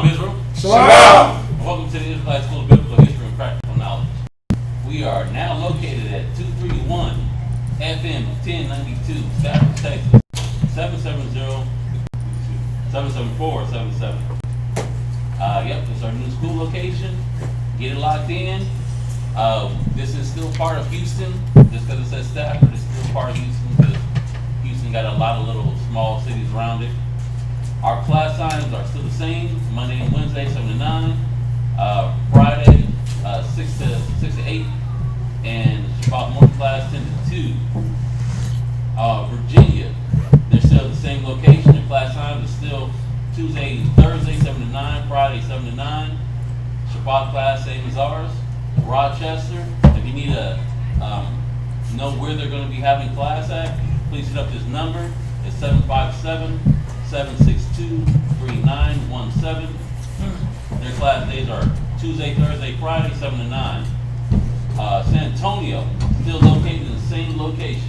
Shalom, Israel. Shalom. Welcome to the Israelite School of Biblical History and Practical Knowledge. We are now located at 231 FM 1092, Stafford, Texas, 77477. Yep, this is our new school location. Get it locked in. This is still part of Houston. Just because it says Stafford, it's still part of Houston because Houston got a lot of little small cities around it. Our class times are still the same, Monday and Wednesday, 7 to 9, Friday, 6 to 8, and Shabbat morning class, 10 to 2. Virginia, they're still the same location. The class times are still Tuesday and Thursday, 7 to 9, Friday, 7 to 9. Shabbat class, same as ours. Rochester, if you need to know where they're going to be having class at, please hit up this number. It's 757-762-3917. Their class days are Tuesday, Thursday, Friday, 7 to 9. San Antonio, still located in the same location.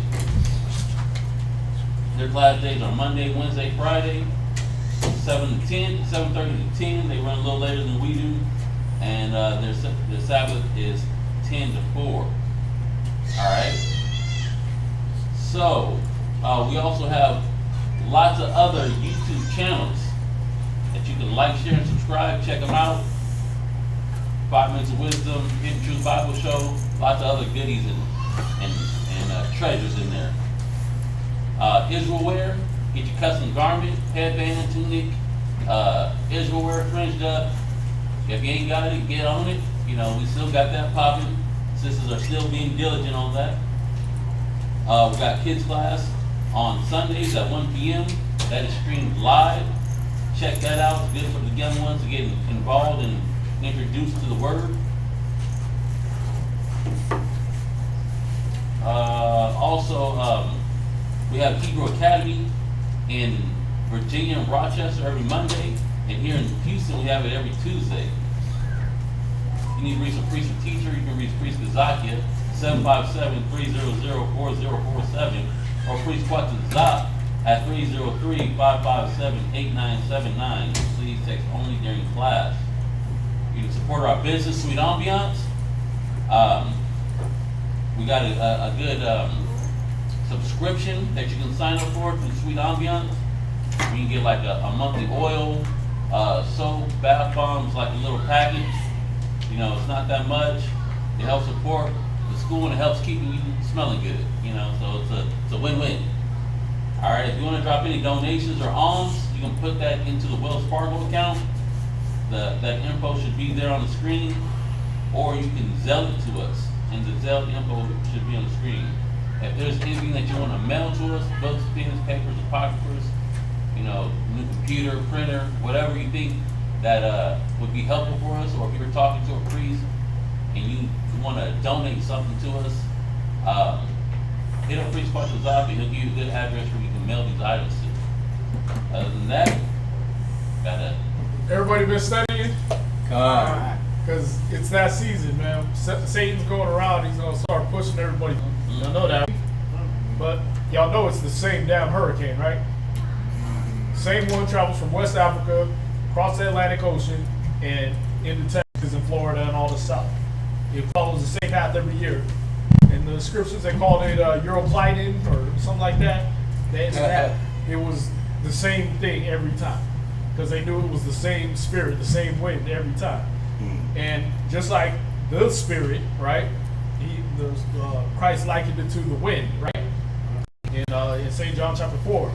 Their class days are Monday, Wednesday, Friday, 7 to 10, 7:30 to 10. They run a little later than we do. And their Sabbath is 10 to 4. Alright? So, we also have lots of other YouTube channels that you can like, share, and subscribe. Check them out. 5 Minutes of Wisdom, Hidden Truth Bible Show, lots of other goodies and treasures in there. Israel wear, get your custom garment, headband, tunic, Israel wear, fringed up. If you ain't got it, get on it. You know, we still got that popping. Sisters are still being diligent on that. We got kids class on Sundays at 1 p.m. That is streamed live. Check that out. It's good for the young ones to get involved and introduced to the Word. Also, we have Hebrew Academy in Virginia and Rochester every Monday. And here in Houston, we have it every Tuesday. If you need to reach a priest or teacher, you can reach Priest Kazakia, 757-300-4047, or Priest Kwatazak at 303-557-8979. Please text only during class. You can support our business, Sweet Ambiance. We got a good subscription that you can sign up for through Sweet Ambiance. You can get like a monthly oil, soap, bath bombs, like a little package. You know, it's not that much. It helps support the school and it helps keeping you smelling good. You know, so it's a win-win. All right, if you want to drop any donations or alms, you can put that into the Wells Fargo account. That info should be there on the screen, or you can Zelle it to us, and the Zelle info should be on the screen. If there's anything that you want to mail to us, books, pens, papers, apocryphers, you know, new computer, printer, whatever you think that would be helpful for us, or if you're talking to a priest and you want to donate something to us, hit up Priest Kwatazak and he'll give you a good address where you can mail these items to. Other than that, gotta. Everybody been studying? God. Because it's that season, man. Satan's going around. He's going to start pushing everybody. Y'all know that. But y'all know it's the same damn hurricane, right? Same one travels from West Africa, across the Atlantic Ocean, and into Texas and Florida and all the south. It follows the same path every year. In the scriptures, they called it Euroclydon or something like that. It was the same thing every time. Because they knew it was the same spirit, the same wind every time. And just like the spirit, right? Christ likened it to the wind, right? In St. John chapter 4.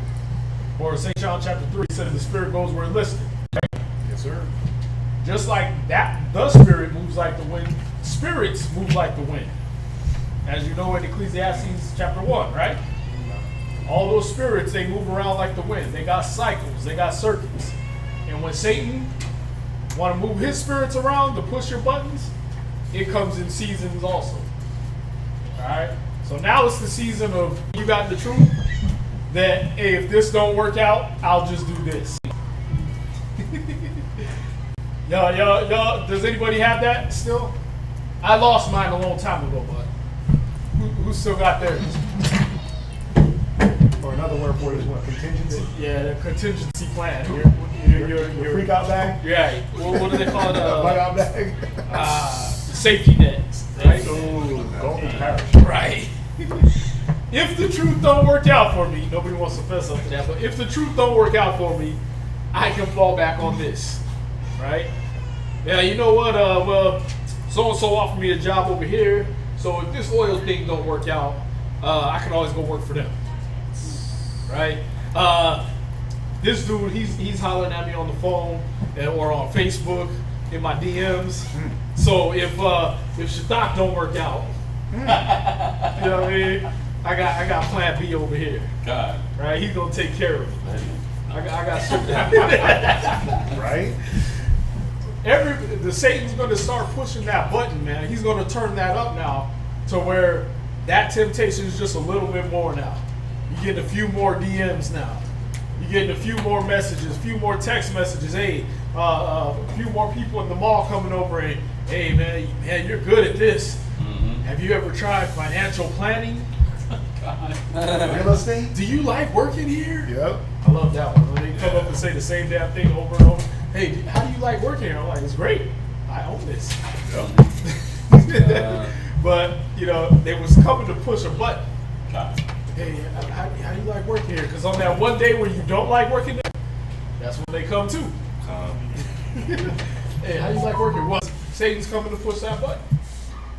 Or St. John chapter 3, he said the spirit goes where it listed. Right? Yes, sir. Just like that, the spirit moves like the wind. Spirits move like the wind. As you know in Ecclesiastes chapter 1, right? All those spirits, they move around like the wind. They got cycles, they got circuits. And when Satan want to move his spirits around to push your buttons, it comes in seasons also. Alright? So now it's the season of you got the truth that, hey, if this don't work out, I'll just do this. Y'all, does anybody have that still? I lost mine a long time ago, but who still got theirs? Or another word for it is what? Contingency? Yeah, the contingency plan. Your freak out bag? Right. What do they call it? Bug out bag? Safety net. Right. Ooh, golden parish. Right. If the truth don't work out for me, nobody wants to fess up to that, but if the truth don't work out for me, I can fall back on this. Right? Yeah, you know what? Well, so-and-so offered me a job over here, so if this oil thing don't work out, I can always go work for them. Right? This dude, he's hollering at me on the phone or on Facebook in my DMs. So if Shadak don't work out, you know what I mean? I got plan B over here. God. Right? He's gonna take care of me. I got shit Right? The Satan's gonna start pushing that button, man. He's gonna turn that up now to where that temptation is just a little bit more now. You're getting a few more DMs now. You're getting a few more messages, a few more text messages. Hey, a few more people in the mall coming over and, hey, man, you're good at this. Mm-hmm. Have you ever tried financial planning? Real estate? Do you like working here? Yep. I love that one. When they come up and say the same damn thing over and over. Hey, how do you like working here? I'm like, it's great. I own this. But, you know, they was coming to push a button. God. Hey, how do you like working here? Because on that one day where you don't like working there, that's when they come too. Hey, how do you like working here? Well, Satan's coming to push that button.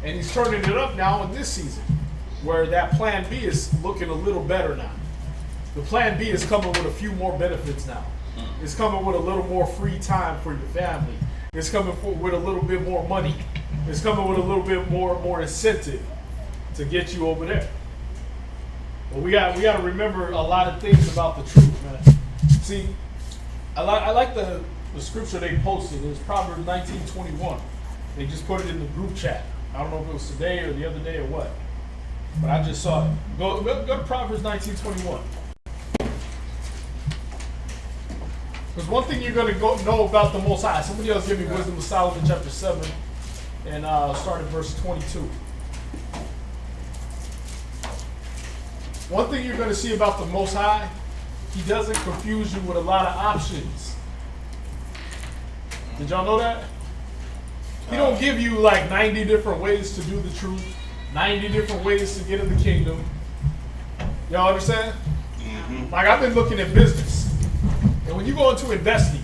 And he's turning it up now in this season, where that plan B is looking a little better now. The plan B is coming with a few more benefits now. It's coming with a little more free time for your family. It's coming with a little bit more money. It's coming with a little bit more incentive to get you over there. But we got to remember a lot of things about the truth, man. See, I like the scripture they posted. It was Proverbs 19:21. They just put it in the group chat. I don't know if it was today or the other day or what, but I just saw it. Go to Proverbs 19:21. Because one thing you're going to know about the Most High. Somebody else give me Wisdom of Solomon chapter 7 and start at verse 22. One thing you're going to see about the Most High, he doesn't confuse you with a lot of options. Did y'all know that? He don't give you like 90 different ways to do the truth, 90 different ways to get in the kingdom. Y'all understand? Mm-hmm. Like I've been looking at business. And when you go into investing,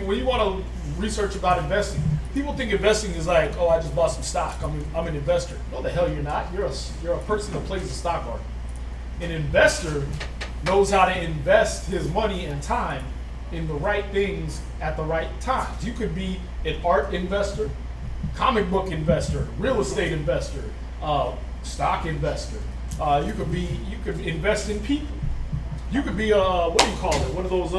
when you want to research about investing, people think investing is like, oh, I just bought some stock. I'm an investor. No, the hell you're not. You're a person that plays the stock market. An investor knows how to invest his money and time in the right things at the right times. You could be an art investor, comic book investor, real estate investor, stock investor. You could invest in people. You could be what do you call it? One of those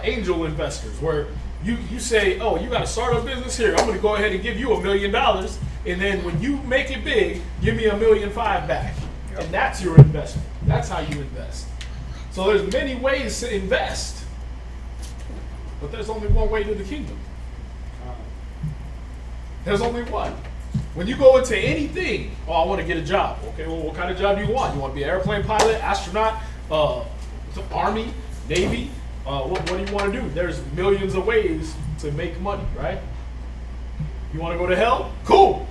angel investors where you say, oh, you got to start a business here. I'm going to go ahead and give you $1 million, and then when you make it big, give me $1.5 million back. Yep. And that's your investment. That's how you invest. So there's many ways to invest, but there's only one way to the kingdom. There's only one. When you go into anything, oh, I want to get a job. Okay, well, what kind of job do you want? You want to be an airplane pilot, astronaut, Army, Navy? What do you want to do? There's millions of ways to make money, right? You want to go to hell? Cool.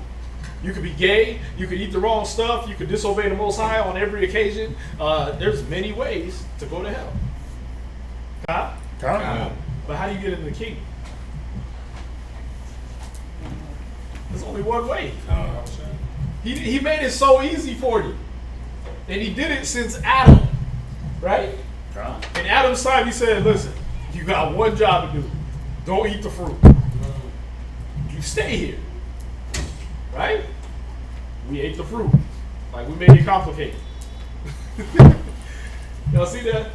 You could be gay. You could eat the wrong stuff. You could disobey the Most High on every occasion. There's many ways to go to hell. Huh? But how do you get into the kingdom? There's only one way. He made it so easy for you. And he did it since Adam. Right? In Adam's time, he said, listen, you got one job to do. Don't eat the fruit. You stay here. Right? We ate the fruit. Like, we made it complicated. Y'all see that?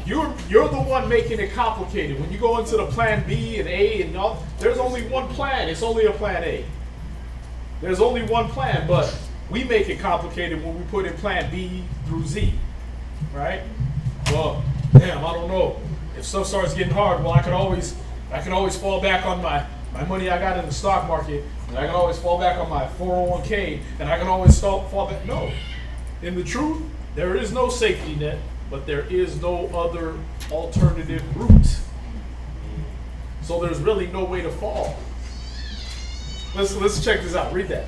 You're the one making it complicated. When you go into the plan B and A and all, there's only one plan. It's only a plan A. There's only one plan, but we make it complicated when we put in plan B through Z. Right? Well, damn, I don't know. If stuff starts getting hard, well, I can always fall back on my money I got in the stock market, and I can always fall back on my 401k, and I can always fall back. No. In the truth, There is no safety net, but there is no other alternative route. So there's really no way to fall. Let's check this out. Read that.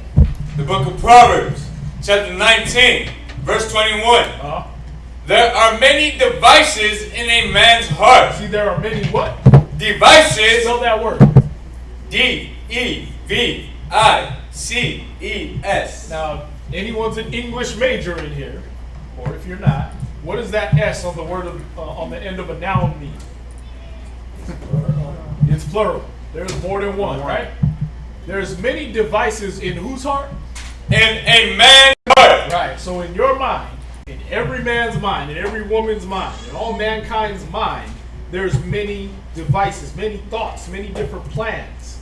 The book of Proverbs, chapter 19, verse 21. There are many devices in a man's heart. See, there are many what? Devices. Spell that word. D-E-V-I-C-E-S. Now, anyone's an English major in here, or if you're not, what does that S on the word on the end of a noun mean? It's plural. There's more than one, right? There's many devices in whose heart? In a man's heart. Right. So in your mind, in every man's mind, in every woman's mind, in all mankind's mind, there's many devices, many thoughts, many different plans.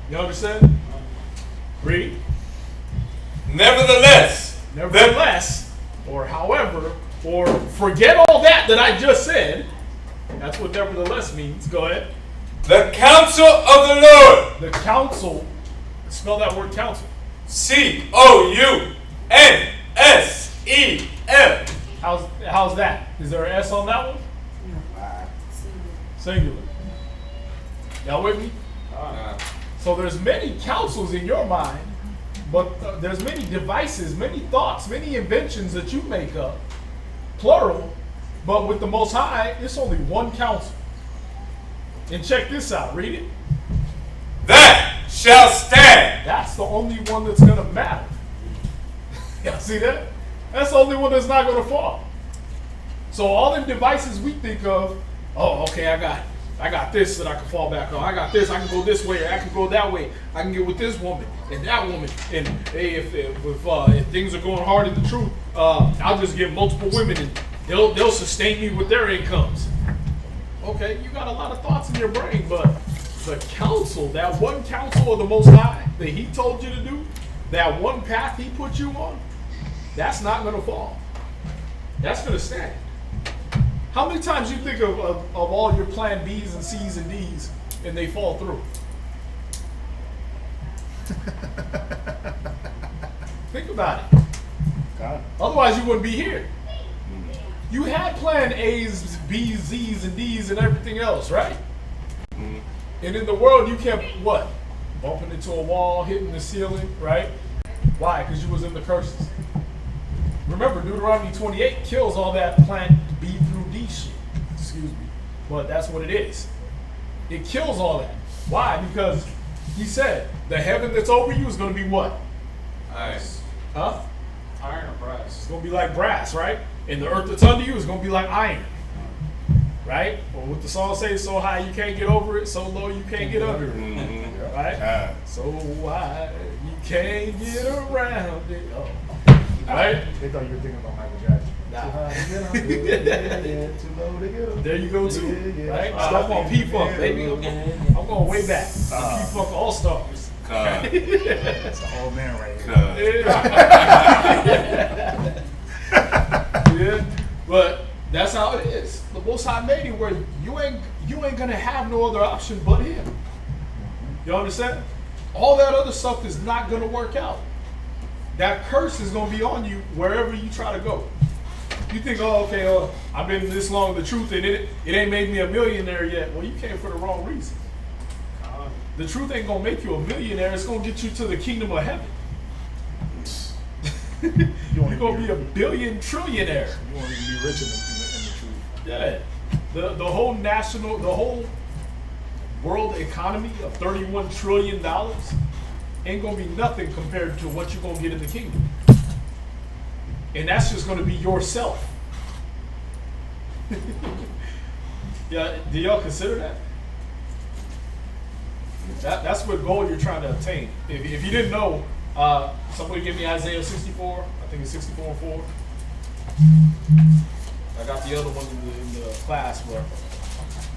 You understand? Read. Nevertheless, or however, or forget all that I just said. That's what nevertheless means. Go ahead. the counsel of the Lord. The counsel, spell that word counsel. C-O-U-N-S-E-L. How's that? Is there an S on that one? Singular. Y'all with me? So there's many counsels in your mind, but there's many devices, many thoughts, many inventions that you make up, plural, but with the Most High, it's only one counsel. And check this out, read it. That shall stand. That's the only one that's going to matter. Y'all see that? That's the only one that's not going to fall. So all the devices we think of, oh, okay, I got this that I can fall back on. I got this, I can go this way, or I can go that way. I can get with this woman and that woman. And hey, if things are going hard in the truth, I'll just get multiple women and they'll sustain me with their incomes. Okay, you got a lot of thoughts in your brain, but the counsel, that one counsel of the Most High that He told you to do, that one path He put you on, that's not going to fall. That's going to stand. How many times you think of all your plan B's and C's and D's and they fall through? Think about it. God. Otherwise you wouldn't be here. You had plan A's, B's, Z's, and D's and everything else, right? And in the world you kept what? Bumping into a wall, hitting the ceiling, right? Why? Because you was in the curses. Remember, Deuteronomy 28 kills all that plan B through D shit. Excuse me. But that's what it is. It kills all that. Why? Because He said, the heaven that's over you is going to be what? Ice. Huh? Iron or brass? It's going to be like brass, right? And the earth that's under you is going to be like iron. Right? Or what the song says, so high you can't get over it, so low you can't get under it. Mm-hmm. Right? So high you can't get around it. Oh. Right? They thought you were thinking about Michael Jackson. Nah. Too high to get on, too low to get on. There you go too. Yeah. Right? I'm on P-Funk, baby. I'm going way back. P-Funk All-Stars. That's the old man right here. Yeah. But that's how it is. The Most High made it where you ain't gonna have no other option but Him. You understand? All that other stuff is not gonna work out. That curse is gonna be on you wherever you try to go. You think, oh, okay, I've been this long in the truth and it ain't made me a millionaire yet. Well, you came for the wrong reason. The truth ain't gonna make you a millionaire. It's gonna get you to the kingdom of heaven. You're gonna be a billion trillionaire. You won't even be rich in the truth. Yeah. The whole world economy of $31 trillion ain't gonna be nothing compared to what you're gonna get in the kingdom. And that's just gonna be yourself. Yeah, do y'all consider that? That's what goal you're trying to obtain. If you didn't know, somebody give me Isaiah 64. I think it's 64:4. I got the other one in the class, but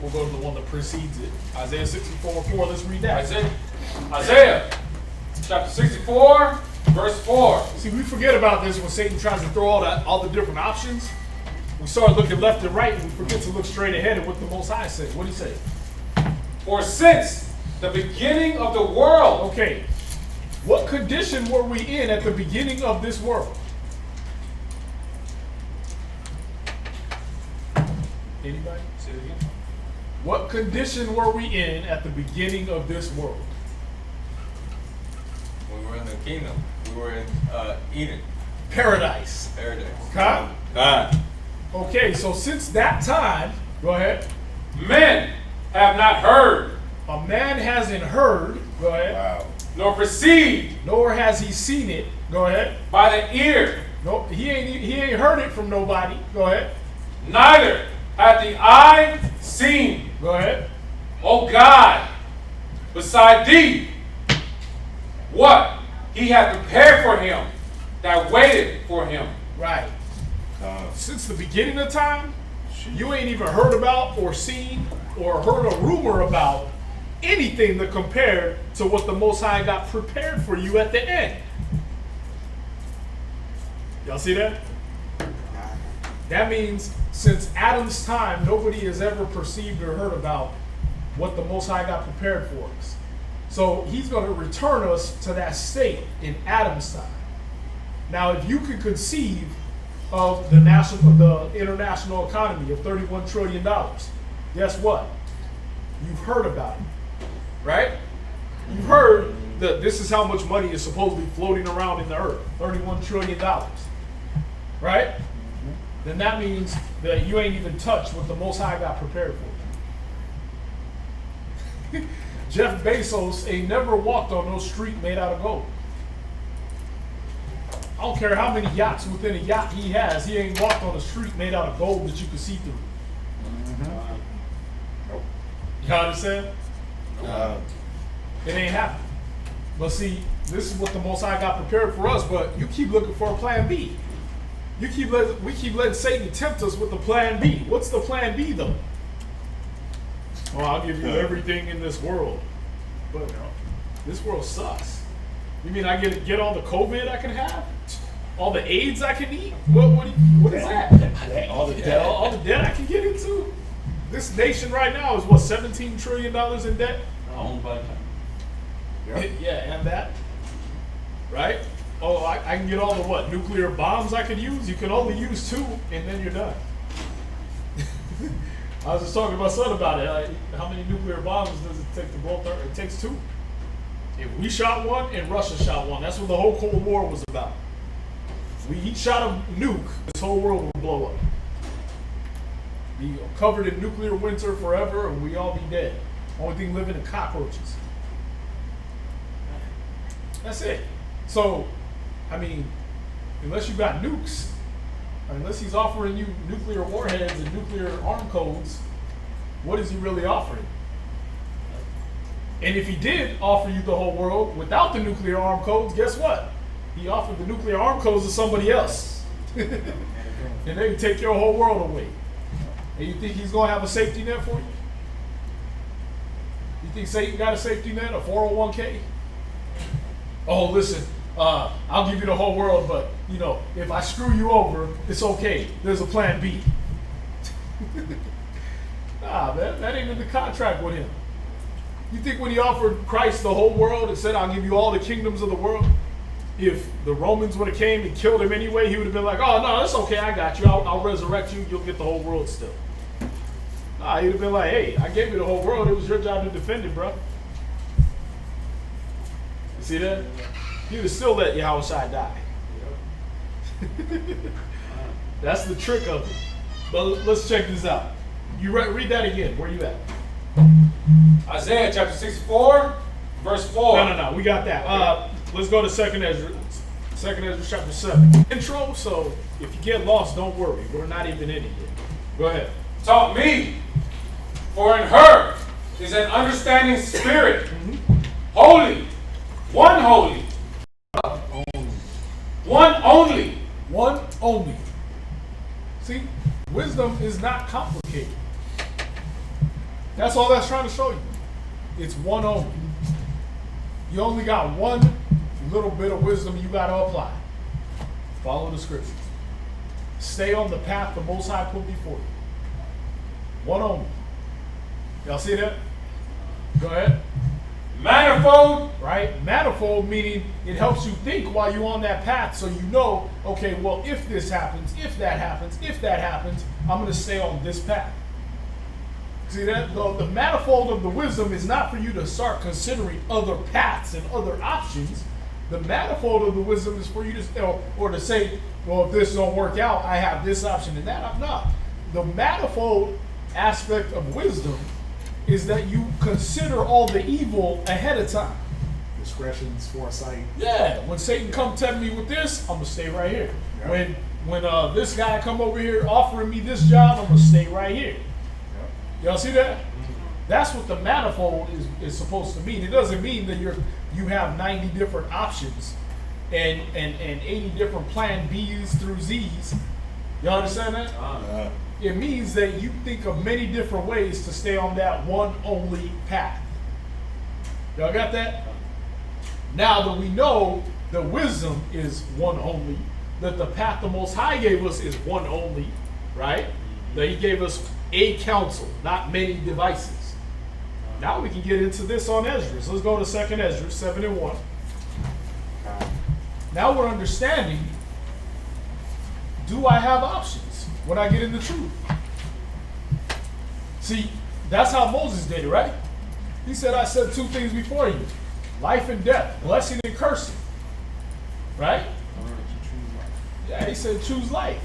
we'll go to the one that precedes it. Isaiah 64:4. Let's read that. Isaiah chapter 64, verse 4. See, we forget about this when Satan tries to throw all the different options. We start looking left and right, and we forget to look straight ahead at what the Most High said. What did He say? For since the beginning of the world. Okay, what condition were we in at the beginning of this world? Anybody? Say it again. What condition were we in at the beginning of this world? We were in the kingdom. We were in Eden. Paradise. Paradise. Okay? God. Okay, so since that time, go ahead. Men have not heard, A man hasn't heard, go ahead, Wow. nor perceived nor has he seen it, go ahead. by the ear, Nope, he ain't heard it from nobody, go ahead, neither hath the eye seen, go ahead. O God, beside thee, what he hath prepared for him that waited for him. Right. Since the beginning of time, you ain't even heard about or seen or heard a rumor about anything that compared to what the Most High got prepared for you at the end. Y'all see that? That means since Adam's time, nobody has ever perceived or heard about what the Most High got prepared for us. So he's going to return us to that state in Adam's time. Now, if you could conceive of the international economy of $31 trillion, guess what? You've heard about it, right? You've heard that this is how much money is supposedly floating around in the earth, $31 trillion, right? Then that means that you ain't even touched what the Most High got prepared for. Jeff Bezos ain't never walked on no street made out of gold. I don't care how many yachts within a yacht he has, he ain't walked on a street made out of gold that you can see through. You understand? It ain't happening. But see, this is what the Most High got prepared for us, but you keep looking for a plan B. We keep letting Satan tempt us with the plan B. What's the plan B though? Oh, I'll give you everything in this world. But this world sucks. You mean I get all the COVID I can have? All the AIDS I can eat? What is that? All the debt I can get into? This nation right now is what, $17 trillion in debt? Owned by China. Yeah, and that. Right? Oh, I can get all the what? Nuclear bombs I could use? You can only use 2 and then you're done. I was just talking to my son about it. Like, how many nuclear bombs does it take to blow up? It takes 2. If we shot one and Russia shot one, that's what the whole Cold War was about. If we each shot a nuke, this whole world would blow up. Be covered in nuclear winter forever and we all be dead. Only thing living is cockroaches. That's it. So, I mean, unless you got nukes, unless he's offering you nuclear warheads and nuclear arm codes, what is he really offering? And if he did offer you the whole world without the nuclear arm codes, guess what? He offered the nuclear arm codes to somebody else. And they can take your whole world away. And you think he's going to have a safety net for you? You think Satan got a safety net, a 401k? Oh, listen, I'll give you the whole world, but, if I screw you over, it's okay. There's a plan B. Nah, man, that ain't in the contract with him. You think when he offered Christ the whole world and said, I'll give you all the kingdoms of the world, if the Romans would have came and killed him anyway, he would have been like, oh, no, it's okay, I got you. I'll resurrect you. You'll get the whole world still. Nah, he'd have been like, hey, I gave you the whole world. It was your job to defend it, bro. You see that? He would still let Yahushua die. That's the trick of it. But let's check this out. You read that again. Where you at? Isaiah chapter 64, verse 4. No. We got that. Let's go to 2nd Ezra. 2nd Ezra chapter 7. Intro, so if you get lost, don't worry. We're not even in it yet. Go ahead. Taught me, for in her is an understanding spirit, holy, one only. One only. See, wisdom is not complicated. That's all that's trying to show you. It's one only. You only got one little bit of wisdom you got to apply. Follow the scriptures. Stay on the path the Most High put before you. One only. Y'all see that? Go ahead. Manifold. Right? Manifold meaning it helps you think while you're on that path so you know, okay, well, if this happens, if that happens, I'm going to stay on this path. See that? The manifold of the wisdom is not for you to start considering other paths and other options. The manifold of the wisdom is for you to, or to say, well, if this don't work out, I have this option and that. I'm not. The manifold aspect of wisdom is that you consider all the evil ahead of time. Discretion's foresight. Yeah, when Satan come tempt me with this, I'm gonna stay right here. Yep. When this guy come over here offering me this job, I'm gonna stay right here. Yep. Y'all see that? That's what the manifold is supposed to mean. It doesn't mean that you have 90 different options and 80 different plan B's through Z's. Y'all understand that? It means that you think of many different ways to stay on that one only path. Y'all got that? Now that we know that wisdom is one only, that the path the Most High gave us is one only, right? That He gave us a counsel, not many devices. Now we can get into this on Esdras. Let's go to 2nd Esdras 7:1. Now we're understanding, do I have options when I get in the truth? See, that's how Moses did it, right? He said, I set two things before you, life and death, blessing and cursing. Right? Yeah, he said, choose life.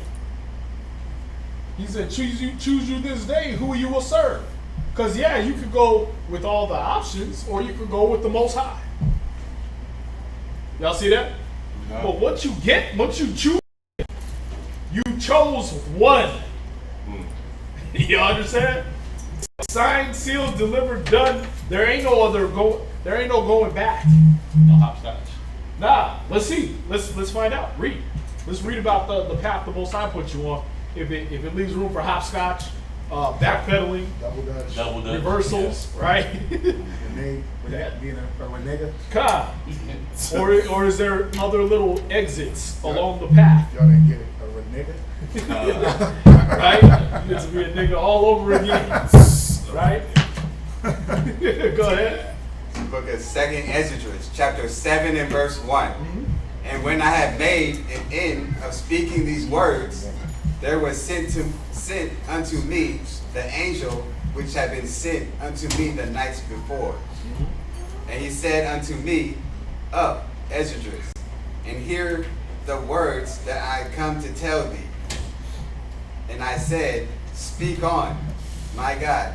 He said, choose you this day who you will serve. Because, yeah, you could go with all the options, or you could go with the Most High. Y'all see that? No. But what you get, once you choose, you chose one. You understand? Signed, sealed, delivered, done. There ain't no going back. No hopscotch. Nah, let's see. Let's find out. Read. Let's read about the path the Most High put you on. If it leaves room for hopscotch, backpedaling, Double dutch. reversals, right? Renege. Being a renega. Ka. Or is there other little exits along the path? Y'all didn't get it. A renega. Right? You get to be a nigga all over again. Right? Go ahead. Book of 2nd Esdras, chapter 7 and verse 1. And when I had made an end of speaking these words, there was sent unto me the angel which had been sent unto me the nights before. And he said unto me, Up, Esdras, and hear the words that I come to tell thee. And I said, Speak on, my God.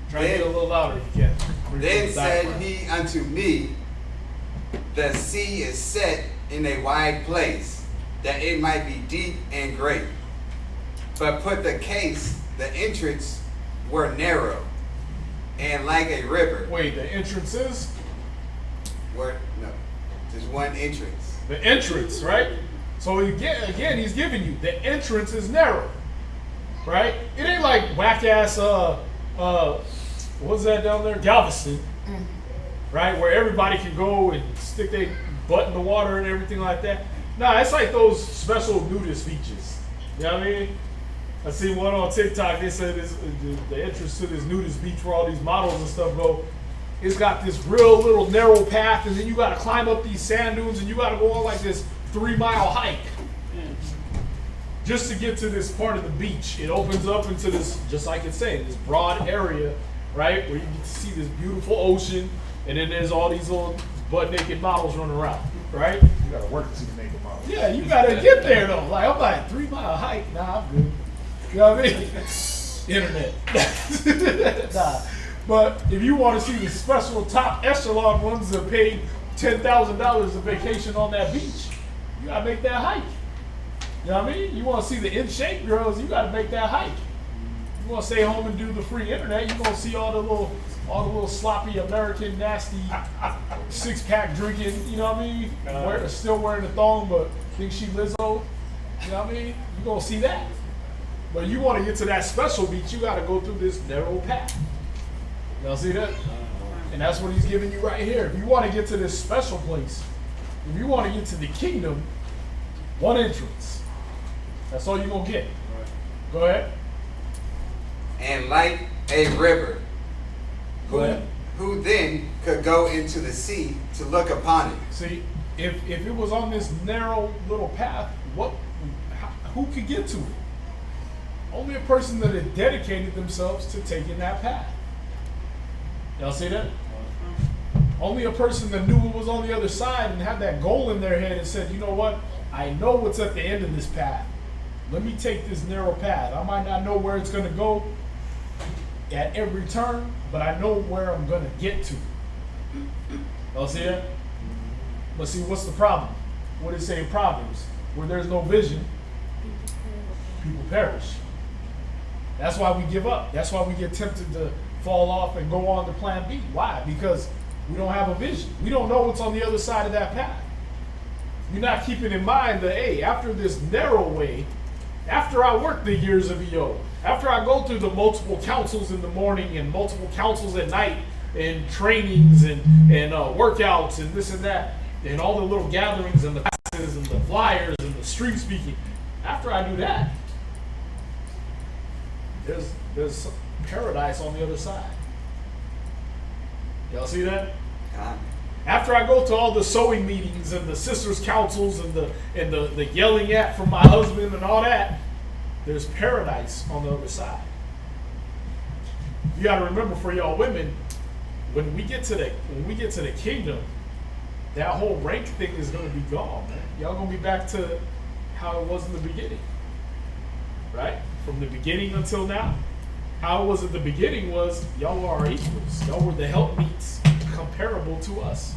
Try to get a little louder if you can. Then said he unto me, The sea is set in a wide place, that it might be deep and great. But put the case, the entrance were narrow, and like a river. Wait, the entrance is? No, just one entrance. The entrance, right? So again, he's giving you, the entrance is narrow, right? It ain't like whack-ass, what's that down there? Galveston, right? Where everybody can go and stick their butt in the water and everything like that. Nah, it's like those special nudist beaches. You know what I mean? I see one on TikTok. They said the entrance to this nudist beach where all these models and stuff go. It's got this real little narrow path, and then you got to climb up these sand dunes, and you got to go on like this 3-mile hike just to get to this part of the beach. It opens up into this, just like it's saying, this broad area, right, where you get to see this beautiful ocean, and then there's all these little butt-naked models running around, right? You gotta work to see the naked model. Yeah, you gotta get there though. Like, I'm like, 3-mile hike. Nah, I'm good. You know what I mean? Internet. Nah. But if you want to see the special top echelon ones that paid $10,000 a vacation on that beach, you gotta make that hike. You know what I mean? You want to see the in shape girls, you gotta make that hike. You want to stay home and do the free internet, you gonna see all the little sloppy American nasty 6-pack drinking. You know what I mean? Still wearing a thong, but think she Lizzo. You know what I mean? You gonna see that. But you want to get to that special beach, you gotta go through this narrow path. Y'all see that? And that's what he's giving you right here. If you want to get to this special place, if you want to get to the kingdom, one entrance. That's all you're going to get. Go ahead. And like a river, Go ahead. who then could go into the sea to look upon it? See, if it was on this narrow little path, who could get to it? Only a person that had dedicated themselves to taking that path. Y'all see that? Only a person that knew what was on the other side and had that goal in their head and said, you know what? I know what's at the end of this path. Let me take this narrow path. I might not know where it's going to go at every turn, but I know where I'm going to get to. Y'all see that? But see, what's the problem? What does it say in Proverbs? Where there's no vision, people perish. That's why we give up. That's why we get tempted to fall off and go on to plan B. Why? Because we don't have a vision. We don't know what's on the other side of that path. You're not keeping in mind that, hey, after this narrow way, after I work the years of EO, after I go through the multiple councils in the morning and multiple councils at night and trainings and workouts and this and that and all the little gatherings and the classes and the flyers and the street speaking, after I do that, there's paradise on the other side. Y'all see that? After I go to all the sewing meetings and the sisters' councils and the yelling at from my husband and all that, there's paradise on the other side. You got to remember, for y'all women, when we get to the kingdom, that whole rank thing is going to be gone, man. Y'all going to be back to how it was in the beginning, right? From the beginning until now. How it was at the beginning was y'all were our equals. Y'all were the helpmeets comparable to us.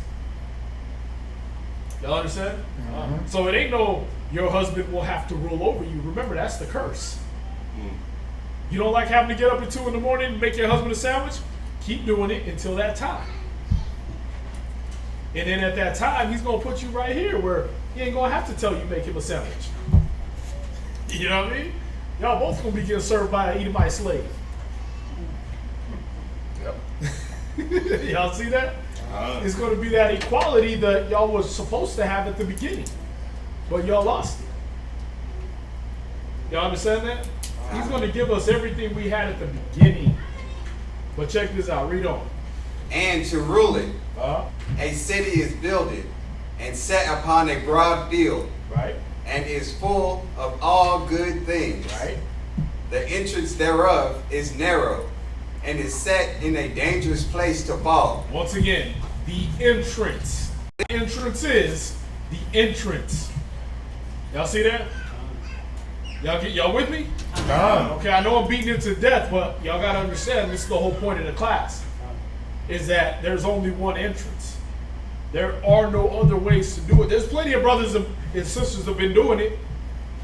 Y'all understand? Mm-hmm. So it ain't no your husband will have to rule over you. Remember, that's the curse. You don't like having to get up at 2 a.m. and make your husband a sandwich? Keep doing it until that time. And then at that time, he's going to put you right here where he ain't going to have to tell you make him a sandwich. You know what I mean? Y'all both going to be getting served by an Edomite slave. Yep. Y'all see that? It's going to be that equality that y'all was supposed to have at the beginning. But y'all lost it. Y'all understand that? He's going to give us everything we had at the beginning. But check this out. Read on. And to rule it, a city is builded and set upon a broad field, Right? and is full of all good things. Right? The entrance thereof is narrow, and is set in a dangerous place to fall. Once again, the entrance. The entrance is the entrance. Y'all see that? Y'all with me? Okay, I know I'm beating it to death, but y'all gotta understand this is the whole point of the class. Is that there's only one entrance. There are no other ways to do it. There's plenty of brothers and sisters that have been doing it.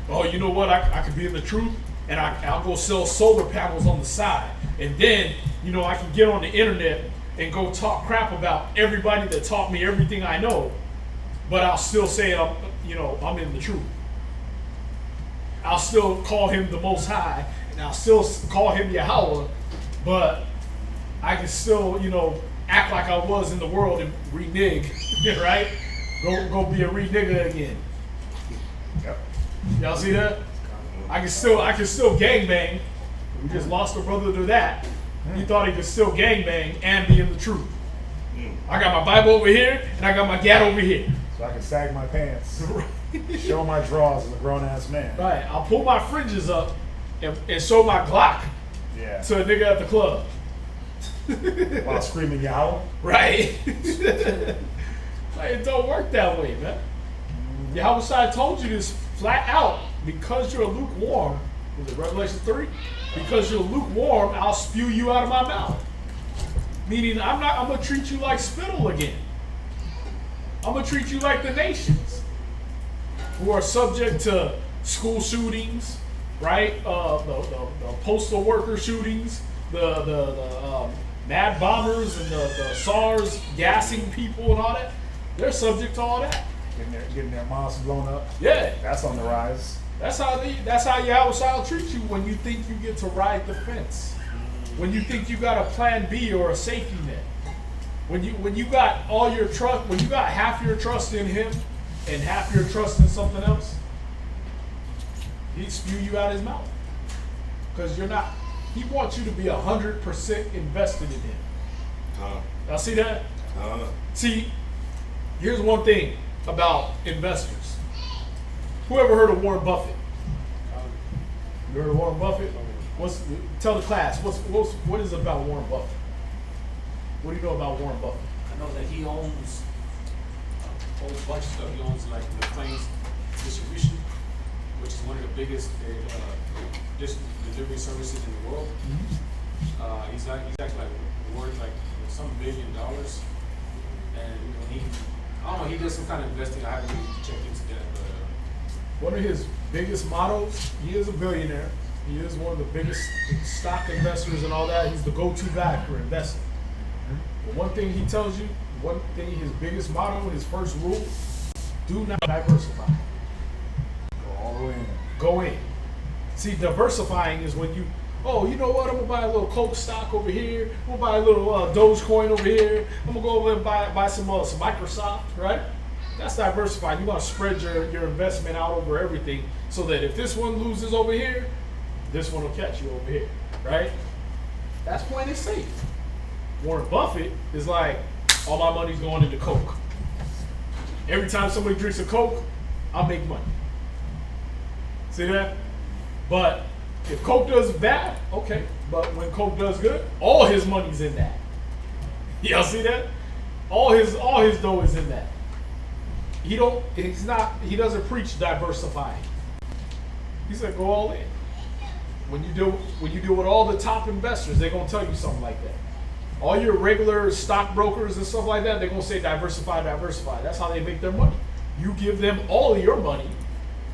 Oh, you know what? I could be in the truth, and I'll go sell solar panels on the side. And then, I can get on the internet and go talk crap about everybody that taught me everything I know, but I'll still say I'm in the truth. I'll still call him the Most High, and I'll still call him Yahweh, but I can still, act like I was in the world and renege, right? Go be a renigger again. Yep. Y'all see that? I can still gangbang. We just lost a brother to that. He thought he could still gangbang and be in the truth. I got my Bible over here, and I got my gat over here. So I can sag my pants, show my drawers as a grown-ass man. Right. I'll pull my fringes up and show my Glock Yeah. to a nigga at the club. While screaming Yahweh. Right. Like, it don't work that way, man. Yahweh told you this flat out. Because you're lukewarm, was it Revelation 3? Because you're lukewarm, I'll spew you out of my mouth. Meaning, I'm gonna treat you like spittle again. I'm gonna treat you like the nations who are subject to school shootings, right? The postal worker shootings, the mad bombers and the SARS gassing people and all that. They're subject to all that. Getting their mosques blown up. Yeah. That's on the rise. That's how Yahweh will treat you when you think you get to ride the fence. When you think you got a plan B or a safety net. When you got all your trust, when you got half your trust in him and half your trust in something else, he'd spew you out his mouth. Because you're not, he wants you to be 100% invested in him. Y'all see that? See, here's one thing about investors. Who ever heard of Warren Buffett? You heard of Warren Buffett? Tell the class, what is it about Warren Buffett? What do you know about Warren Buffett? I know that he owns a whole bunch of stuff. He owns like the planes distribution, which is one of the biggest delivery services in the world. He's actually like worth like some $1 billion, and I don't know, he does some kind of investing. I haven't really checked into that, but One of his biggest mottos, he is a billionaire. He is one of the biggest stock investors and all that. He's the go-to guy for investing. But one thing he tells you, his biggest motto, his first rule, do not diversify. Go all the way in. Go in. See, diversifying is when you, oh, you know what, I'm gonna buy a little Coke stock over here, I'm gonna buy a little Dogecoin over here, I'm gonna go over and buy some Microsoft, right? That's diversifying. You want to spread your investment out over everything so that if this one loses over here, this one will catch you over here, right? That's playing it safe. Warren Buffett is like, all my money's going into Coke. Every time somebody drinks a Coke, I'll make money. See that? But if Coke does bad, okay. But when Coke does good, all his money's in that. Y'all see that? All his dough is in that. He doesn't preach diversifying. He said go all in. When you deal with all the top investors, they're gonna tell you something like that. All your regular stockbrokers and stuff like that, they're gonna say diversify, diversify. That's how they make their money. You give them all of your money,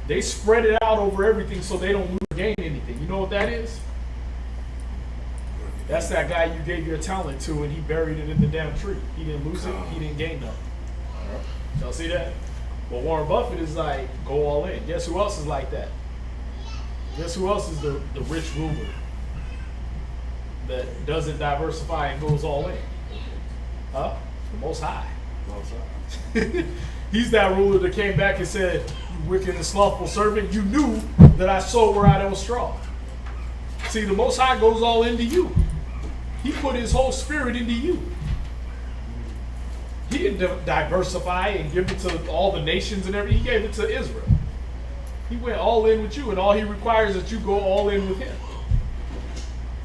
they spread it out over everything so they don't lose or gain anything. You know what that is? That's that guy you gave your talent to and he buried it in the damn tree. He didn't lose it, he didn't gain nothing. Y'all see that? But Warren Buffett is like, go all in. Guess who else is like that? Guess who else is the rich ruler that doesn't diversify and goes all in? Huh? The Most High. He's that ruler that came back and said, you wicked and slothful servant, you knew that I sowed where I don't straw. See, the Most High goes all into you. He put his whole spirit into you. He didn't diversify and give it to all the nations and everything. He gave it to Israel. He went all in with you, and all he requires is that you go all in with him.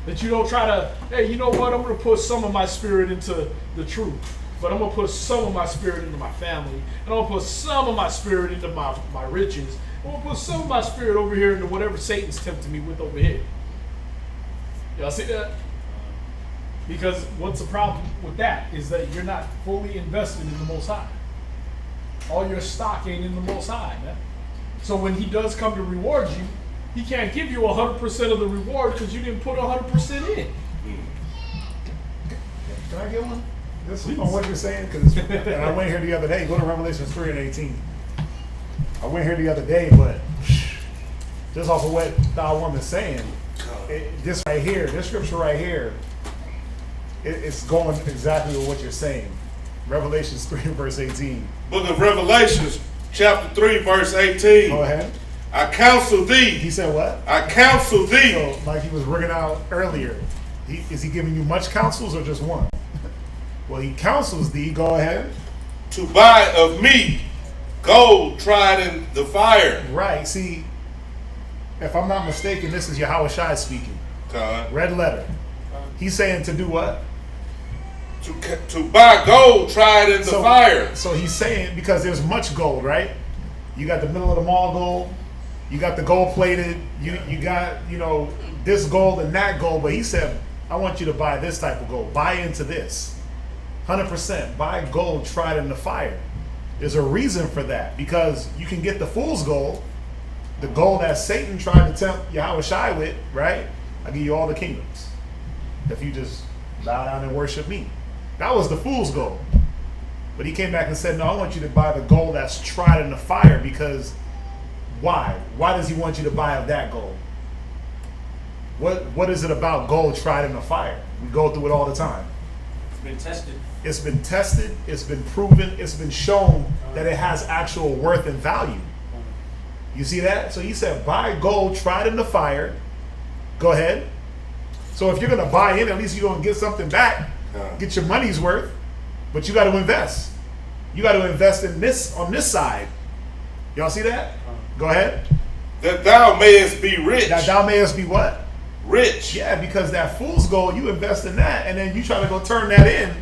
That you don't try to, hey, you know what, I'm going to put some of my spirit into the truth, but I'm going to put some of my spirit into my family, and I'm going to put some of my spirit into my riches. I'm going to put some of my spirit over here into whatever Satan's tempting me with over here. Y'all see that? Because what's the problem with that is that you're not fully invested in the Most High. All your stock ain't in the Most High, man. So when he does come to reward you, he can't give you 100% of the reward because you didn't put 100% in. Can I get one? This is on what you're saying, because and I went here the other day. Go to Revelation 3:18. I went here the other day, but just off of what that woman's saying, this right here, this scripture right here, it's going exactly with what you're saying. Revelation 3 verse 18. Book of Revelations, chapter 3, verse 18. Go ahead. I counsel thee. He said what? I counsel thee. So, like he was bringing out earlier, is he giving you much counsels or just one? Well, he counsels thee, go ahead. To buy of me gold tried in the fire. Right, see, if I'm not mistaken, this is Yahweh Shai speaking. God. Red letter. He's saying to do what? To buy gold tried in the fire. So he's saying, because there's much gold, right? You got the middle of the mall gold, you got the gold plated, you got, this gold and that gold, but he said, I want you to buy this type of gold. Buy into this. 100%. Buy gold tried in the fire. There's a reason for that, because you can get the fool's gold, the gold that Satan tried to tempt Yahweh Shai with, right? I'll give you all the kingdoms if you just bow down and worship me. That was the fool's gold. But he came back and said, no, I want you to buy the gold that's tried in the fire, because why? Why does he want you to buy of that gold? What is it about gold tried in the fire? We go through it all the time. it's been tested. It's been tested, it's been proven, it's been shown that it has actual worth and value. You see that? So he said, buy gold tried in the fire. Go ahead. So if you're going to buy in, at least you're going to get something back. Get your money's worth. But you got to invest. You got to invest in this, on this side. Y'all see that? Go ahead. that thou mayest be rich. That thou mayest be what? Rich. Yeah, because that fool's gold, you invest in that, and then you try to go turn that in.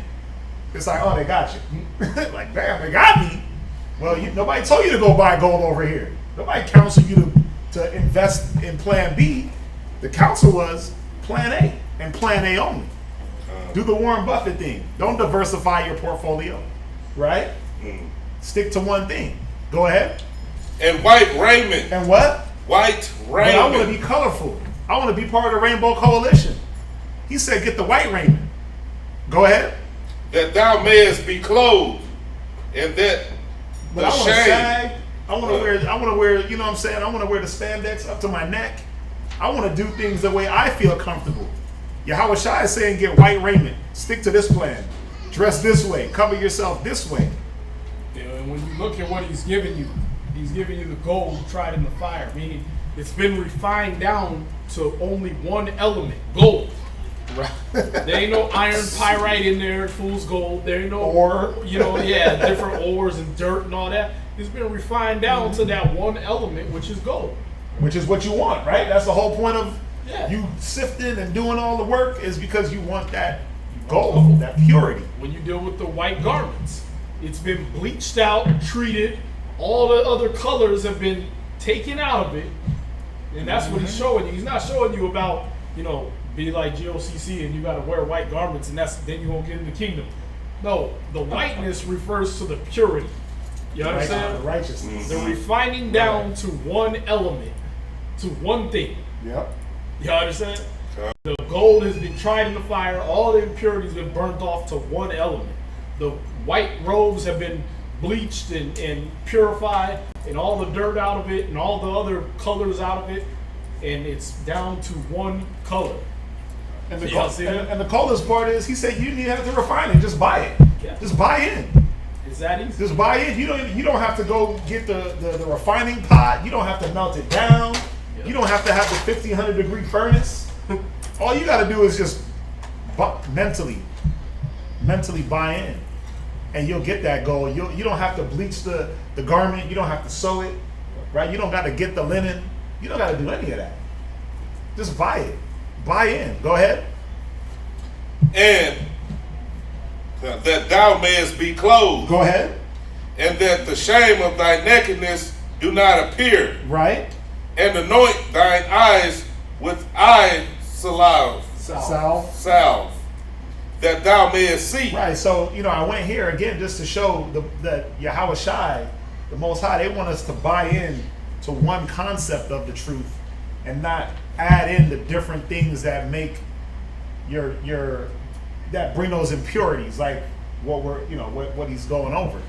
It's like, oh, they got you. Like, damn, they got me. Well, nobody told you to go buy gold over here. Nobody counseled you to invest in Plan B. The counsel was Plan A, and Plan A only. Do the Warren Buffett thing. Don't diversify your portfolio, right? Stick to one thing. Go ahead. And white raiment. And what? White But raiment. I want to be colorful. I want to be part of the Rainbow Coalition. He said, get the white raiment. Go ahead. That thou mayest be clothed, and that But the I want to shame. sag. I want to wear, you know what I'm saying? I want to wear the spandex up to my neck. I want to do things the way I feel comfortable. Yahweh Shai is saying, get white raiment. Stick to this plan. Dress this way. Cover yourself this way. And when you look at what he's giving you the gold tried in the fire, meaning it's been refined down to only one element, gold. Right. There ain't no iron pyrite in there, fool's gold. There ain't no Ore. Different ores and dirt and all that. It's been refined down to that one element, which is gold. Which is what you want, right? That's the whole point of Yeah. you sifting and doing all the work, is because you want that gold, that purity. When you deal with the white garments, it's been bleached out, treated. All the other colors have been taken out of it, and that's what he's showing you. He's not showing you about, be like GOCC and you got to wear white garments and then you won't get in the kingdom. No, the whiteness refers to the purity. You The understand? righteousness. The refining down to one element, to one thing. Yep. You understand? The gold has been tried in the fire. All the impurities have been burnt off to one element. The white robes have been bleached and purified, and all the dirt out of it, and all the other colors out of it, and it's down to one color. And the, Yeah, see that? and the coldest part is, he said, you need to have to refine it. Just buy it. Yeah. Just buy in. Is that easy? Just buy it. You don't have to go get the refining pot. You don't have to melt it down. Yeah. You don't have to have the 1500 degree furnace. All you got to do is just mentally buy in, and you'll get that gold. You don't have to bleach the garment. You don't have to sew it, right? You don't got to get the linen. You don't got to do any of that. Just buy it. Buy in. Go ahead. And that thou mayest be clothed, Go ahead. and that the shame of thy nakedness do not appear, Right. and anoint thine eyes with eye salve, that thou mayest see. Right. So, I went here again just to show that Yahweh Shai, the Most High, they want us to buy in to one concept of the truth and not add in the different things that make that bring those impurities, like what what he's going over.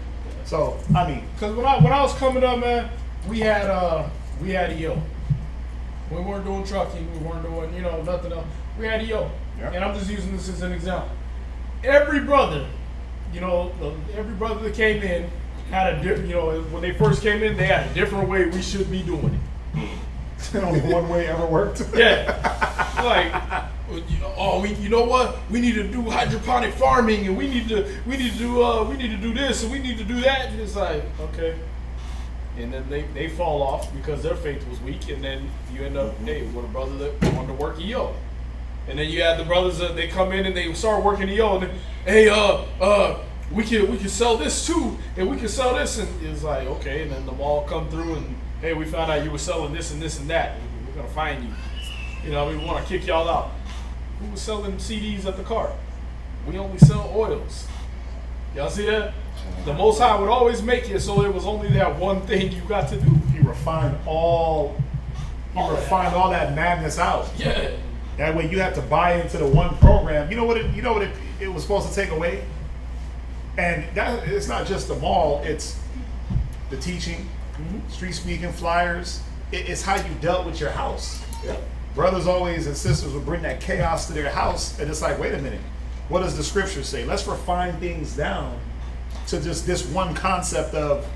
So, I mean, Because when I was coming up, man, we had EO. We weren't doing trucking. We weren't doing nothing else. We had EO, Yeah. and I'm just using this as an example. Every brother, every brother that came in had a different. When they first came in, they had a different way we should be doing it. only one way ever worked. Yeah, like, you know what? We need to do hydroponic farming, and we need to do this, and we need to do that. And it's like, okay. And then they fall off because their faith was weak, and then you end up, with a brother that wanted to work EO. And then you had the brothers that they come in and they start working EO, and then, we can sell this too, and we can sell this, and it's like, okay. And then the mall come through, and hey, we found out you were selling this and this and that. We're gonna find you. We want to kick y'all out. Who was selling CDs at the cart? We only sell oils. Y'all see that? The Most High would always make it so there was only that one thing you got to do. He refined all that madness out. Yeah. That way you have to buy into the one program. You know what it was supposed to take away? And that it's not just the mall, it's the teaching, street speaking, flyers. It's how you dealt with your house. Yeah. Brothers always and sisters would bring that chaos to their house, and it's like, wait a minute, what does the scripture say? Let's refine things down to just this one concept of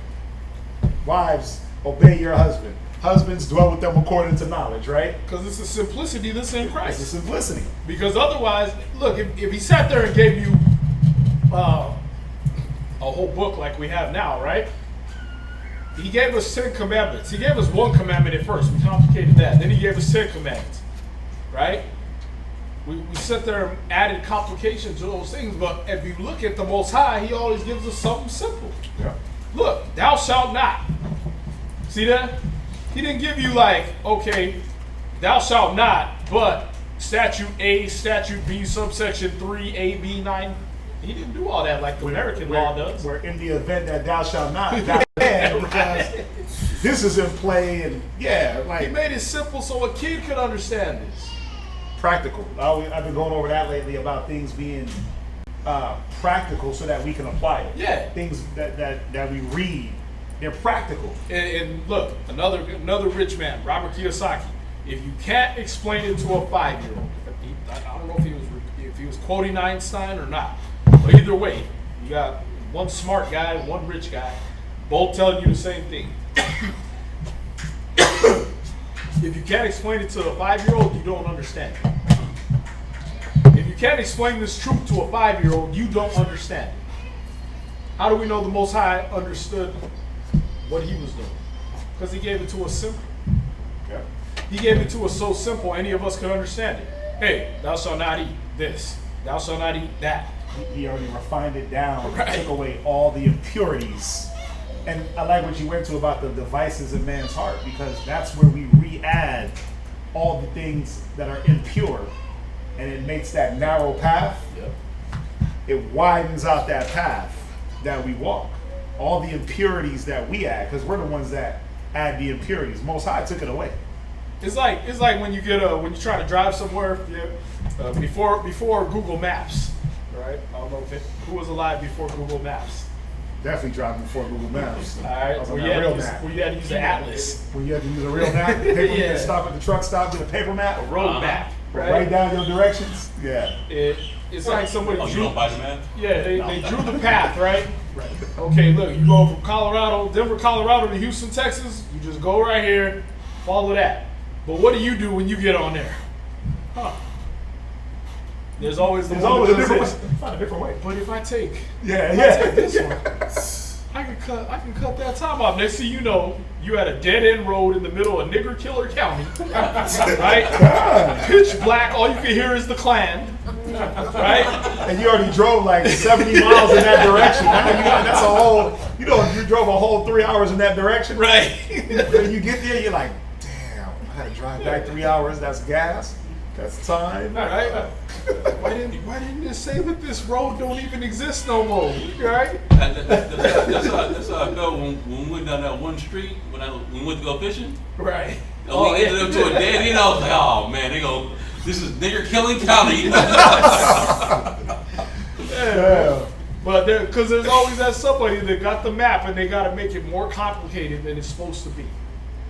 wives, obey your husband. Husbands, dwell with them according to knowledge, right? Because it's a simplicity that's in It's Christ. the simplicity. Because otherwise, look, if he sat there and gave you a whole book like we have now, right? He gave us 10 commandments. He gave us one commandment at first. We complicated that. Then he gave us 10 commandments. Right? We sit there and added complications to those things. But if you look at the Most High, he always gives us something simple. Yeah. Look, thou shalt not. See that? He didn't give you like, okay, thou shalt not, but statute A, statute B, subsection 3, A, B, 9. He didn't do all that like the American law does. Where in the event that thou shalt not, thou can, because this is in play, and yeah, like He made it simple so a kid could understand this. practical. I've been going over that lately about things being practical so that we can apply it. Yeah. Things that we read, they're practical. And look, another rich man, Robert Kiyosaki. If you can't explain it to a 5-year-old, I don't know if he was quoting Einstein or not, but either way, you got one smart guy, one rich guy, both telling you the same thing. If you can't explain it to a 5-year-old, you don't understand it. If you can't explain this truth to a 5-year-old, you don't understand it. How do we know the Most High understood what he was doing? Because he gave it to us simple. Yeah. He gave it to us so simple any of us could understand it. Hey, thou shalt not eat this. Thou shalt not eat that. He already refined it down, Right. took away all the impurities. And I like what you went to about the devices in man's heart, because that's where we re-add all the things that are impure, and it makes that narrow path. Yep. It widens out that path that we walk. All the impurities that we add, because we're the ones that add the impurities. Most High took it away. It's like when you get when you try to drive somewhere before Google Maps, right? I don't know who was alive before Google Maps. Definitely driving before Google Maps. All right, I was on where that real you map. had to use the atlas, When you had to use a real map, paper, Yeah. stop at the truck stop, get a paper map, a road map, write right? down your directions. Yeah. It's like somebody Oh, you drew. don't buy the man? Yeah, they drew the path, right? Right. Okay, look, you go from Denver, Colorado to Houston, Texas. You just go right here, follow that. But what do you do when you get on there? Huh? There's always There's one always that a different way. says, Find a different way. but if I take Yeah, this yeah. one, I can cut that time off. Next thing you know, you had a dead end road in the middle of Nigger Killer County, right? Pitch black. All you can hear is the Klan, right? And you already drove like 70 miles in that direction. That's a whole, you drove a whole 3 hours in that direction. Right. When you get there, you're like, damn, I had to drive back 3 hours. That's gas. That's time. Right? Why didn't it say that this road don't even exist no more? Right? That's how I felt when we went down that one street when we went to go fishing. Right. And we ended up to a dead end. I was like, oh man, this is nigger killing county. Yeah. But because there's always that somebody that got the map and they got to make it more complicated than it's supposed to be,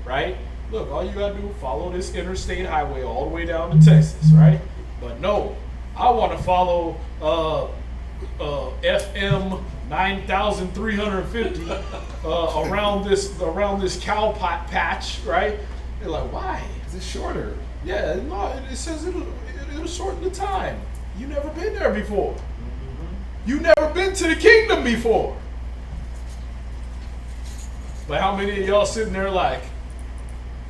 right? Look, all you got to do follow this interstate highway all the way down to Texas, right? But no, I want to follow FM 9,350 around this cow patch, right? They're like, why? Is it shorter? Yeah, no, it says it'll shorten the time. You never been there before. You never been to the kingdom before. But how many of y'all sitting there like,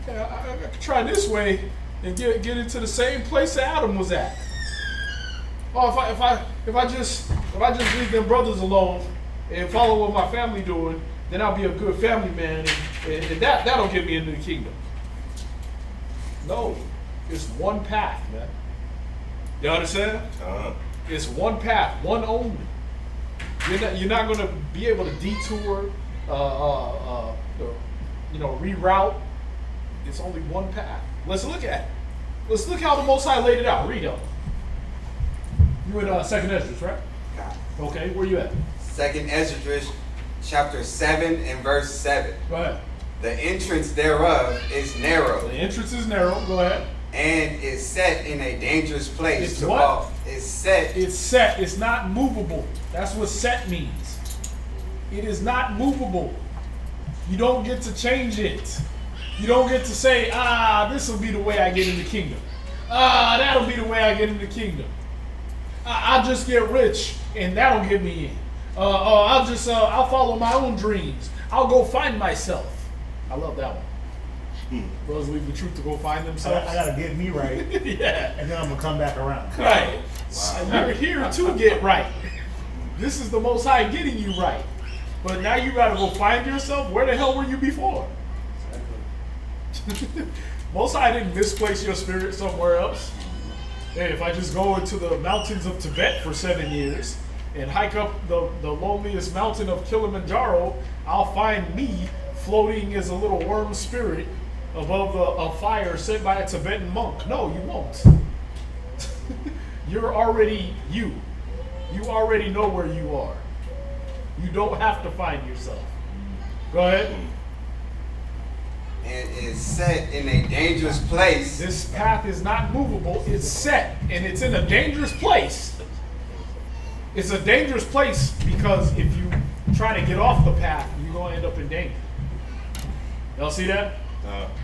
yeah, I could try this way and get into the same place that Adam was at. Oh, if I just leave them brothers alone and follow what my family doing, then I'll be a good family man, and that'll get me into the kingdom. No, it's one path, man. You understand? It's one path, one only. You're not going to be able to detour, reroute. It's only one path. Let's look at it. Let's look how the Most High laid it out. Read up. You in 2nd Esdras, right? God. Okay, where you at? 2nd Esdras, chapter 7 and verse 7. Go ahead. The entrance thereof is narrow, The entrance is narrow. Go ahead. and is set in a dangerous place It's to what? walk. It's set. It's set. It's not movable. That's what set means. It is not movable. You don't get to change it. You don't get to say, this will be the way I get in the kingdom. That'll be the way I get in the kingdom. I'll just get rich and that'll get me in. I'll follow my own dreams. I'll go find myself. I love that one. Brothers leave the truth to go find themselves. I gotta get me right, Yeah. and then I'm gonna come back around. Right. And you're here to get right. This is the Most High getting you right. But now you gotta go find yourself. Where the hell were you before? Most High didn't misplace your spirit somewhere else. Hey, if I just go into the mountains of Tibet for 7 years and hike up the loneliest mountain of Kilimanjaro, I'll find me floating as a little worm spirit above a fire set by a Tibetan monk. No, you won't. You're already you. You already know where you are. You don't have to find yourself. Go ahead. And is set in a dangerous place. This path is not movable. It's set, and it's in a dangerous place. It's a dangerous place because if you try to get off the path, you're going to end up in danger. Y'all see that?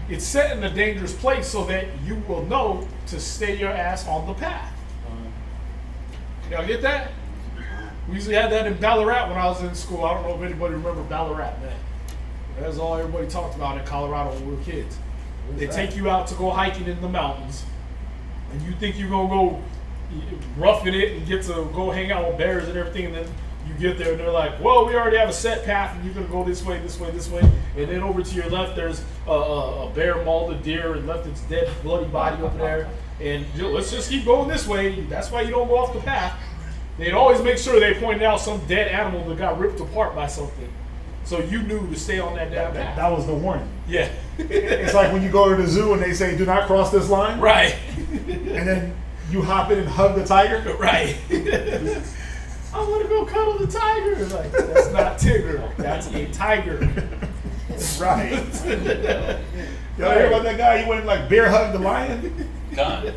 It's set in a dangerous place so that you will know to stay your ass on the path. Y'all get that? We usually had that in Ballarat when I was in school. I don't know if anybody remember Ballarat, man. That's all everybody talked about in Colorado when we were kids. They take you out to go hiking in the mountains, and you think you're going to go roughing it and get to go hang out with bears and everything, and then you get there and they're like, well, we already have a set path and you're going to go this way, this way, this way. And then over to your left, there's a bear mauled a deer and left its dead, bloody body over there. And let's just keep going this way. That's why you don't go off the path. They'd always make sure they pointed out some dead animal that got ripped apart by something. So you knew to stay on that damn path. That was the warning. Yeah. It's like when you go to the zoo and they say, do not cross this line. Right. And then you hop in and hug the tiger. Right. I want to go cuddle the tiger. Like, that's not Tigger. That's a tiger. Right. Y'all hear about that guy? He went and like bear hugged the lion? Done.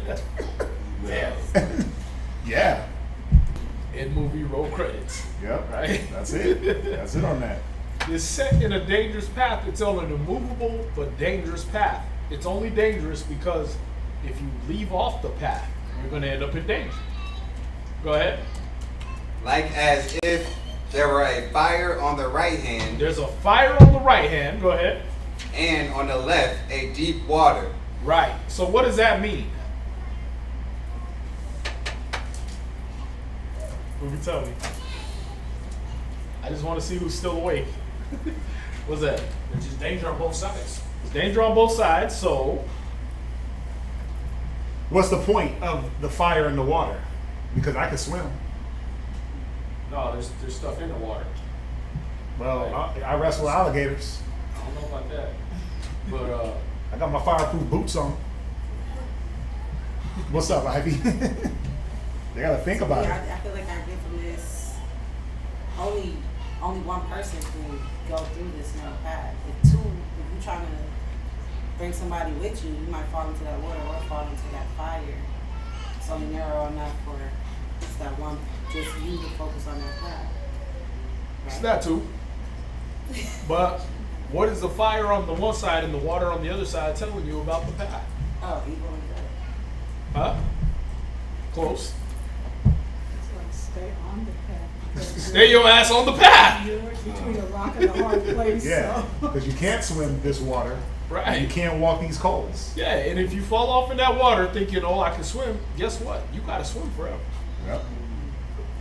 Yeah. Yeah. In movie roll credits. Yep. Right? That's it. That's it on that. It's set in a dangerous path. It's on an immovable but dangerous path. It's only dangerous because if you leave off the path, you're going to end up in danger. Go ahead. Like as if there were a fire on the right hand. There's a fire on the right hand. Go ahead. And on the left, a deep water. Right. So what does that mean? Who can tell me? I just want to see who's still awake. What's that? There's just danger on both sides. There's danger on both sides, so What's the point of the fire in the water? Because I can swim. No, there's stuff in the water. Well, I wrestle alligators. I don't know about that. But I got my fireproof boots on. What's up, Ivy? They gotta think about it. I feel like I get from this. Only one person can go through this narrow path. If you're trying to bring somebody with you, you might fall into that water or fall into that fire. It's only narrow enough for just that one, just you to focus on that path. it's Right? that too. But what is the fire on the one side and the water on the other side telling you about the path? Oh, equally good. Huh? Close. Stay on the path. Stay your ass on the path. You're between a rock and a hard place. Yeah, So. because you can't swim this water. And Right. you can't walk these coals. Yeah, and if you fall off in that water thinking, oh, I can swim, guess what? You gotta swim forever. Yep.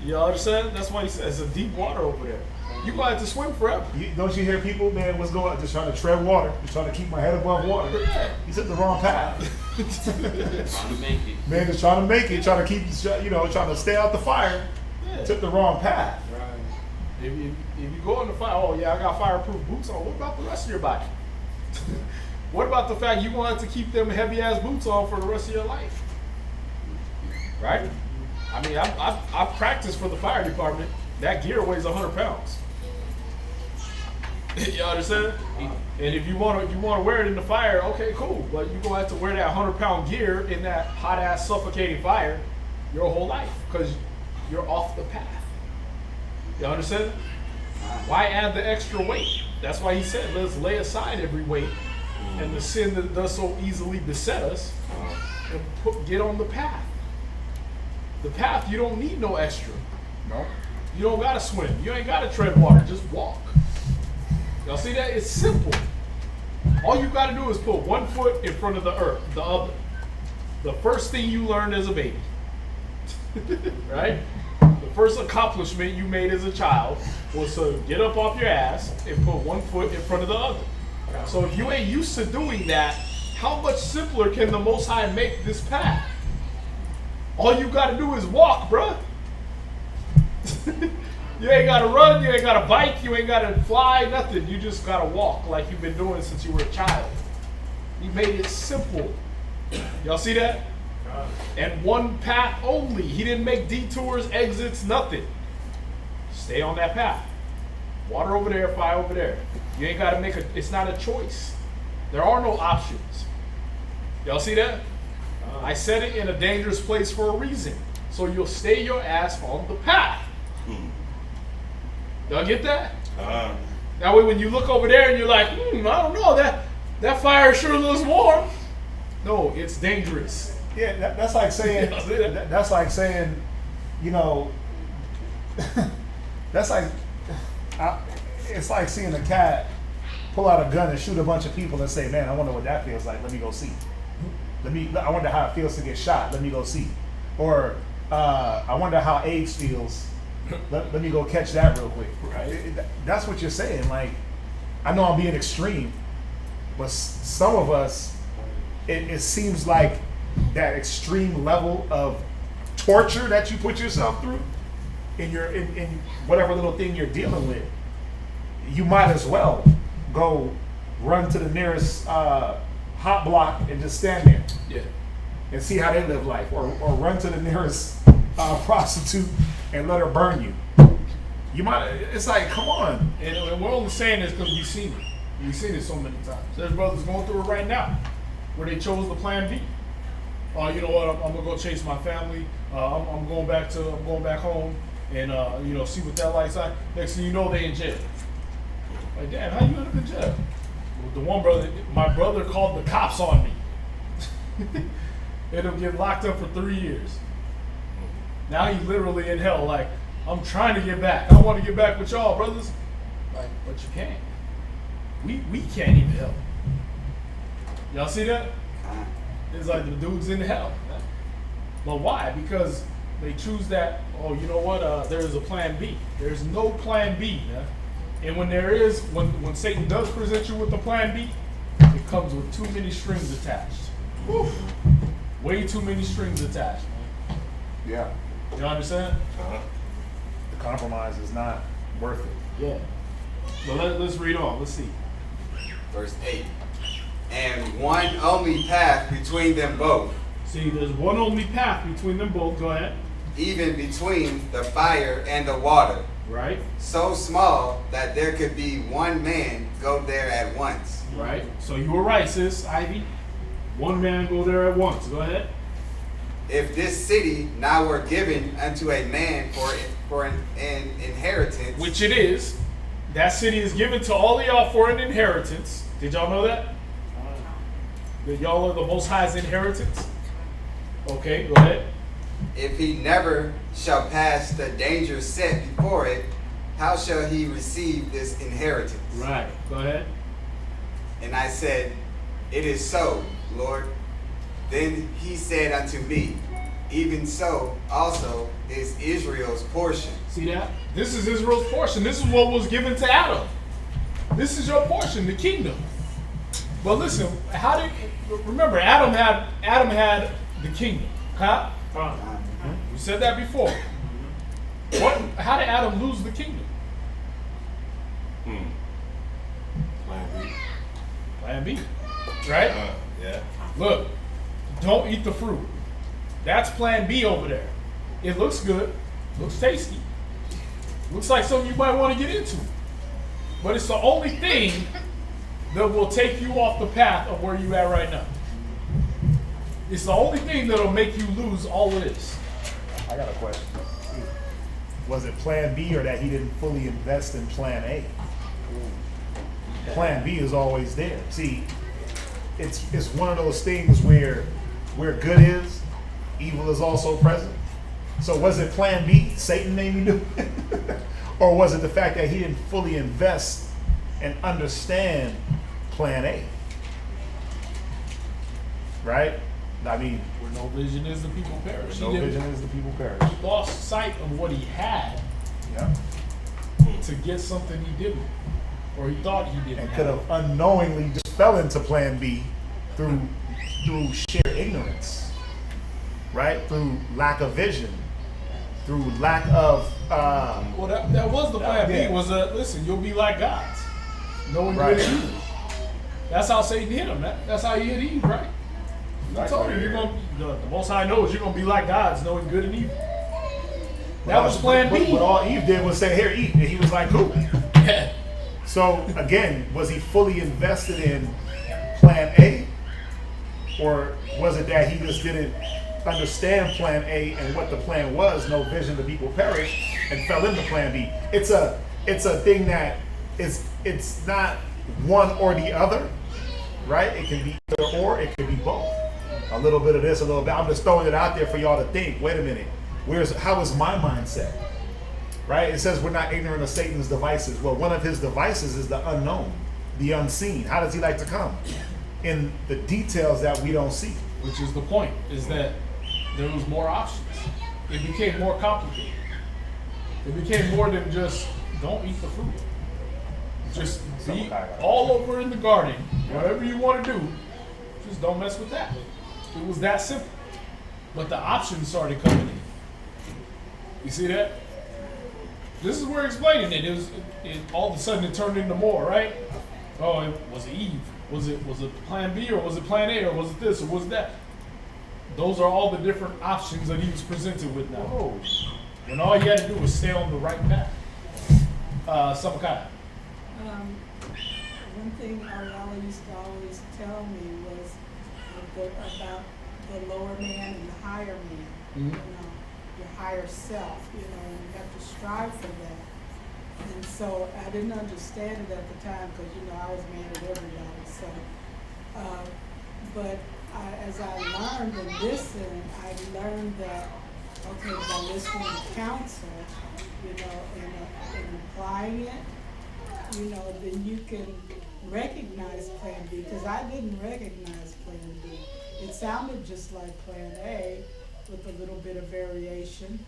You understand? That's why he says it's a deep water over there. You gonna have to swim forever. Don't you hear people, man, what's going on? Just trying to tread water. Just trying to keep my head above water. Yeah. He's at the wrong path. Trying to make it. Man is trying to make it, trying to keep, trying to stay out the fire. Yeah. Took the wrong path. If you go in the fire, oh yeah, I got fireproof boots on. What about the rest of your body? What about the fact you wanted to keep them heavy ass boots on for the rest of your life? Right? I mean, I practiced for the fire department. That gear weighs 100 pounds. You understand? And if you want to wear it in the fire, okay, cool. But you're gonna have to wear that 100-pound gear in that hot ass suffocating fire your whole life because you're off the path. You understand? Why add the extra weight? That's why he said, let's lay aside every weight and the sin that does so easily beset us and get on the path. The path, you don't need no extra. No. You don't gotta swim. You ain't gotta tread water. Just walk. Y'all see that? It's simple. All you gotta do is put one foot in front of the other. The first thing you learned as a baby. Right? The first accomplishment you made as a child was to get up off your ass and put one foot in front of the other. So if you ain't used to doing that, how much simpler can the Most High make this path? All you gotta do is walk, bruh. You ain't gotta run, you ain't gotta bike, you ain't gotta fly, nothing. You just gotta walk like you've been doing since you were a child. He made it simple. Y'all see that? And one path only. He didn't make detours, exits, nothing. Stay on that path. Water over there, fire over there. You ain't gotta make it's not a choice. There are no options. Y'all see that? I set it in a dangerous place for a reason. So you'll stay your ass on the path. Y'all get that? That way when you look over there and you're like, I don't know, that fire sure looks warm. No, it's dangerous. Yeah, that's like saying, that's like saying, you know, that's like, it's like seeing a cat pull out a gun and shoot a bunch of people and say, man, I wonder what that feels like. Let me go see. I wonder how it feels to get shot. Let me go see. Or I wonder how AIDS feels. Let me go catch that real quick. Right? That's what you're saying. Like, I know I'm being extreme, but some of us, it seems like that extreme level of torture that you put yourself through in whatever little thing you're dealing with, you might as well go run to the nearest hot block and just stand there. Yeah. And see how they live life, or run to the nearest prostitute and let her burn you. You might. It's like, come on. And we're only saying this because we've seen it. We've seen it so many times. There's brothers going through it right now, where they chose the plan B. You know what? I'm gonna go chase my family. I'm going back home, and see what that life's like. Next thing you know, they in jail. Like, damn, how you end up in jail? Well, the one brother, my brother called the cops on me. Ended up getting locked up for 3 years. Now he's literally in hell. Like, I'm trying to get back. I want to get back with y'all, brothers. Like, but you can't. We can't even help. Y'all see that? It's like the dude's in hell. But why? Because they choose that, you know what? There is a plan B. There's no plan B. Man. And when there is, when Satan does present you with the plan B, it comes with too many strings attached. Woo. Way too many strings attached, man. Yeah. You understand? The compromise is not worth it. Yeah. But let's read on. Let's see. Verse 8. And one only path between them both. See, there's one only path between them both. Go ahead. Even between the fire and the water. Right. So small that there could be one man go there at once. Right. So you were right, sis, Ivy. One man go there at once. Go ahead. If this city now were given unto a man for an inheritance. Which it is. That city is given to all of y'all for an inheritance. Did y'all know that? That y'all are the Most High's inheritance? Okay, go ahead. If he never shall pass the danger set before it, how shall he receive this inheritance? Right, go ahead. And I said, it is so, Lord. Then he said unto me, even so also is Israel's portion. See that? This is Israel's portion. This is what was given to Adam. This is your portion, the kingdom. But listen, remember Adam had the kingdom. Huh? We said that before. How did Adam lose the kingdom? Plan B. Plan B. Right? Yeah. Look, don't eat the fruit. That's plan B over there. It looks good. Looks tasty. Looks like something you might want to get into. But it's the only thing that will take you off the path of where you at right now. It's the only thing that'll make you lose all of this. I got a question. Was it plan B or that he didn't fully invest in plan A? Plan B is always there. See, it's one of those things where good is, evil is also present. So was it plan B, Satan made me do it? Or was it the fact that he didn't fully invest and understand plan A? Right? I mean, Where no vision is, the people perish. no He didn't- vision is the people perish. He lost sight of what he had Yeah. to get something he didn't, or he thought he didn't. And could have unknowingly just fell into plan B through sheer ignorance, right? Through lack of vision, through lack of Well, that was the plan Yeah. B. Was listen, you'll be like gods, knowing Right. good and evil. That's how Satan hit him. That's how he hit Eve, right? I told you, the Most High knows you're gonna be like gods, knowing good and evil. That was plan B. But all Eve did was say, "Here, eat," and he was like, "Cool." Yeah. So again, was he fully invested in plan A, or was it that he just didn't understand plan A and what the plan was? No vision, the people perish, and fell into plan B. It's a thing that it's not one or the other, right? It can be either or, it can be both. A little bit of this, a little bit. I'm just throwing it out there for y'all to think. Wait a minute, how is my mindset? Right? It says we're not ignorant of Satan's devices. Well, one of his devices is the unknown, the unseen. How does he like to come? In the details that we don't see. Which is the point, is that there was more options. It became more complicated. It became more than just don't eat the fruit. Just be all over in the garden, whatever you want to do, just don't mess with that. It was that simple. But the options started coming in. You see that? This is where explaining it. It all of a sudden it turned into more, right? Oh, was it Eve? Was it plan B, or was it plan A, or was it this, or was it that? Those are all the different options that he was presented with now. When all you had to do was stay on the right path. Samakaya. One thing Ariella used to always tell me was about the lower man and the higher man. Mhm. You know, your higher self. You know, and you have to strive for that. And so I didn't understand it at the time because I was mad at everybody. So, but as I learned and listened, I learned that by listening to counsel, and applying it, then you can recognize plan B, because I didn't recognize plan B. It sounded just like plan A with a little bit of variation,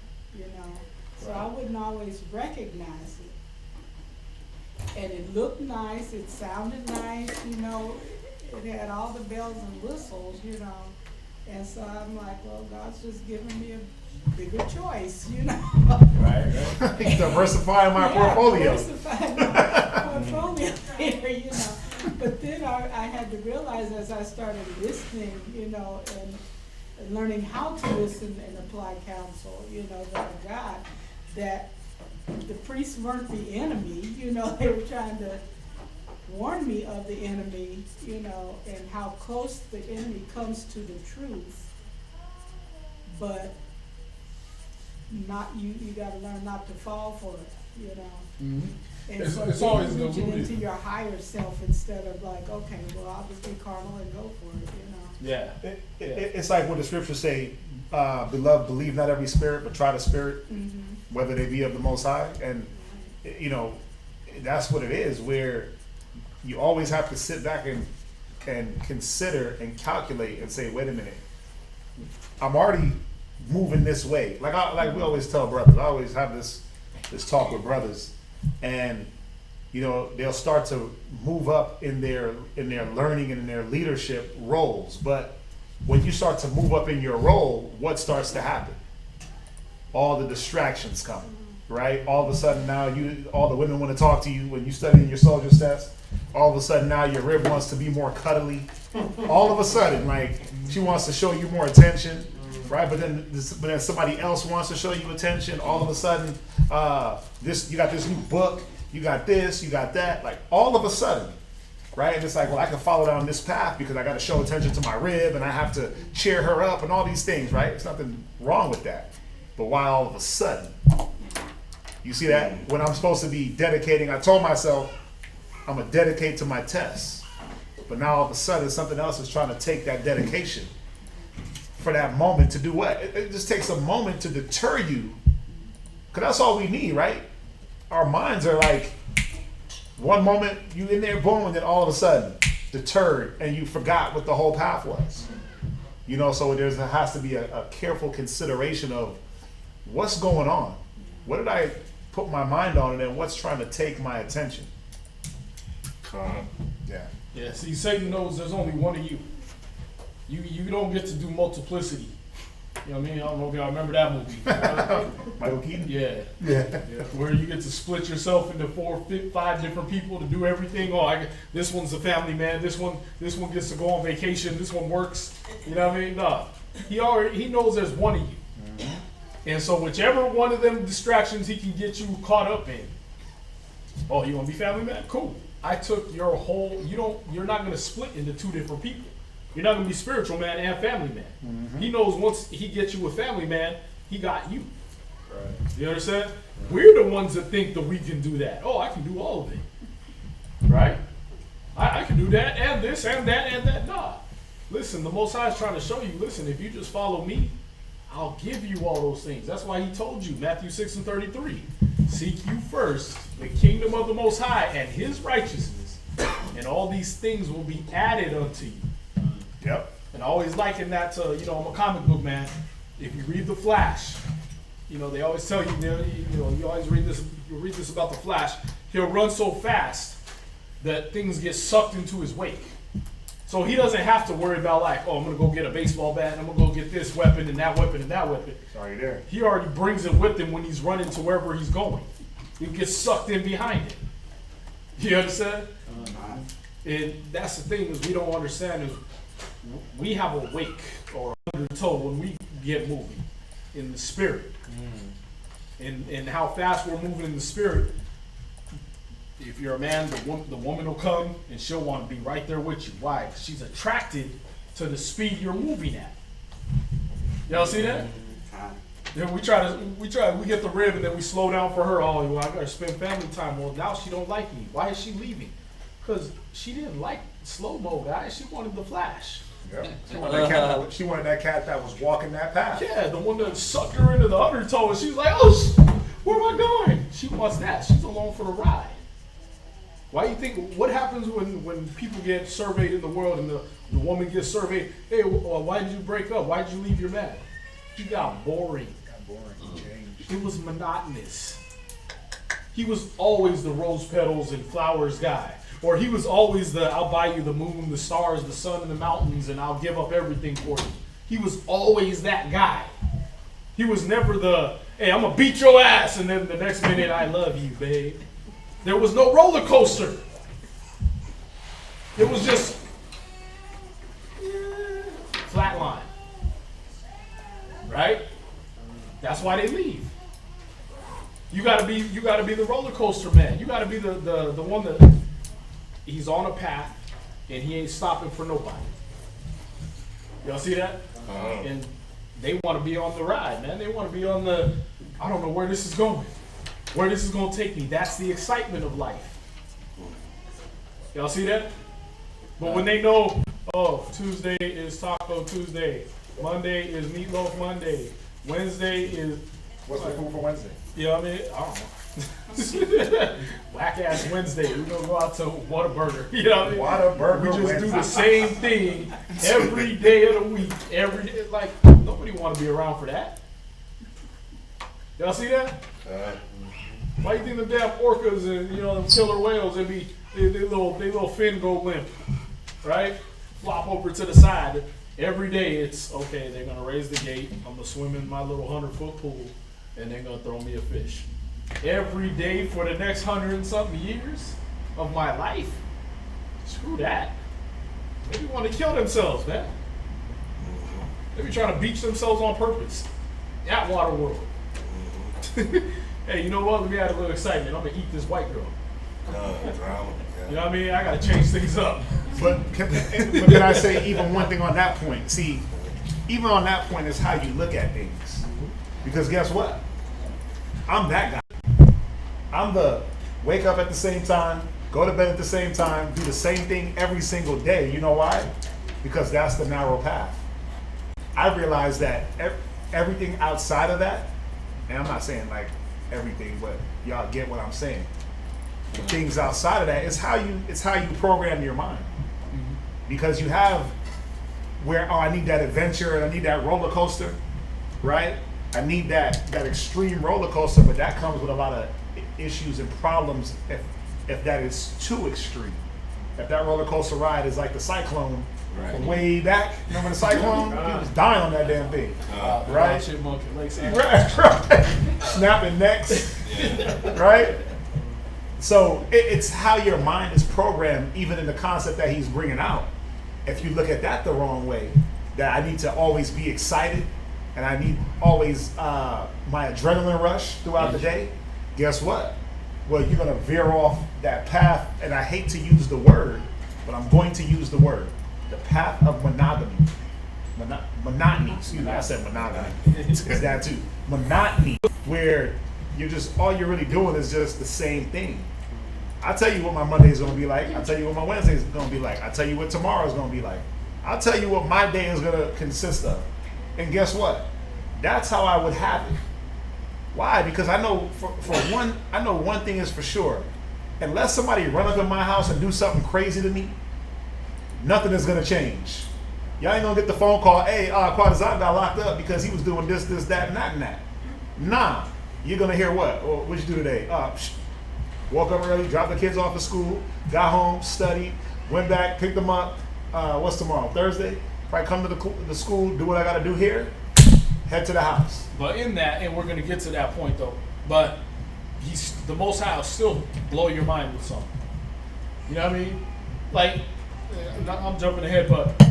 so I wouldn't always recognize it. And it looked nice, it sounded nice, it had all the bells and whistles, and so I'm like, well, God's just giving me a bigger choice, Right. He's diversifying my portfolio. Diversifying my portfolio here, But then I had to realize as I started listening, and learning how to listen and apply counsel, that I got, that the priests weren't the enemy, they were trying to warn me of the enemy, and how close the enemy comes to the truth. But you gotta learn not to fall for it, Mm-hmm. And It's so always reaching diluted. into your higher self instead of like, okay, well, I'll just be carnal and go for it, Yeah. It's like what the scriptures say, beloved, believe not every spirit, but try the spirit, whether they be of the Most High. And, that's what it is, where you always have to sit back and consider and calculate and say, wait a minute, I'm already moving this way. Like we always tell brothers, I always have this talk with brothers, and they'll start to move up in their learning and in their leadership roles. But when you start to move up in your role, what starts to happen? All the distractions come, right? All of a sudden now all the women want to talk to you when you study in your soldier steps. All of a sudden now your rib wants to be more cuddly. All of a sudden, like, she wants to show you more attention, right? But then somebody else wants to show you attention. All of a sudden, you got this new book, you got this, you got that. Like, all of a sudden, right? And it's like, well, I can follow down this path because I got to show attention to my rib and I have to cheer her up and all these things, right? There's nothing wrong with that. But why all of a sudden? You see that? When I'm supposed to be dedicating, I told myself I'm going to dedicate to my tests. But now all of a sudden something else is trying to take that dedication for that moment to do what? It just takes a moment to deter you. Because that's all we need, right? Our minds are like, one moment you in there, boom, and then all of a sudden, deterred, and you forgot what the whole path was. You know, so there has to be a careful consideration of what's going on. What did I put my mind on, and then what's trying to take my attention? Yeah. Yeah, see, Satan knows there's only one of you. You don't get to do multiplicity. You know what I mean? I don't know if y'all remember that movie. Michael Keaton? Yeah. Yeah. Where you get to split yourself into 4, 5 different people to do everything. Oh, this one's a family man. This one gets to go on vacation. This one works. You know what I mean? No. He knows there's one of you. Mm-hmm. And so whichever one of them distractions he can get you caught up in. Oh, you want to be family man? Cool. I took your whole. You're not going to split into 2 different people. You're not going to be spiritual man and family man. Mm-hmm. He knows once he gets you a family man, he got you. Right. You understand? Mm-hmm. We're the ones that think that we can do that. Oh, I can do all of it. Right? I can do that and this and that and that. Nah. Listen, the Most High is trying to show you, listen, if you just follow me, I'll give you all those things. That's why he told you, Matthew 6:33, seek you first the kingdom of the Most High and his righteousness, and all these things will be added unto you. Yep. And I always liken that to, I'm a comic book man. If you read The Flash, they always tell you, you always read this about the Flash. He'll run so fast that things get sucked into his wake. So he doesn't have to worry about I'm going to go get a baseball bat, and I'm going to go get this weapon and that weapon and that weapon. It's already there. He already brings it with him when he's running to wherever he's going. He gets sucked in behind it. You understand? And that's the thing is we don't understand is we have a wake or undertow when we get moving in the spirit. And how fast we're moving in the spirit. If you're a man, the woman will come and she'll want to be right there with you. Why? Because she's attracted to the speed you're moving at. Y'all see that? Then we get the rib and then we slow down for her. Oh, I gotta spend family time. Well, now she don't like me. Why is she leaving? Because she didn't like slow-mo guys. She wanted the Flash. Yeah. She wanted that cat that was walking that path. Yeah, the one that sucked her into the undertow and she was like, oh, where am I going? She wants that. She's along for the ride. Why do you think, what happens when people get surveyed in the world and the woman gets surveyed? Hey, why did you break up? Why did you leave your man? He got boring. He changed. It was monotonous. He was always the rose petals and flowers guy. Or he was always I'll buy you the moon, the stars, the sun, and the mountains, and I'll give up everything for you. He was always that guy. He was never hey, I'm going to beat your ass, and then the next minute, I love you, babe. There was no roller coaster. It was just flat line. Right? That's why they leave. You gotta be the roller coaster man. You gotta be the one that he's on a path and he ain't stopping for nobody. Y'all see that? And they want to be on the ride, man. They want to be on I don't know where this is going. Where this is going to take me. That's the excitement of life. Y'all see that? But when they know, Tuesday is Taco Tuesday. Monday is Meatloaf Monday. Wednesday is... What's the food for Wednesday? You know what I mean? I don't know. Whack ass Wednesday. We're going to go out to Whataburger. You know what I mean? Whataburger We just Wednesday. do the same thing every day of the week. Every day. Nobody want to be around for that. Y'all see that? Why do you think the damn orcas and them killer whales they little fin go limp, right? Flop over to the side. Every day it's okay. They're gonna raise the gate. I'm gonna swim in my little 100-foot pool, and they're gonna throw me a fish. Every day for the next 100 and something years of my life. Screw that. They be want to kill themselves, man. They be trying to beach themselves on purpose. At water world. Hey, you know what? Let me add a little excitement. I'm going to eat this white girl. You know what I mean? I got to change things up. But can I say even one thing on that point? See, even on that point is how you look at things. Because guess what? I'm that guy. I'm the wake up at the same time, go to bed at the same time, do the same thing every single day. You know why? Because that's the narrow path. I realized that everything outside of that, and I'm not saying like everything, but y'all get what I'm saying. The things outside of that is how you program your mind, because you have where, oh, I need that adventure and I need that roller coaster, right? I need that extreme roller coaster, but that comes with a lot of issues and problems if that is too extreme. If that roller coaster ride is like the Cyclone from way back, remember the Cyclone? He was dying on that damn thing, right? Right. Snapping necks, right? So it's how your mind is programmed, even in the concept that he's bringing out. If you look at that the wrong way, that I need to always be excited and I need always my adrenaline rush throughout the day, guess what? Well, you're going to veer off that path, and I hate to use the word, but I'm going to use the word. The path of monogamy. Monotony, excuse me, I said monogamy. It's that too. Monotony, where all you're really doing is just the same thing. I'll tell you what my Monday is going to be like. I'll tell you what my Wednesday is going to be like. I'll tell you what tomorrow is going to be like. I'll tell you what my day is going to consist of. And guess what? That's how I would have it. Why? Because I know I know one thing is for sure. Unless somebody run up in my house and do something crazy to me, nothing is going to change. Y'all ain't going to get the phone call, hey, Quadazan got locked up because he was doing this, that, and that, and that. Nah. You're going to hear what? Well, what'd you do today? Woke up early, dropped the kids off at school, got home, studied, went back, picked them up. What's tomorrow? Thursday? Probably come to the school, do what I got to do here, head to the house. But in that, and we're going to get to that point though, but the Most High will still blow your mind with something. You know what I mean? Like, I'm jumping ahead, but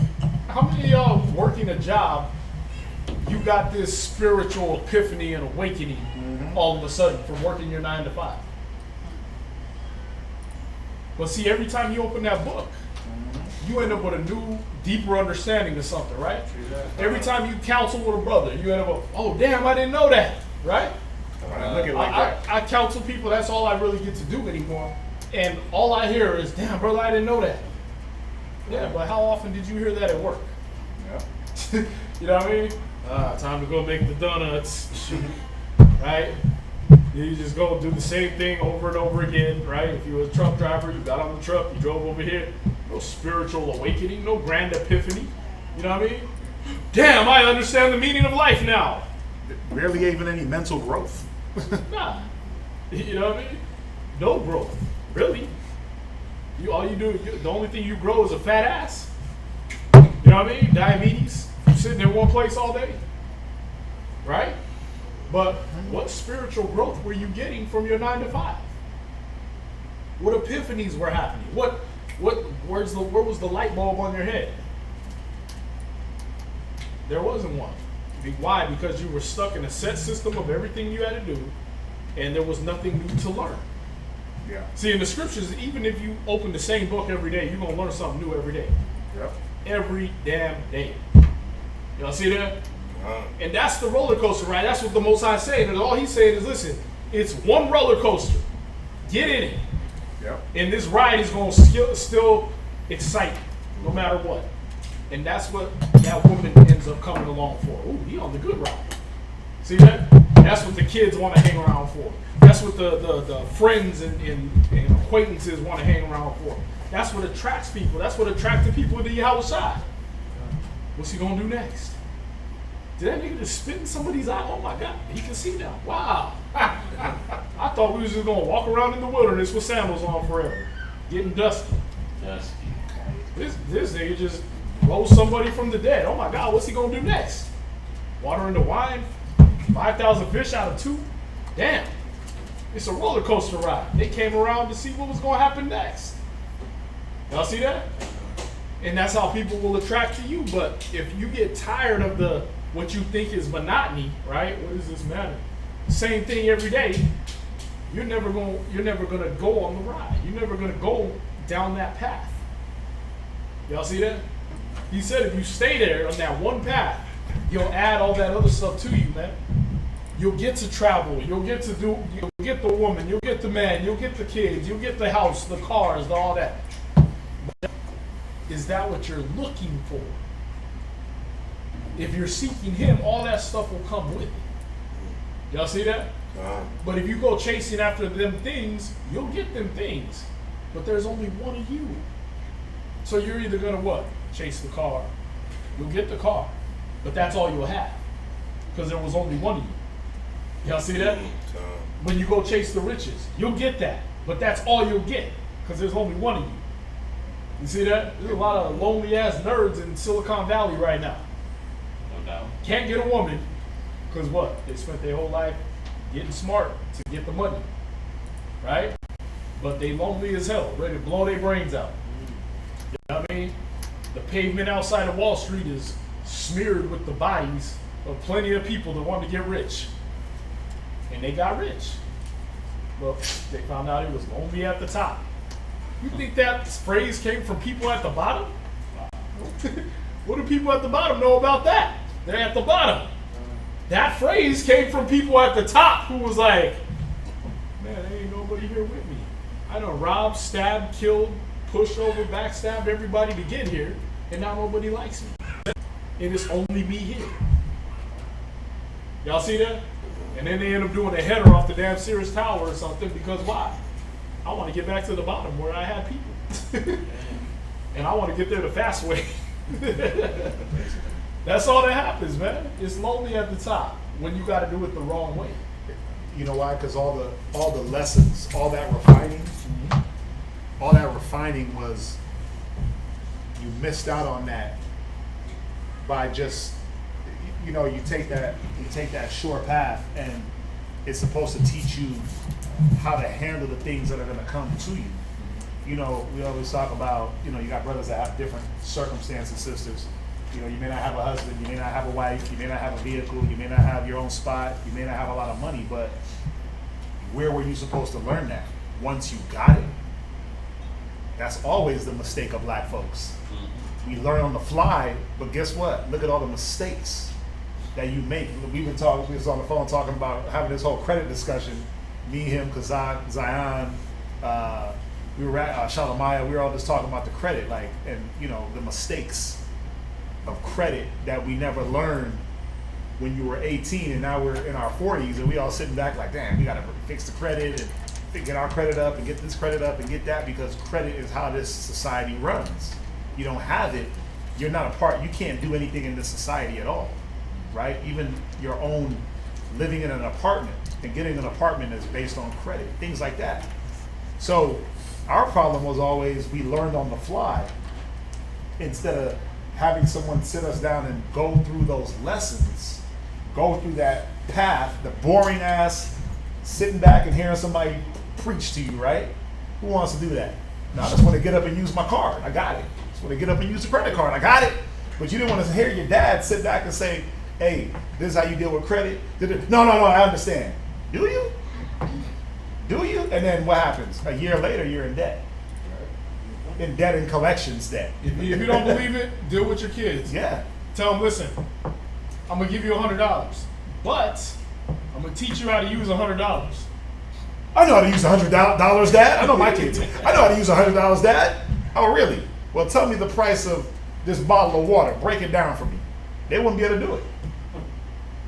how many of y'all working a job, you got this spiritual epiphany and awakening all of a sudden from working your 9 to 5? But see, every time you open that book, you end up with a new, deeper understanding of something, right? Every time you counsel with a brother, you end up with, oh, damn, I didn't know that, right? Look at like that. I counsel people, that's all I really get to do anymore. And all I hear is, damn, brother, I didn't know that. Yeah, but how often did you hear that at work? Yeah. You know what I mean? Time to go make the donuts, right? You just go do the same thing over and over again, right? If you were a truck driver, you got on the truck, you drove over here. No spiritual awakening, no grand epiphany. You know what I mean? Damn, I understand the meaning of life now. Barely even any mental growth. Nah. You know what I mean? No growth. Really. The only thing you grow is a fat ass. You know what I mean? Diabetes. You're sitting in one place all day. Right? But what spiritual growth were you getting from your 9 to 5? What epiphanies were happening? Where was the light bulb on your head? There wasn't one. Why? Because you were stuck in a set system of everything you had to do, and there was nothing new to learn. Yeah. See, in the scriptures, even if you open the same book every day, you're going to learn something new every day. Yep. Every damn day. Y'all see that? And that's the roller coaster, right? That's what the Most High is saying. And all he's saying is, listen, it's one roller coaster. Get in it. Yep. And this ride is going to still excite you, no matter what. And that's what that woman ends up coming along for. Ooh, he on the good ride. See that? That's what the kids want to hang around for. That's what the friends and acquaintances want to hang around for. That's what attracts people. That's what attracted people to Yahweh Shai. What's he going to do next? Did that nigga just spit in somebody's eye? Oh my God, he can see now. Wow. I thought we was just going to walk around in the wilderness with sandals on forever. Getting dusty. Dusty. This nigga just rose somebody from the dead. Oh my God, what's he going to do next? Water into wine? 5,000 fish out of 2? Damn. It's a roller coaster ride. They came around to see what was going to happen next. Y'all see that? And that's how people will attract to you. But if you get tired of what you think is monotony, right? What does this matter? Same thing every day. You're never gonna go on the ride. You're never gonna go down that path. Y'all see that? He said if you stay there on that one path, you'll add all that other stuff to you, man. You'll get to travel. You'll get the woman. You'll get the man. You'll get the kids. You'll get the house, the cars, all that. Is that what you're looking for? If you're seeking him, all that stuff will come with it. Y'all see that? But if you go chasing after them things, you'll get them things. But there's only one of you. So you're either gonna what? Chase the car. You'll get the car. But that's all you'll have. Because there was only one of you. Y'all see that? When you go chase the riches, you'll get that. But that's all you'll get. Because there's only one of you. You see that? There's a lot of lonely ass nerds in Silicon Valley right now. No doubt. Can't get a woman. Because what? They spent their whole life getting smart to get the money. Right? But they lonely as hell, ready to blow their brains out. You know what I mean? The pavement outside of Wall Street is smeared with the bodies of plenty of people that want to get rich. And they got rich. Well, they found out it was lonely at the top. You think that phrase came from people at the bottom? What do people at the bottom know about that? They're at the bottom. That phrase came from people at the top who was like, man, there ain't nobody here with me. I done robbed, stabbed, killed, pushed over, backstabbed everybody to get here, and now nobody likes me. And it's only me here. Y'all see that? And then they end up doing a header off the damn Sears Tower or something because why? I want to get back to the bottom where I had people. And I want to get there the fast way. That's all that happens, man. It's lonely at the top when you got to do it the wrong way. You know why? Because all the lessons, all that refining was, you missed out on that by just, you take that short path, and it's supposed to teach you how to handle the things that are going to come to you. We always talk about, you got brothers that have different circumstances, sisters. You may not have a husband, you may not have a wife, you may not have a vehicle, you may not have your own spot, you may not have a lot of money, but where were you supposed to learn that? Once you got it? That's always the mistake of black folks. We learn on the fly, but guess what? Look at all the mistakes that you make. We was on the phone talking about having this whole credit discussion. Me, him, Kazan, Zion, we were at Shalamaya, we were all just talking about the credit, the mistakes of credit that we never learned when you were 18, and now we're in our 40s, and we all sitting back like, damn, we gotta fix the credit and get our credit up and get this credit up and get that, because credit is how this society runs. You don't have it, you're not a part, you can't do anything in this society at all, right? Even your own living in an apartment and getting an apartment is based on credit, things like that. So our problem was always we learned on the fly instead of having someone sit us down and go through those lessons, go through that path, the boring ass sitting back and hearing somebody preach to you, right? Who wants to do that? No, I just want to get up and use my card. I got it. I just want to get up and use the credit card. I got it. But you didn't want to hear your dad sit back and say, hey, this is how you deal with credit. No, I understand. Do you? Do you? And then what happens? A year later, you're in debt. In debt and collections debt. If you don't believe it, deal with your kids. Yeah. Tell them, listen, I'm going to give you $100, but I'm going to teach you how to use $100. I know how to use $100, Dad. I know my kids. I know how to use $100, Dad. Oh, really? Well, tell me the price of this bottle of water. Break it down for me. They wouldn't be able to do it.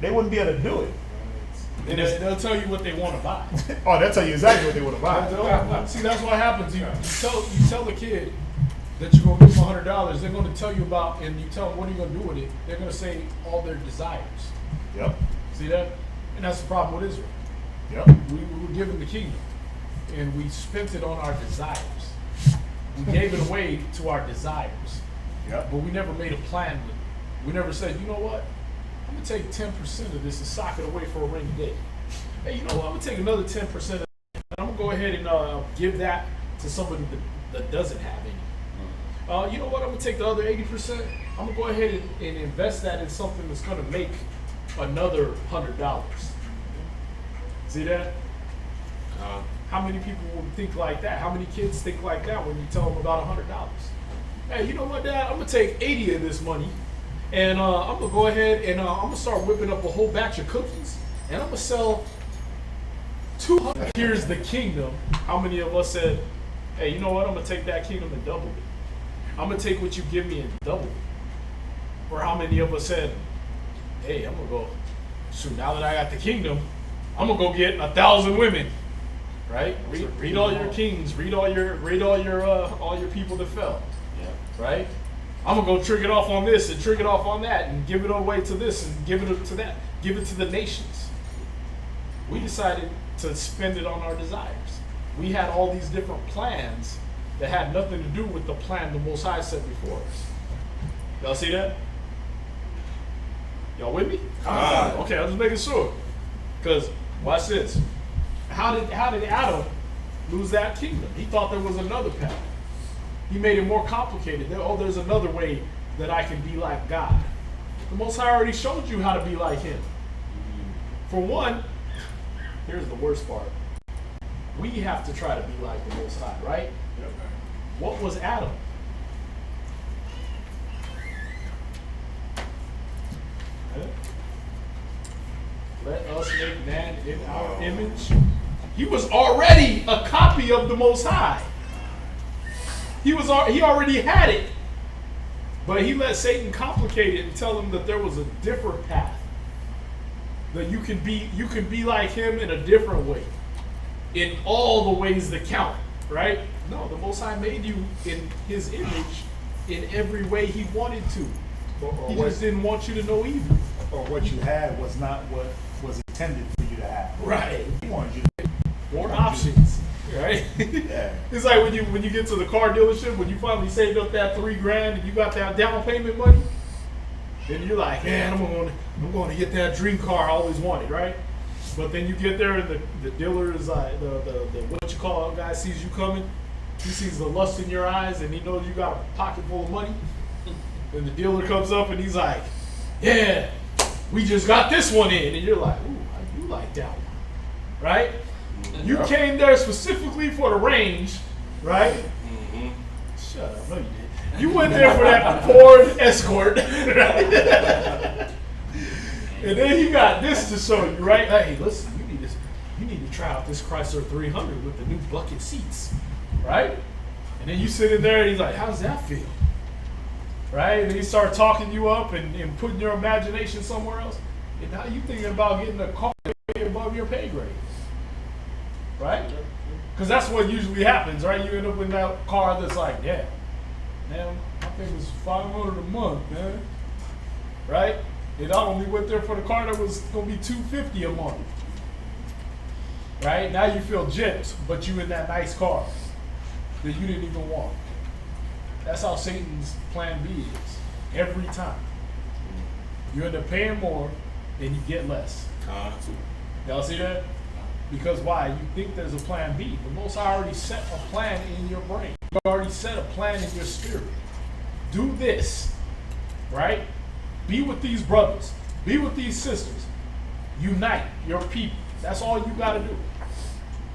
They wouldn't be able to do it. And they'll tell you what they want to buy. Oh, they'll tell you exactly what they want to buy. See, that's what happens. You tell the kid that you're going to give them $100. They're going to tell you about, and you tell them what are you going to do with it. They're going to say all their desires. Yep. See that? And that's the problem with Israel. Yep. We were given the kingdom, and we spent it on our desires. We gave it away to our desires. Yep. But we never made a plan with it. We never said, you know what? I'm going to take 10% of this and sock it away for a rainy day. Hey, you know what? I'm going to take another 10% of it, and I'm going to go ahead and give that to somebody that doesn't have any. You know what? I'm going to take the other 80%. I'm going to go ahead and invest that in something that's going to make another $100. See that? How many people would think like that? How many kids think like that when you tell them about $100? Hey, you know what, Dad? I'm going to take 80 of this money, and I'm going to go ahead and I'm going to start whipping up a whole batch of cookies, and I'm going to sell 200. Here's the kingdom. How many of us said, hey, you know what? I'm going to take that kingdom and double it. I'm going to take what you give me and double it. Or how many of us said, hey, I'm gonna go. Shoot, now that I got the kingdom, I'm gonna go get 1,000 women. Right? Read all your kings. Read all your people that fell. Yeah. Right? I'm gonna go trick it off on this and trick it off on that and give it away to this and give it to that. Give it to the nations. We decided to spend it on our desires. We had all these different plans that had nothing to do with the plan the Most High set before us. Y'all see that? Y'all with me? Okay, I'm just making sure. Because watch this. How did Adam lose that kingdom? He thought there was another path. He made it more complicated. There's another way that I can be like God. The Most High already showed you how to be like Him. For one, here's the worst part. We have to try to be like the Most High, right? What was Adam? Let us make man in our image. He was already a copy of the Most High. He already had it. But he let Satan complicate it and tell him that there was a different path. That you can be like him in a different way. In all the ways that count, right? No, the Most High made you in His image in every way He wanted to. He just didn't want you to know evil. Or what you had was not what was intended for you to have. Right. He wanted you to More options, right? Yeah. It's like when you get to the car dealership, when you finally saved up that $3,000 and you got that down payment money, then you're like, man, I'm going to get that dream car I always wanted, right? But then you get there and the dealer is like, the what you call guy sees you coming. He sees the lust in your eyes and he knows you got a pocket full of money. And the dealer comes up and he's like, yeah, we just got this one in. And you're like, ooh, I do like that one, right? You came there specifically for the range, right? Mm-hmm. Shut up, no you didn't. You went there for that Ford Escort, right? And then he got this to show you, right? Hey, listen, you need to try out this Chrysler 300 with the new bucket seats, right? And then you sit in there and he's like, how does that feel? Right? And then he starts talking you up and putting your imagination somewhere else. And now you thinking about getting a car way above your pay grade. Right? Because that's what usually happens, right? You end up in that car that's like, yeah, man, I think it's $500 a month, man. Right? And I only went there for the car that was going to be $250 a month. Right? Now you feel gypped, but you in that nice car that you didn't even want. That's how Satan's plan B is. Every time. You end up paying more and you get less. Y'all see that? Because why? You think there's a plan B. The Most High already set a plan in your brain. You already set a plan in your spirit. Do this, right? Be with these brothers. Be with these sisters. Unite your people. That's all you got to do.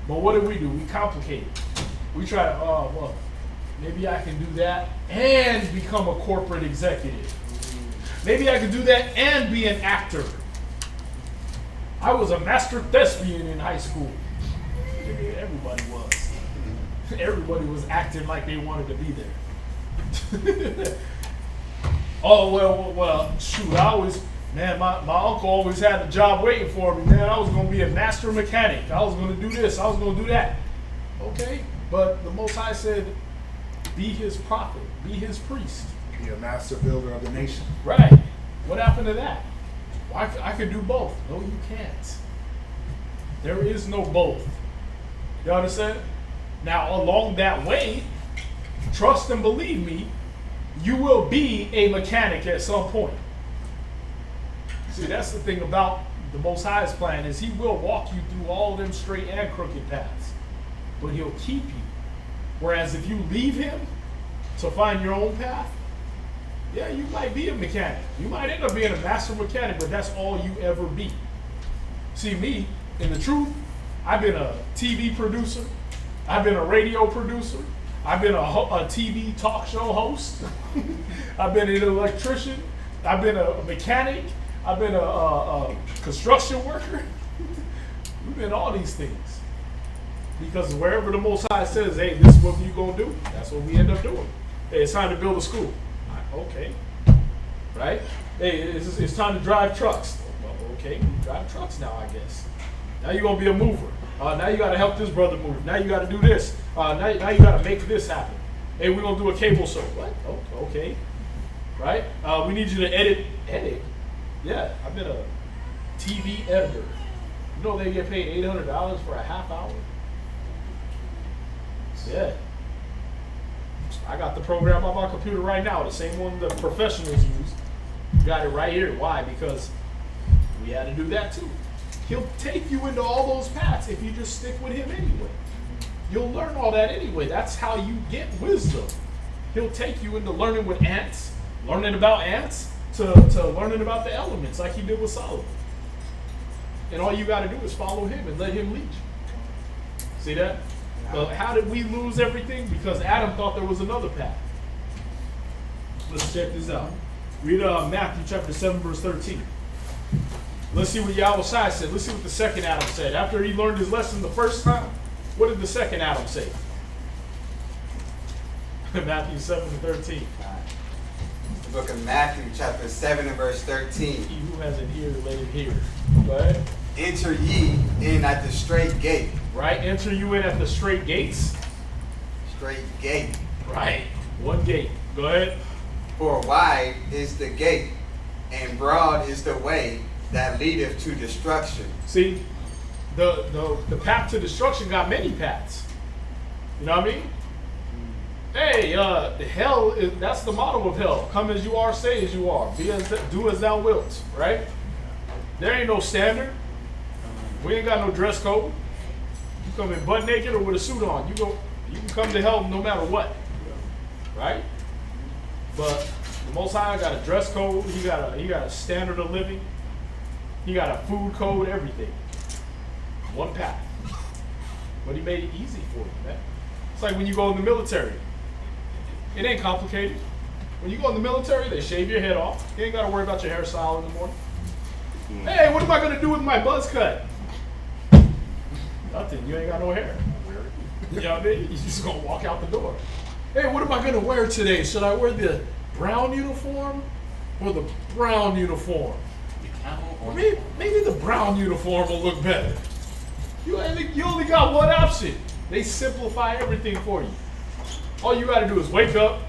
But what do? We complicate it. We try to, well, maybe I can do that and become a corporate executive. Maybe I can do that and be an actor. I was a master thespian in high school. Everybody was. Everybody was acting like they wanted to be there. Oh, well, shoot, my uncle always had a job waiting for me, man. I was going to be a master mechanic. I was going to do this. I was going to do that. Okay, but the Most High said, be his prophet, be his priest. be a master builder of the nation. Right. What happened to that? Well, I could do both. No, you can't. There is no both. You understand? Now, along that way, trust and believe me, you will be a mechanic at some point. See, that's the thing about the Most High's plan is he will walk you through all them straight and crooked paths, but he'll keep you. Whereas if you leave him to find your own path, yeah, you might be a mechanic. You might end up being a master mechanic, but that's all you ever be. See, me, in the truth, I've been a TV producer. I've been a radio producer. I've been a TV talk show host. I've been an electrician. I've been a mechanic. I've been a construction worker. We've been all these things. Because wherever the Most High says, hey, this is what you're going to do, that's what we end up doing. Hey, it's time to build a school. Okay. Right? Hey, it's time to drive trucks. Well, okay, you drive trucks now, I guess. Now you're gonna be a mover. Now you gotta help this brother move. Now you gotta do this. Now you gotta make this happen. Hey, we're gonna do a cable show. What? Oh, okay. Right? We need you to edit. Yeah, I've been a TV editor. You know they get paid $800 for a half hour? Yeah. I got the program on my computer right now, the same one the professionals use. Got it right here. Why? Because we had to do that too. He'll take you into all those paths if you just stick with him anyway. You'll learn all that anyway. That's how you get wisdom. He'll take you into learning with ants, learning about ants, to learning about the elements like he did with Solomon. And all you got to do is follow him and let him lead you. See that? How did we lose everything? Because Adam thought there was another path. Let's check this out. Read Matthew chapter 7, verse 13. Let's see what Yahweh Shai said. Let's see what the second Adam said. After he learned his lesson the first time, what did the second Adam say? Matthew 7 and 13. The book of Matthew, chapter 7 and verse 13. He who has an ear, let him hear. Go ahead. Enter ye in at the straight gate. Right? Enter you in at the straight gates. Straight gate. Right. One gate. Go ahead. For wide is the gate, and broad is the way that leadeth to destruction. See, the path to destruction got many paths. You know what I mean? Hey, the hell that's the motto of hell. Come as you are, say as you are. Do as thou wilt, right? There ain't no standard. We ain't got no dress code. You come in butt naked or with a suit on. You can come to hell no matter what. Right? But the Most High got a dress code, he got a standard of living, he got a food code, everything. One path. But he made it easy for you, man. It's like when you go in the military. It ain't complicated. When you go in the military, they shave your head off. You ain't got to worry about your hairstyle in the morning. Hey, what am I going to do with my buzz cut? Nothing. You ain't got no hair. You know what I mean? You're just going to walk out the door. Hey, what am I going to wear today? Should I wear the brown uniform or the brown uniform? Maybe the brown uniform will look better. You only got one option. They simplify everything for you. All you got to do is wake up,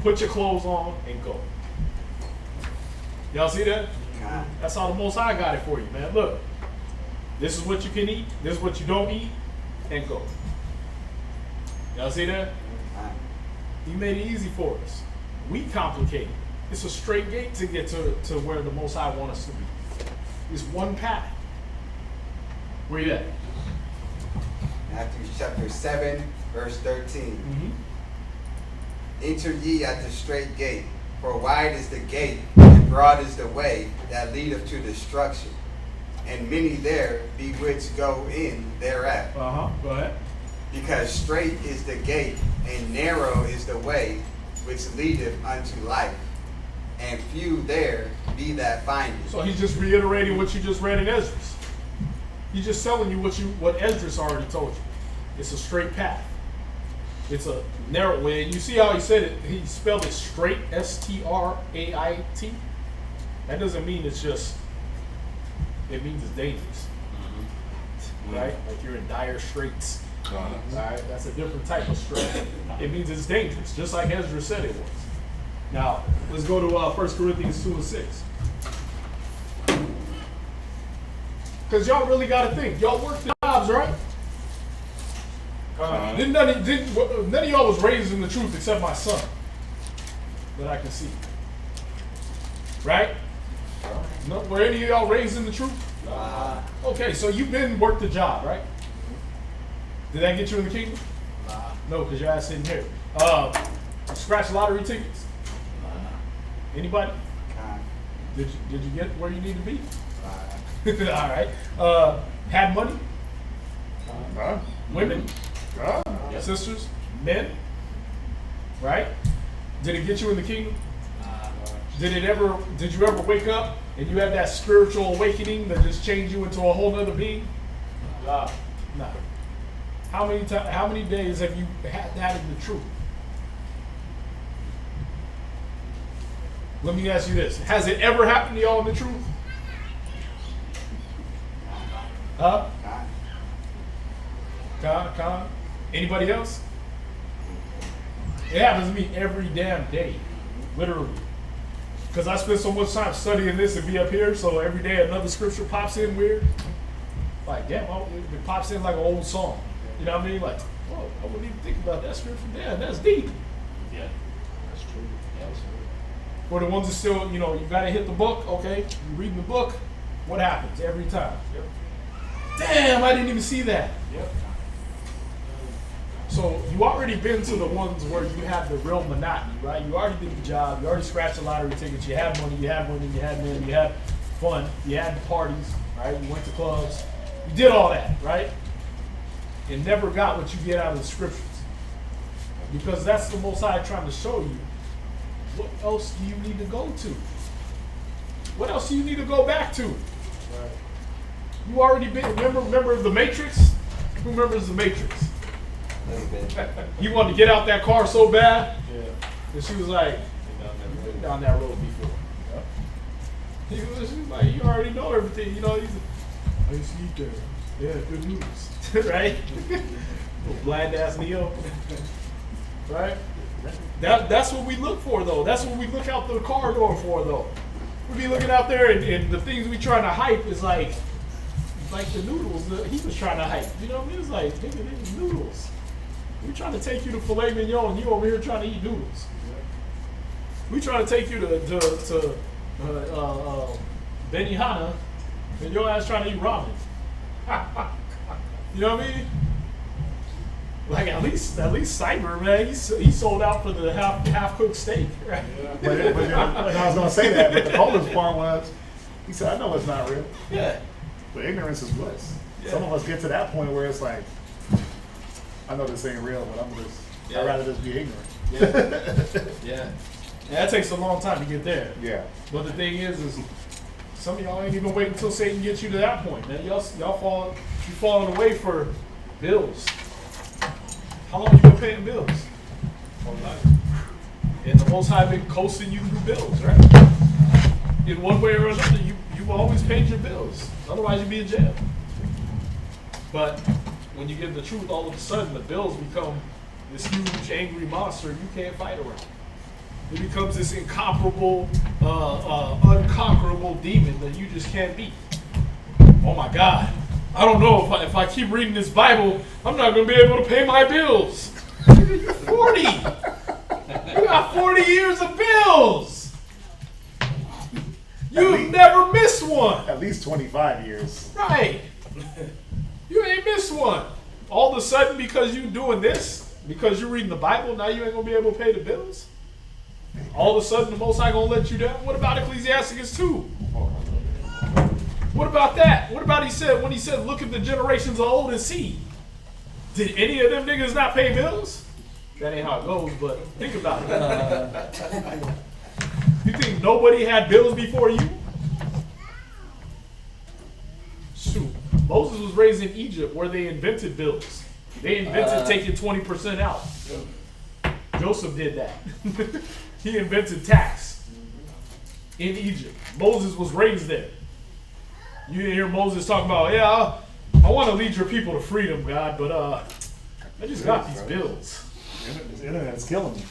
put your clothes on, and go. Y'all see that? That's how the Most High got it for you, man. Look, this is what you can eat, this is what you don't eat, and go. Y'all see that? He made it easy for us. We complicate it. It's a straight gate to get to where the Most High wants us to be. It's one path. Where you at? Matthew chapter 7, verse 13. Enter ye at the straight gate, for wide is the gate, and broad is the way that leadeth to destruction, and many there be which go in thereat. Go ahead. Because straight is the gate, and narrow is the way which leadeth unto life, and few there be that find it. So he's just reiterating what you just read in Esdras. He's just telling you what Esdras already told you. It's a straight path. It's a narrow way. You see how he said it? He spelled it straight, S-T-R-A-I-T. That doesn't mean it's just, it means it's dangerous. Right? Like you're in dire straits. All right? That's a different type of strait. It means it's dangerous, just like Ezra said it was. Now, let's go to 1 Corinthians 2 and 6. Because y'all really got to think. Y'all work the jobs, right? None of y'all was raised in the truth except my son that I can see. Right? No, were any of y'all raised in the truth? Okay, so you've been worked the job, right? Did that get you in the kingdom? No, because your ass didn't hear it. Scratch lottery tickets? Anybody? Did you get where you need to be? All right. Had money? Women? Sisters? Men? Right? Did it get you in the kingdom? Did you ever wake up and you had that spiritual awakening that just changed you into a whole nother being? No. How many days have you had that in the truth? Let me ask you this. Has it ever happened to y'all in the truth? Huh? Con? Anybody else? It happens to me every damn day. Literally. Because I spend so much time studying this and be up here, so every day another scripture pops in weird. Like, damn, it pops in like an old song. You know what I mean? Like, whoa, I wouldn't even think about that scripture. Damn, that's deep. Yeah. That's true. Absolutely. For the ones that still, you gotta hit the book, okay? You reading the book, what happens every time? Yep. Damn, I didn't even see that. Yep. So you already been to the ones where you have the real monotony, right? You already did the job, you already scratched the lottery tickets, you had money, you had women, you had men, you had fun, you had parties, right? You went to clubs, you did all that, right? And never got what you get out of the scriptures. Because that's the Most High trying to show you. What else do you need to go to? What else do you need to go back to? Right. You already been, remember the Matrix? Who remembers the Matrix? He wanted to get out that car so bad. Yeah. And she was like, "You've been down that road before." She was like, "You already know everything." He's like, "I see there. Yeah, good news." Right? Blind ass Neo. Right? That's what we look for, though. That's what we look out the car door for, though. We be looking out there, and the things we trying to hype is like the noodles that he was trying to hype. You know what I mean? It's like, nigga, these noodles. We trying to take you to filet mignon, and you over here trying to eat noodles. We trying to take you to Benihana, and your ass trying to eat ramen. You know what I mean? Like at least Cyber, man, he sold out for the half cooked steak, right? Yeah. But I was gonna say that, but the coldest part was, he said, "I know it's not real." Yeah. But ignorance is bliss. Yeah. Some of us get to that point where it's like, I know this ain't real, but I'd rather just be ignorant. Yeah. That takes a long time to get there. Yeah. But the thing is some of y'all ain't even waiting until Satan gets you to that point, man. You falling away for bills. How long you been paying bills? Whole life. And the Most High been coasting you through bills, right? In one way or another, you always paid your bills. Otherwise, you'd be in jail. But when you get the truth, all of a sudden, the bills become this huge, angry monster you can't fight around. It becomes this incomparable, unconquerable demon that you just can't beat. Oh my God. I don't know if I keep reading this Bible, I'm not going to be able to pay my bills. You're 40. You got 40 years of bills. You've never missed one. At least 25 years. Right. You ain't missed one. All of a sudden, because you doing this, because you're reading the Bible, now you ain't going to be able to pay the bills? All of a sudden, the Most High going to let you down? What about Ecclesiastes 2? What about that? What about when he said, look at the generations of old and see? Did any of them niggas not pay bills? That ain't how it goes, but think about it. You think nobody had bills before you? Shoot. Moses was raised in Egypt where they invented bills. They invented taking 20% out. Joseph did that. He invented tax in Egypt. Moses was raised there. You didn't hear Moses talk about, yeah, I want to lead your people to freedom, God, but I just got these bills. The internet's killing me.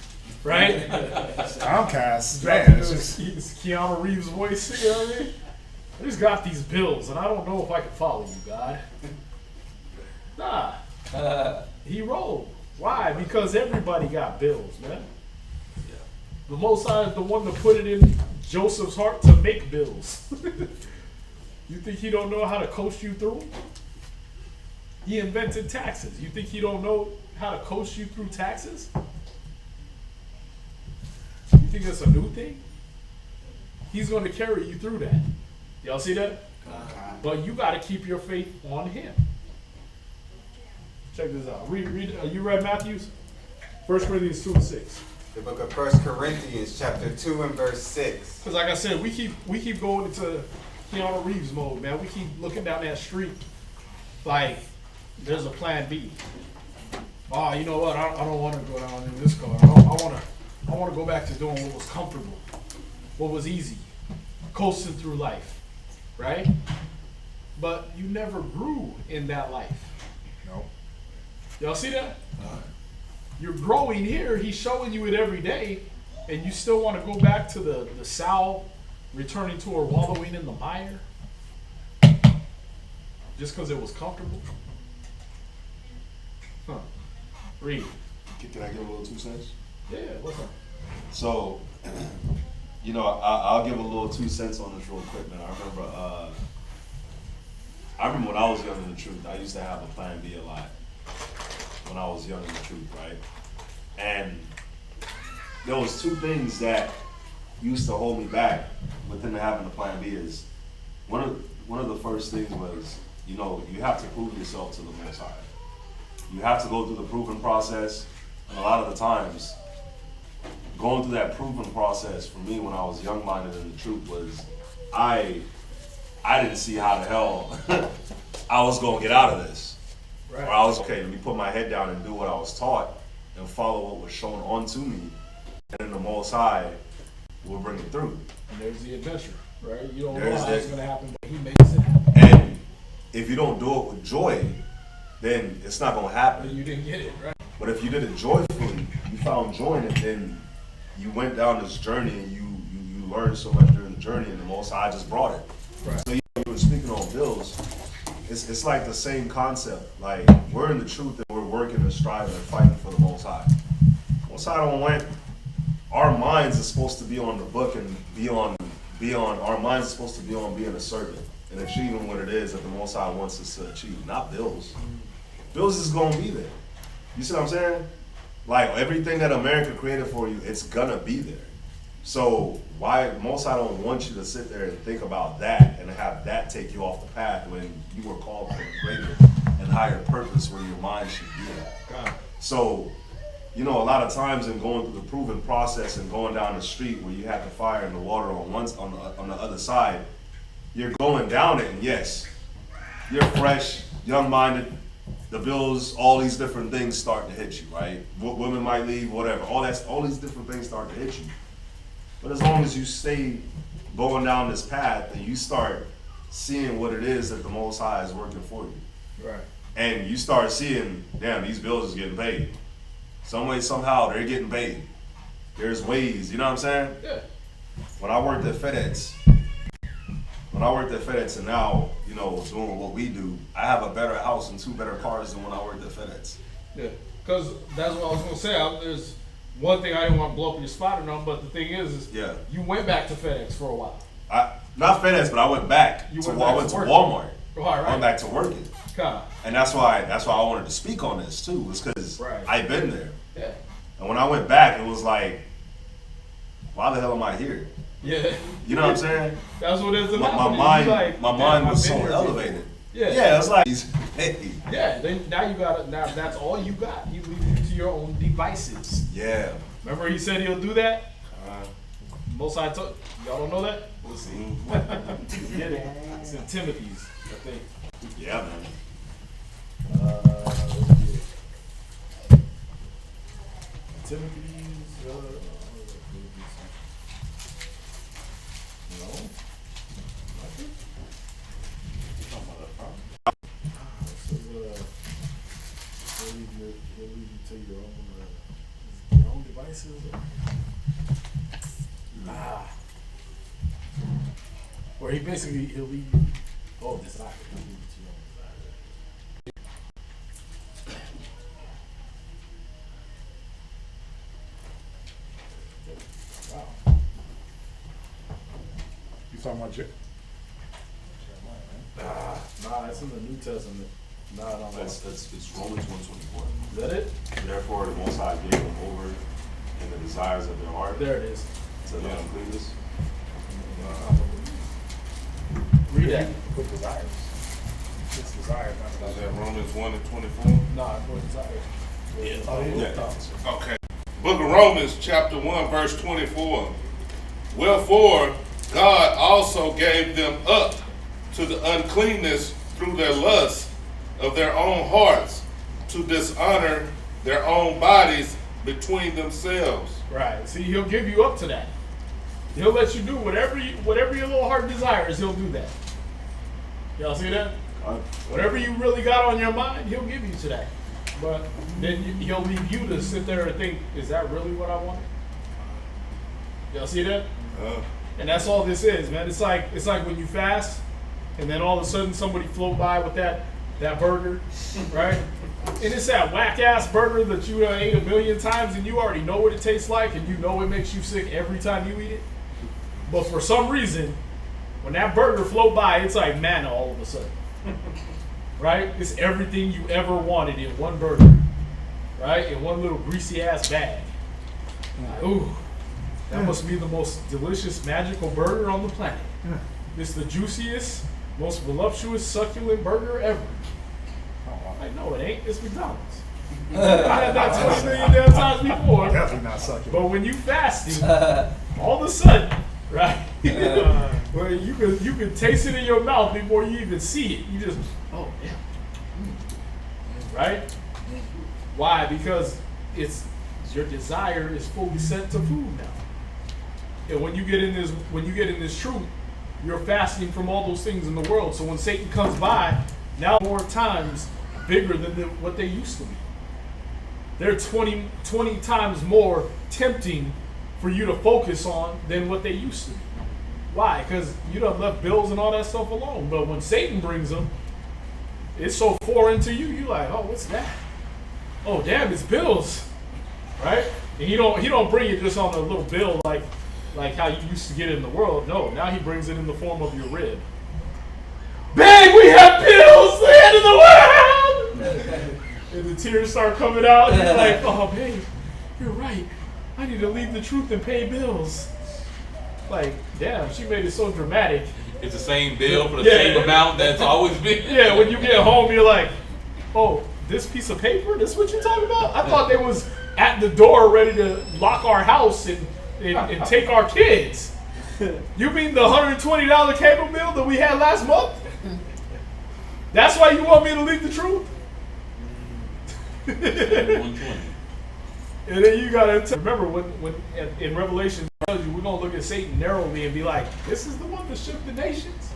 Right? Comcast, man. It's just, It's Keanu Reeves' voice, you know what I mean? I just got these bills, and I don't know if I can follow you, God. Nah. He rolled. Why? Because everybody got bills, man. The Most High is the one that put it in Joseph's heart to make bills. You think he don't know how to coach you through? He invented taxes. You think he don't know how to coach you through taxes? You think that's a new thing? He's going to carry you through that. Y'all see that? But you got to keep your faith on him. Check this out. You read Matthews? 1 Corinthians 2:6. The book of 1 Corinthians, chapter 2 and verse 6. Because like I said, we keep going into Keanu Reeves mode, man. We keep looking down that street like there's a plan B. Oh, you know what? I don't want to go down in this car. I want to go back to doing what was comfortable. what was easy, coasting through life, right? But you never grew in that life. No. Y'all see that? You're growing here. He's showing you it every day, and you still want to go back to the sow returning to her wallowing in the mire just because it was comfortable? Huh. Read. Can I give a little 2 cents? Yeah, what's up? So, I'll give a little 2 cents on this real quick, man. I remember when I was young in the truth, I used to have a plan B a lot when I was young in the truth, right? And there was 2 things that used to hold me back within having a plan B. Is one of the first things was, you have to prove yourself to the Most High. You have to go through the proving process, and a lot of the times, going through that proving process for me when I was young-minded in the truth was, I didn't see how the hell I was gonna get out of this. Right. Or I was, okay, let me put my head down and do what I was taught and follow what was shown onto me, and then the Most High will bring it through. And there's the adventure, right? You don't There's know how it's that. going to happen, but he makes it happen. And if you don't do it with joy, then it's not gonna happen. And you didn't get it, right? But if you did it joyfully, you found joy in it, then you went down this journey and you learned so much during the journey, and the Most High just brought it. Right. So you were speaking on bills. It's like the same concept. Like, we're in the truth and we're working and striving and fighting for the Most High. Most High don't want, our minds are supposed to be on the book and be on, our minds are supposed to be on being a servant and achieving what it is that the Most High wants us to achieve, not bills. Bills is gonna be there. You see what I'm saying? Like, everything that America created for you, it's gonna be there. So why, Most High don't want you to sit there and think about that and have that take you off the path when you were called for a greater and higher purpose where your mind should be at. So, a lot of times in going through the proving process and going down the street where you have the fire and the water on the other side, you're going down it, and yes, you're fresh, young-minded, the bills, all these different things start to hit you, right? Women might leave, whatever, all these different things start to hit you. But as long as you stay going down this path and you start seeing what it is that the Most High is working for you. Right. And you start seeing, damn, these bills is getting paid. Some way, somehow, they're getting paid. There's ways, you know what I'm saying? Yeah. When I worked at FedEx and now, doing what we do, I have a better house and 2 better cars than when I worked at FedEx. Yeah. Because that's what I was going to say. There's one thing I didn't want to blow up your spot or nothing, but the thing is you went back to FedEx for a while. Not FedEx, but I went back. I went to Walmart. Right. I went back to working. And that's why I wanted to speak on this too, was because I've been there. Yeah. And when I went back, it was like, why the hell am I here? Yeah. You know what I'm saying? That's what it's about. My mind was so elevated. Yeah, it's like, hey. Yeah, now that's all you got. You leave it to your own devices. Yeah. Remember he said he'll do that? Most I told y'all don't know that? We'll see. Get it. It's in Timothy's, I think. Yeah, man. Let's get it. Timothy's, no. Nothing? He'll leave you to your own devices. Where he'll leave you. Oh, desire. He'll leave you to your own desire. Wow. You talking about Nah, it's in the New Testament. Nah, I don't know. It's Romans 1:24. Is that it? Therefore, the Most High gave them over in the desires of their heart. There it is. To the uncleanness. Read that. With desires. It's desires, not Is desires. that Romans 1:24? Nah, it's with desire. Yeah. Okay. Book of Romans, chapter 1, verse 24. Wherefore, God also gave them up to the uncleanness through their lust of their own hearts, to dishonor their own bodies between themselves. Right. See, he'll give you up to that. He'll let you do whatever your little heart desires. He'll do that. Y'all see that? Whatever you really got on your mind, he'll give you today. But then he'll leave you to sit there and think, is that really what I want? Y'all see that? And that's all this is, man. It's like when you fast, and then all of a sudden somebody float by with that burger, right? And it's that whack ass burger that you ate 1,000,000 times, and you already know what it tastes like, and you know it makes you sick every time you eat it. But for some reason, when that burger float by, it's like manna all of a sudden. Right? It's everything you ever wanted in one burger. Right? In one little greasy ass bag. Ooh. That must be the most delicious, magical burger on the planet. It's the juiciest, most voluptuous, succulent burger ever. I know it ain't. It's McDonald's. I had that 20,000,000 damn times before. Definitely not succulent. But when you fasting, all of a sudden, right? Well, you can taste it in your mouth before you even see it. You just, oh yeah, right? Why? Because your desire is fully set to food now. And when you get in this truth, you're fasting from all those things in the world. So when Satan comes by, now more times bigger than what they used to be. They're 20 times more tempting for you to focus on than what they used to be. Why? Because you done left bills and all that stuff alone. But when Satan brings them, it's so foreign to you. You like, oh, what's that? Oh, damn, it's bills, right? And he don't bring it just on a little bill like how you used to get it in the world. No, now he brings it in the form of your rib. Babe, we have bills, the end of the world! And the tears start coming out, and you're like, oh, babe, you're right. I need to leave the truth and pay bills. Like, damn, she made it so dramatic. It's the same bill for the same amount that's always been. Yeah, when you get home, you're like, oh, this piece of paper? This what you're talking about? I thought they was at the door ready to lock our house and take our kids. You mean the $120 cable bill that we had last month? That's why you want me to leak the truth? 120. And then you gotta remember when in Revelation it tells you we're gonna look at Satan narrowly and be like, this is the one that shook the nations.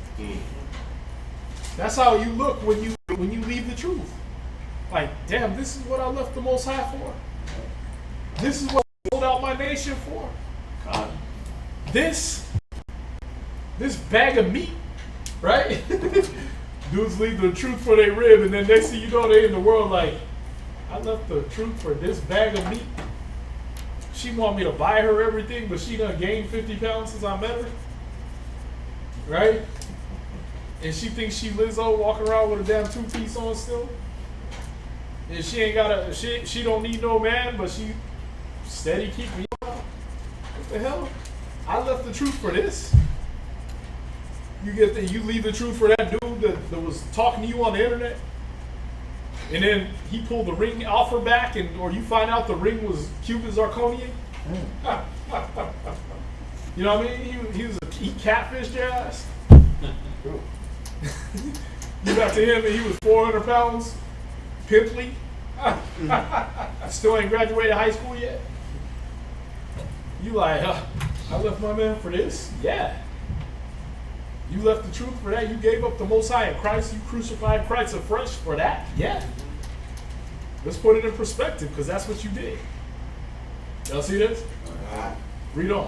That's how you look when you leave the truth. Like, damn, this is what I left the Most High for. This is what I sold out my nation for. God. This bag of meat, right? Dudes leave the truth for their rib, and then next thing you know, they in the world like, I left the truth for this bag of meat. She want me to buy her everything, but she done gained 50 pounds since I met her. Right? And she thinks she Lizzo walking around with a damn two-piece on still. And she ain't got she don't need no man, but she steady keep me out. What the hell? I left the truth for this. You leave the truth for that dude that was talking to you on the internet. And then he pulled the ring off her back, or you find out the ring was Cuban zirconium. You know what I mean? He catfished your ass. You got to him and he was 400 pounds, pimply. Still ain't graduated high school yet. You like, I left my man for this? Yeah. You left the truth for that? You gave up the Most High in Christ? You crucified Christ afresh for that? Yeah. Let's put it in perspective, because that's what you did. Y'all see this? Read on.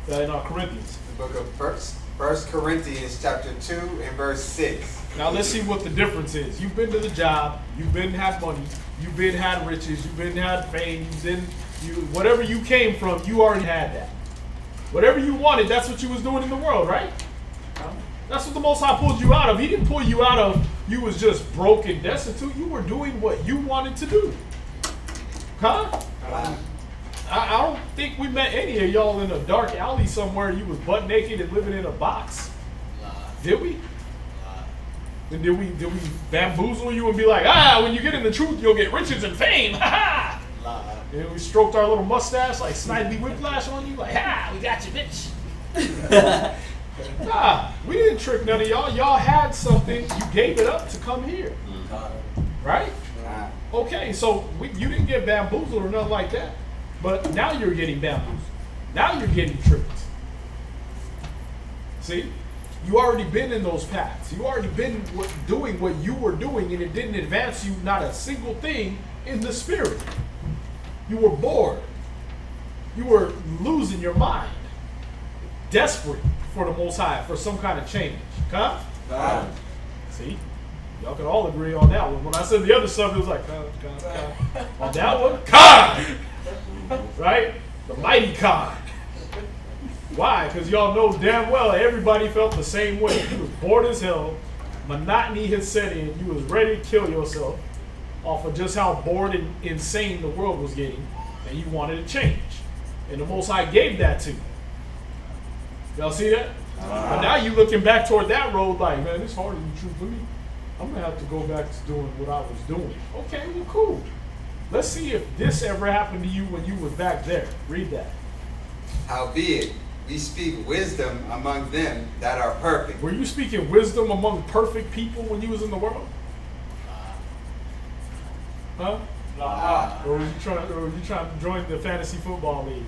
In Corinthians. The book of First Corinthians chapter 2 and verse 6. Now let's see what the difference is. You've been to the job, you've been had money, you've been had riches, you've been had fame, whatever you came from, you already had that. Whatever you wanted, that's what you was doing in the world, right? That's what the Most High pulled you out of. He didn't pull you out of you was just broke and destitute. You were doing what you wanted to do. Huh? I don't think we met any of y'all in a dark alley somewhere. You was butt naked and living in a box. Did we? And did we bamboozle you and be like, when you get in the truth, you'll get riches and fame. Ha ha! And we stroked our little mustache like Snidely Whiplash on you, like, we got you, bitch. We didn't trick none of y'all. Y'all had something. You gave it up to come here. Right? Okay, so you didn't get bamboozled or nothing like that. But now you're getting bamboozled. Now you're getting tricked. See? You already been in those paths. You already been doing what you were doing, and it didn't advance you not a single thing in the spirit. You were bored. You were losing your mind. Desperate for the Most High, for some kind of change. Huh? See? Y'all can all agree on that one. When I said the other stuff, it was like, on that one, Khan! Right? The mighty Khan. Why? Because y'all know damn well everybody felt the same way. You was bored as hell. Monotony had set in. You was ready to kill yourself off of just how bored and insane the world was getting. And you wanted to change. And the Most High gave that to you. Y'all see that? But now you looking back toward that road like, man, it's harder than the truth for me. I'm going to have to go back to doing what I was doing. Okay, well, cool. Let's see if this ever happened to you when you was back there. Read that. Howbeit, we speak wisdom among them that are perfect. Were you speaking wisdom among perfect people when you was in the world? Huh? Or were you trying to join the fantasy football league?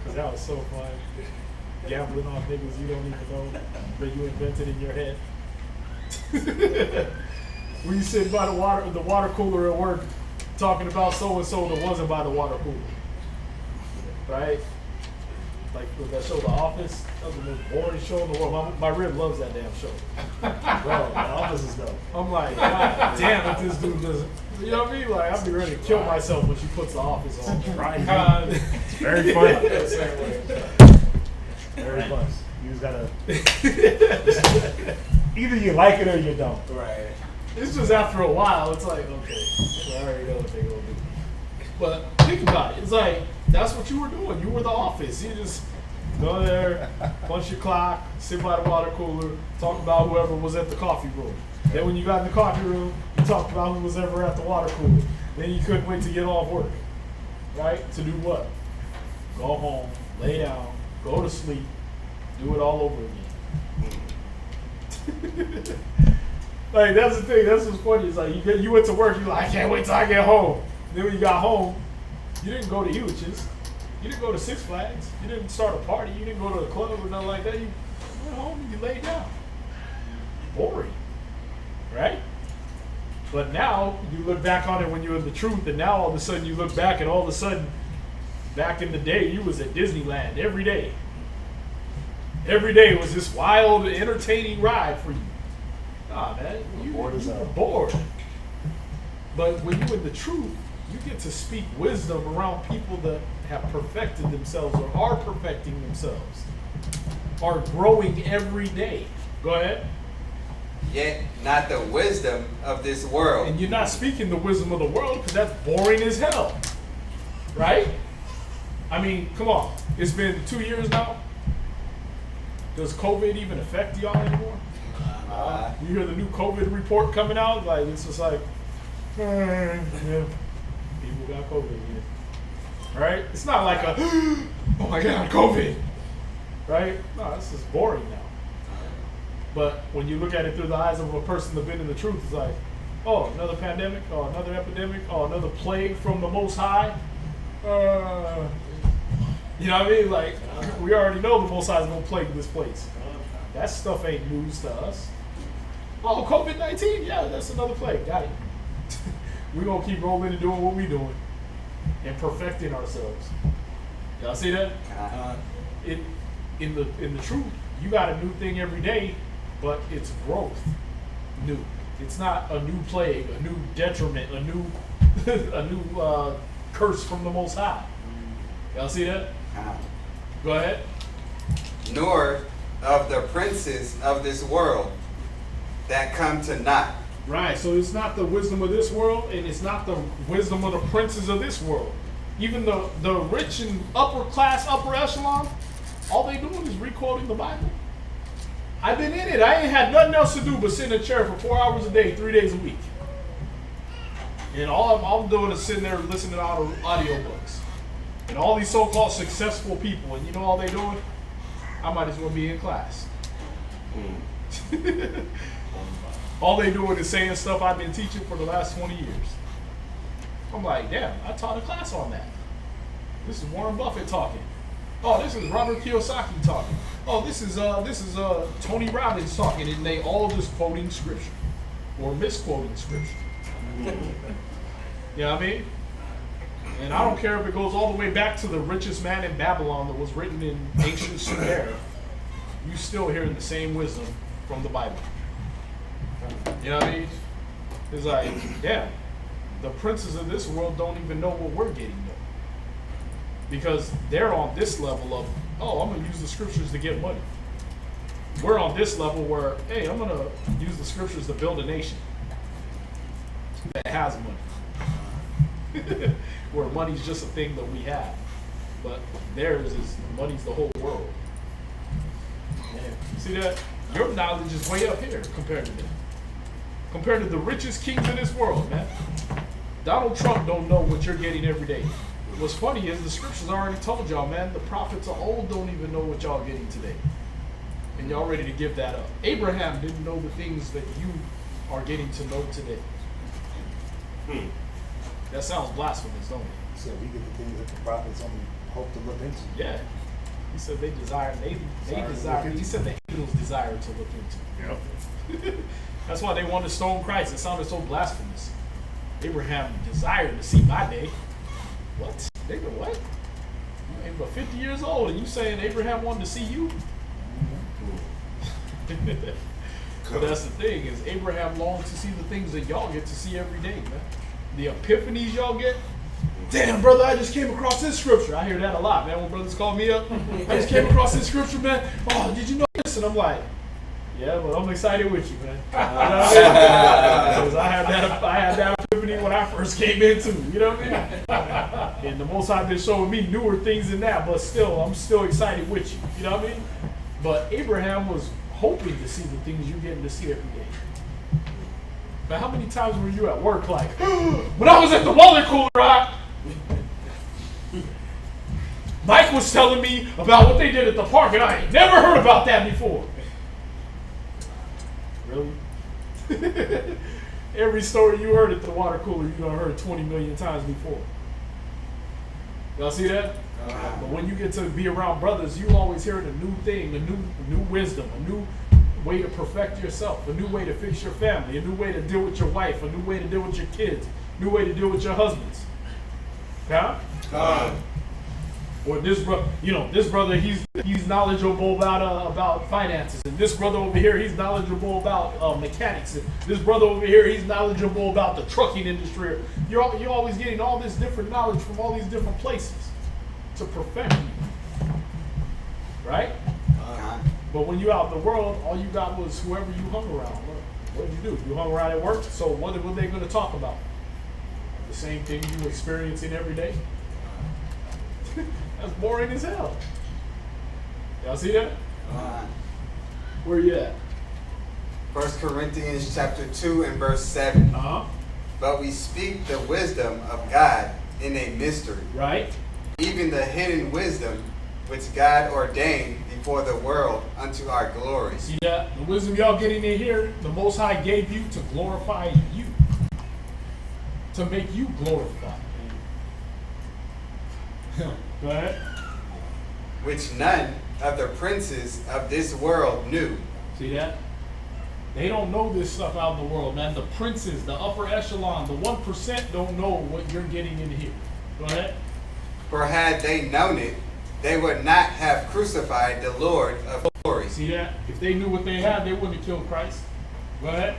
Because that was so fun. Gambling off niggas you don't even know that you invented in your head. When you sit by the water cooler at work talking about so-and-so that wasn't by the water cooler. Right? Like with that show, The Office, that was the most boring show in the world. My rib loves that damn show. Bro, The Office is dope. I'm like, God damn if this dude doesn't. You know what I mean? Like, I'd be ready to kill myself when she puts The Office on. Right? It's very funny. Very fun. You just gotta. Either you like it or you don't. Right. It's just after a while, it's like, okay, I already know what they're gonna do. But think about it. It's like, that's what you were doing. You were The Office. You just go there, punch your clock, sit by the water cooler, talk about whoever was at the coffee room. Then when you got in the coffee room, you talked about who was ever at the water cooler. Then you couldn't wait to get off work. Right? To do what? Go home, lay down, go to sleep, do it all over again. Like, that's the thing. That's what's funny. It's like you went to work. You're like, I can't wait till I get home. Then when you got home, you didn't go to Huich's. You didn't go to Six Flags. You didn't start a party. You didn't go to a club or nothing like that. You went home and you laid down. Boring. Right? But now, you look back on it when you're in the truth, and now all of a sudden you look back, and all of a sudden, back in the day, you was at Disneyland every day. Every day was this wild, entertaining ride for you. Nah, man, you were bored. But when you're in the truth, you get to speak wisdom around people that have perfected themselves or are perfecting themselves, are growing every day. Go ahead. Yet not the wisdom of this world. And you're not speaking the wisdom of the world because that's boring as hell. Right? I mean, come on. It's been 2 years now. Does COVID even affect y'all anymore? You hear the new COVID report coming out? Like, it's just like, yeah, people got COVID again. Right? It's not like a, oh my God, COVID. Right? No, this is boring now. But when you look at it through the eyes of a person that's been in the truth, it's like, oh, another pandemic, or another epidemic, or another plague from the Most High. You know what I mean? Like, we already know the Most High is going to plague this place. That stuff ain't news to us. Oh, COVID-19? Yeah, that's another plague. Got it. We're going to keep rolling and doing what we're doing and perfecting ourselves. Y'all see that? In the truth, you got a new thing every day, but it's growth. New. It's not a new plague, a new detriment, a new curse from the Most High. Y'all see that? Go ahead. Nor of the princes of this world that come to naught. Right, so it's not the wisdom of this world, and it's not the wisdom of the princes of this world. Even the rich and upper class, upper echelon, all they doing is re-quoting the Bible. I've been in it. I ain't had nothing else to do but sit in a chair for 4 hours a day, 3 days a week. And all I'm doing is sitting there listening to audiobooks. And all these so-called successful people, and you know all they doing? I might as well be in class. All they doing is saying stuff I've been teaching for the last 20 years. I'm like, damn, I taught a class on that. This is Warren Buffett talking. Oh, this is Robert Kiyosaki talking. Oh, this is Tony Robbins talking, and they all just quoting scripture or misquoting scripture. You know what I mean? And I don't care if it goes all the way back to the richest man in Babylon that was written in ancient Sumer. You still hearing the same wisdom from the Bible. You know what I mean? It's like, yeah, the princes of this world don't even know what we're getting though. Because they're on this level of, oh, I'm going to use the scriptures to get money. We're on this level where, hey, I'm going to use the scriptures to build a nation that has money. Where money's just a thing that we have. But theirs is, money's the whole world. Man, see that? Your knowledge is way up here compared to them. Compared to the richest kings in this world, man. Donald Trump don't know what you're getting every day. What's funny is the scriptures already told y'all, man, the prophets of old don't even know what y'all getting today. And y'all ready to give that up. Abraham didn't know the things that you are getting to know today. That sounds blasphemous, don't it? So we get the things that the prophets only hope to look into. Yeah. He said they desire, he said the angels desire to look into. Yep. That's why they wanted to stone Christ. It sounded so blasphemous. Abraham desired to see my day. What? Nigga, what? You ain't but 50 years old and you saying Abraham wanted to see you? But that's the thing, is Abraham longed to see the things that y'all get to see every day, man. The epiphanies y'all get. Damn, brother, I just came across this scripture. I hear that a lot, man, when brothers call me up. I just came across this scripture, man. Oh, did you know this? And I'm like, yeah, but I'm excited with you, man. You know what I mean? Because I had that epiphany when I first came in too. You know what I mean? And the Most High been showing me newer things than that, but still, I'm still excited with you. You know what I mean? But Abraham was hoping to see the things you're getting to see every day. But how many times were you at work like, when I was at the water cooler, right? Mike was telling me about what they did at the park, and I ain't never heard about that before. Really? Every story you heard at the water cooler, you done heard 20 million times before. Y'all see that? But when you get to be around brothers, you always hear a new thing, a new wisdom, a new way to perfect yourself, a new way to fix your family, a new way to deal with your wife, a new way to deal with your kids, a new way to deal with your husbands. Yeah? Or this brother, he's knowledgeable about finances, and this brother over here, he's knowledgeable about mechanics, and this brother over here, he's knowledgeable about the trucking industry. You're always getting all this different knowledge from all these different places to perfect you, right? But when you're out in the world, all you got was whoever you hung around. What did you do? You hung around at work, so what were they going to talk about? The same thing you experiencing every day? That's boring as hell. Y'all see that? Where you at? 1 Corinthians chapter 2 and verse 7. But we speak the wisdom of God in a mystery. Right. Even the hidden wisdom which God ordained before the world unto our glory. See that? The wisdom y'all getting in here, the Most High gave you to glorify you. To make you glorified. Go ahead. Which none of the princes of this world knew. See that? They don't know this stuff out in the world, man. The princes, the upper echelon, the 1% don't know what you're getting in here. Go ahead. For had they known it, they would not have crucified the Lord of glory. See that? If they knew what they had, they wouldn't have killed Christ. Go ahead.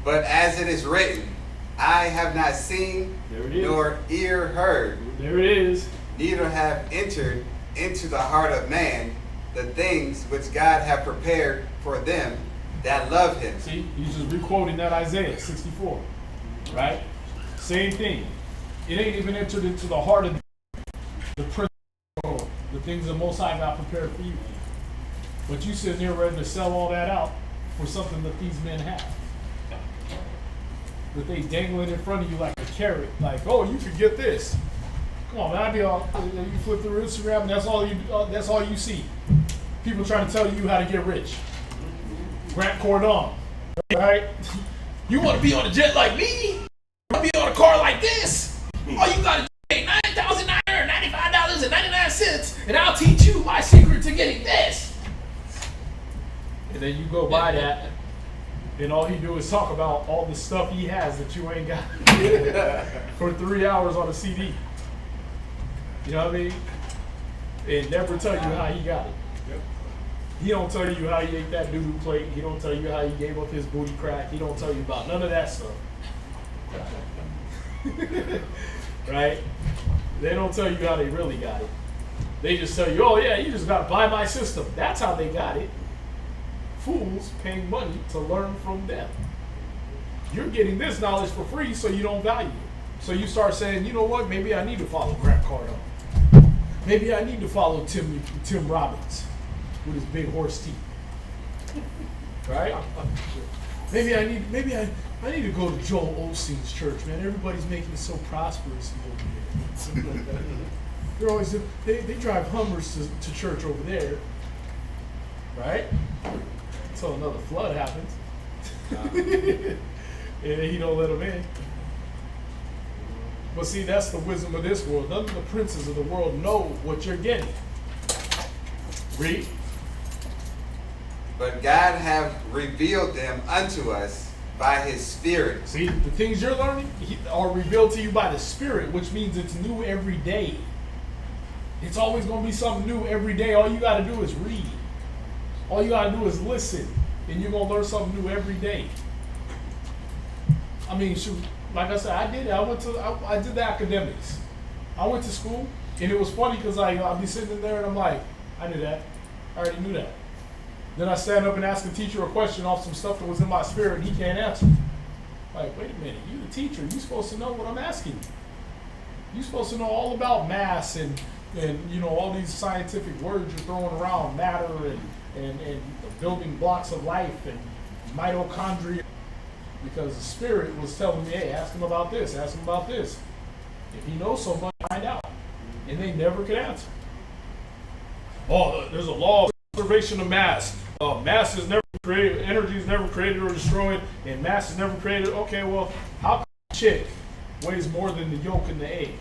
But as it is written, I have not seen, nor ear heard. There it is. Neither have entered into the heart of man the things which God hath prepared for them that love him. See, he's just requoting that Isaiah 64, right? Same thing. It ain't even entered into the heart of the prince of the world, the things the Most High got prepared for you. But you sitting there ready to sell all that out for something that these men have. That they dangling in front of you like a carrot, like, oh, you could get this. Come on, man, I be all, you flip through Instagram and that's all you see. People trying to tell you how to get rich. Grant Cardone, right? You want to be on a jet like me? You want to be on a car like this? All you got to pay $9,995.99 and I'll teach you my secret to getting this. And then you go by that, and all he do is talk about all the stuff he has that you ain't got for 3 hours on a CD. You know what I mean? And never tell you how he got it. He don't tell you how he ate that doo-doo plate. He don't tell you how he gave up his booty crack. He don't tell you about none of that stuff. Right? They don't tell you how they really got it. They just tell you, oh yeah, you just gotta buy my system. That's how they got it. Fools paying money to learn from them. You're getting this knowledge for free, so you don't value it. So you start saying, you know what, maybe I need to follow Grant Cardone. Maybe I need to follow Tim Robbins with his big horse teeth. Right? Maybe I need to go to Joel Osteen's church, man. Everybody's making it so prosperous over there. They're always they drive Hummers to church over there. Right? Until another flood happens. And he don't let them in. But see, that's the wisdom of this world. None of the princes of the world know what you're getting. Read. But God hath revealed them unto us by his Spirit. See, the things you're learning are revealed to you by the Spirit, which means it's new every day. It's always going to be something new every day. All you got to do is read. All you got to do is listen, and you're going to learn something new every day. I mean, shoot, like I said, I did it. I did the academics. I went to school, and it was funny because I'd be sitting there and I'm like, I knew that. I already knew that. Then I stand up and ask the teacher a question off some stuff that was in my spirit, and he can't answer. Like, wait a minute, you the teacher, you supposed to know what I'm asking you. You're supposed to know all about mass and you know, all these scientific words you're throwing around, matter and the building blocks of life and mitochondria. Because the Spirit was telling me, hey, ask him about this, ask him about this. If he knows so much, find out. And they never could answer. Oh, there's a law of conservation of mass. Mass is never created, energy is never created or destroyed, and mass is never created. Okay, well, how come a chick weighs more than the yolk in the egg?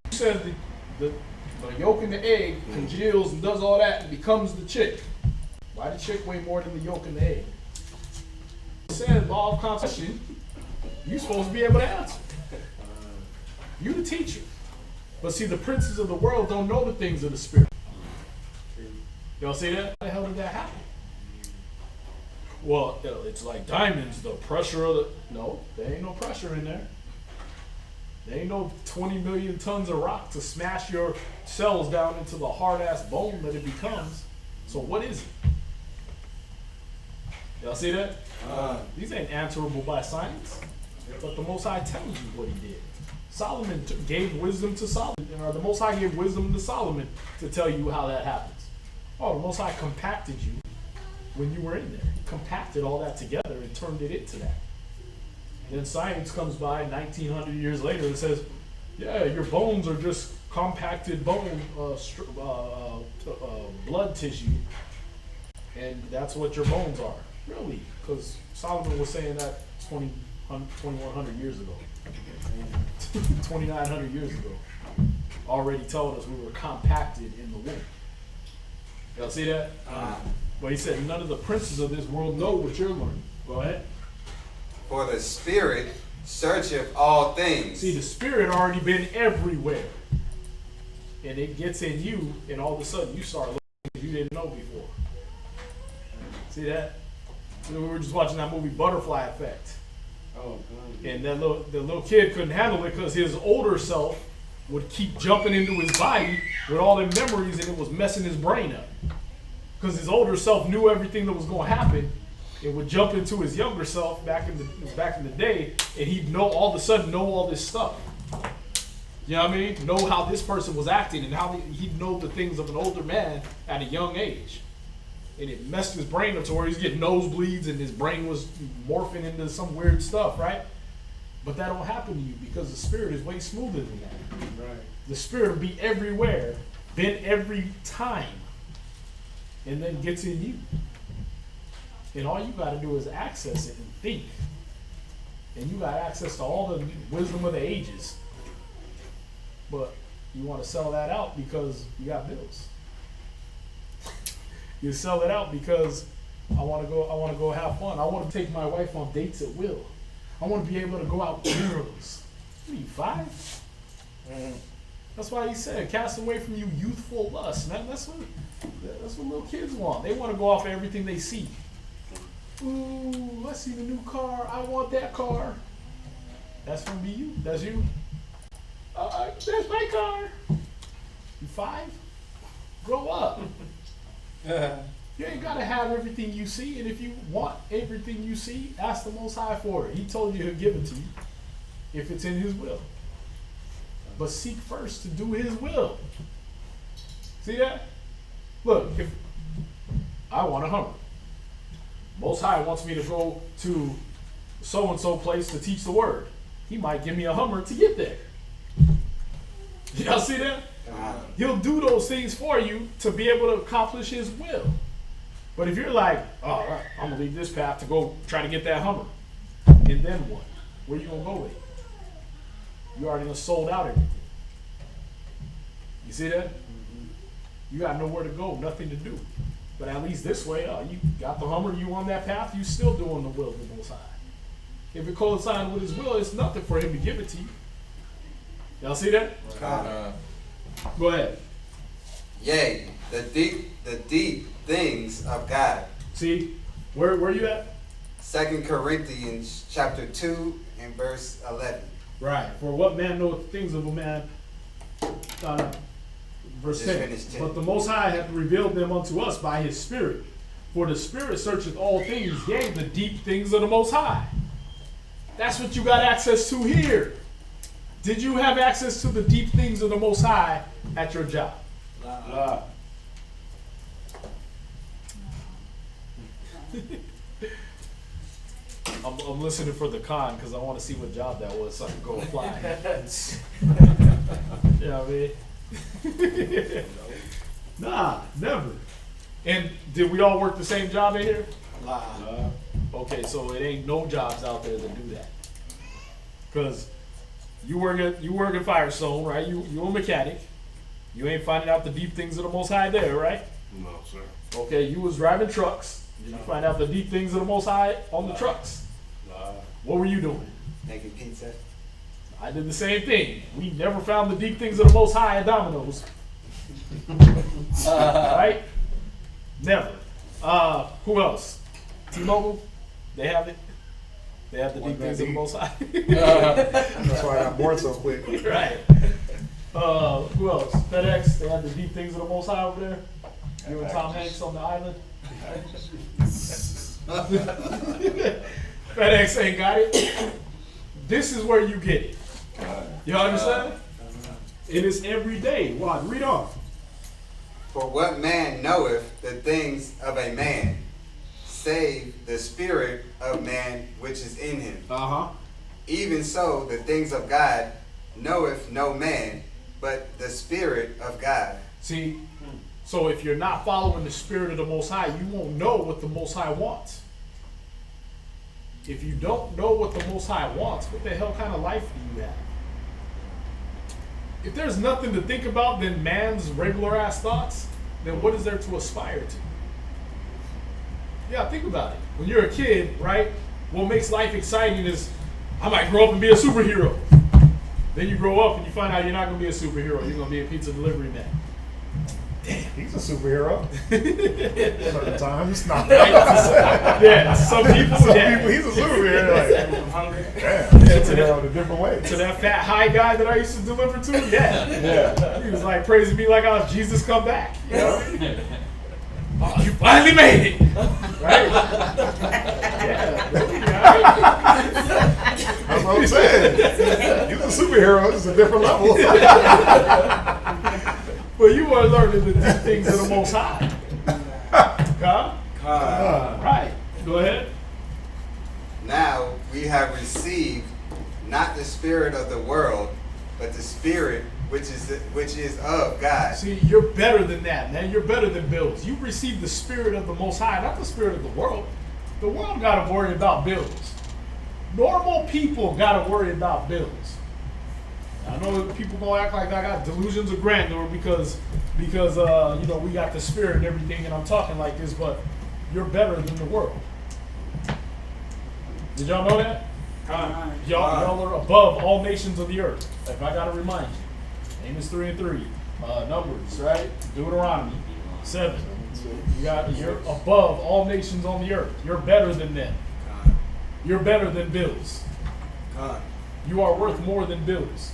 You said the yolk in the egg congeals and does all that and becomes the chick. Why the chick weigh more than the yolk in the egg? It said law of conservation. You're supposed to be able to answer. You the teacher. But see, the princes of the world don't know the things of the Spirit. Y'all see that? How the hell did that happen? Well, it's like diamonds, the pressure of the... No, there ain't no pressure in there. There ain't no 20 million tons of rock to smash your cells down into the hard-ass bone that it becomes. So what is it? Y'all see that? These ain't answerable by science. But the Most High tells you what he did. Solomon gave wisdom to Solomon, or the Most High gave wisdom to Solomon to tell you how that happens. Oh, the Most High compacted you when you were in there. He compacted all that together and turned it into that. And then science comes by 1900 years later and says, yeah, your bones are just compacted bone, blood tissue, and that's what your bones are. Really? Because Solomon was saying that 2100 years ago. 2,900 years ago. Already told us we were compacted in the womb. Y'all see that? But he said, none of the princes of this world know what you're learning. Go ahead. For the Spirit searcheth all things. See, the Spirit already been everywhere. And it gets in you, and all of a sudden you start looking at things you didn't know before. See that? We were just watching that movie Butterfly Effect. Oh, and the little kid couldn't handle it because his older self would keep jumping into his body with all the memories, and it was messing his brain up. Because his older self knew everything that was going to happen. It would jump into his younger self back in the day, and he'd all of a sudden know all this stuff. You know what I mean? Know how this person was acting, and how he'd know the things of an older man at a young age. And it messed his brain up to where he's getting nosebleeds and his brain was morphing into some weird stuff, right? But that don't happen to you because the Spirit is way smoother than that. Right. The Spirit will be everywhere, been every time, and then gets in you. And all you got to do is access it and think. And you got access to all the wisdom of the ages. but you want to sell that out because you got bills. You sell it out because I want to go have fun. I want to take my wife on dates at will. I want to be able to go out with girls. What are you, 5? That's why he said, cast away from you youthful lust, man. That's what little kids want. They want to go off of everything they see. Ooh, let's see the new car. I want that car. That's gonna be you. That's you. That's my car. You 5? Grow up. You ain't gotta have everything you see, and if you want everything you see, ask the Most High for it. He told you he'll give it to you if it's in his will. But seek first to do his will. See that? Look, if I want a Hummer, Most High wants me to go to so-and-so place to teach the word. He might give me a Hummer to get there. Y'all see that? He'll do those things for you to be able to accomplish his will. But if you're like, oh, all right, I'm going to leave this path to go try to get that Hummer, and then what? Where you going to go with it? You already done sold out everything. You see that? You got nowhere to go, nothing to do. But at least this way, you got the Hummer, you on that path, you still doing the will of the Most High. If it coincides with his will, it's nothing for him to give it to you. Y'all see that? Go ahead. Yea, the deep things of God. See, where you at? 2 Corinthians chapter 2 and verse 11. Right. For what man knoweth the things of a man? Verse 10. But the Most High hath revealed them unto us by his Spirit. For the Spirit searcheth all things, yea, the deep things of the Most High. That's what you got access to here. Did you have access to the deep things of the Most High at your job? I'm listening for the con because I want to see what job that was so I can go apply. You know what I mean? Nah, never. And did we all work the same job in here? Okay, so it ain't no jobs out there that do that. Because you work at Firestone, right? You a mechanic. You ain't finding out the deep things of the Most High there, right? No, sir. Okay, you was driving trucks. Did you find out the deep things of the Most High on the trucks? What were you doing? Making pizza. I did the same thing. We never found the deep things of the Most High at Domino's. Right? Never. Who else? T-Mobile? They have it? They have the deep things of the Most High? That's why I got bored so quick. Right. Who else? FedEx? They have the deep things of the Most High over there? You and Tom Hanks on the island? FedEx ain't got it. This is where you get it. You understand? It is every day. Why? Read on. For what man knoweth the things of a man, save the spirit of man which is in him? Even so, the things of God knoweth no man, but the Spirit of God. See, so if you're not following the Spirit of the Most High, you won't know what the Most High wants. If you don't know what the Most High wants, what the hell kind of life do you have? If there's nothing to think about than man's regular ass thoughts, then what is there to aspire to? Yeah, think about it. When you're a kid, right, what makes life exciting is, I might grow up and be a superhero. Then you grow up and you find out you're not going to be a superhero. You're going to be a pizza delivery man. Damn, he's a superhero. Certain times, not. Yeah, some people, he's a superhero. Like, damn, he's a superhero in a different way. To that fat high guy that I used to deliver to, yeah. He was like praising me like I was Jesus come back. You know? Oh, you finally made it. Right? Yeah. That's what I'm saying. He's a superhero. It's a different level. But you are learning the deep things of the Most High. Right. Go ahead. Now we have received not the spirit of the world, but the Spirit which is of God. See, you're better than that, man. You're better than bills. You received the Spirit of the Most High, not the spirit of the world. The world got to worry about bills. Normal people got to worry about bills. I know people gonna act like I got delusions of grandeur because we got the Spirit and everything, and I'm talking like this, but you're better than the world. Did y'all know that? Y'all are above all nations of the earth. If I gotta remind you, Amos 3:3, Numbers, right? Deuteronomy 7. You're above all nations on the earth. You're better than them. You're better than bills. You are worth more than bills.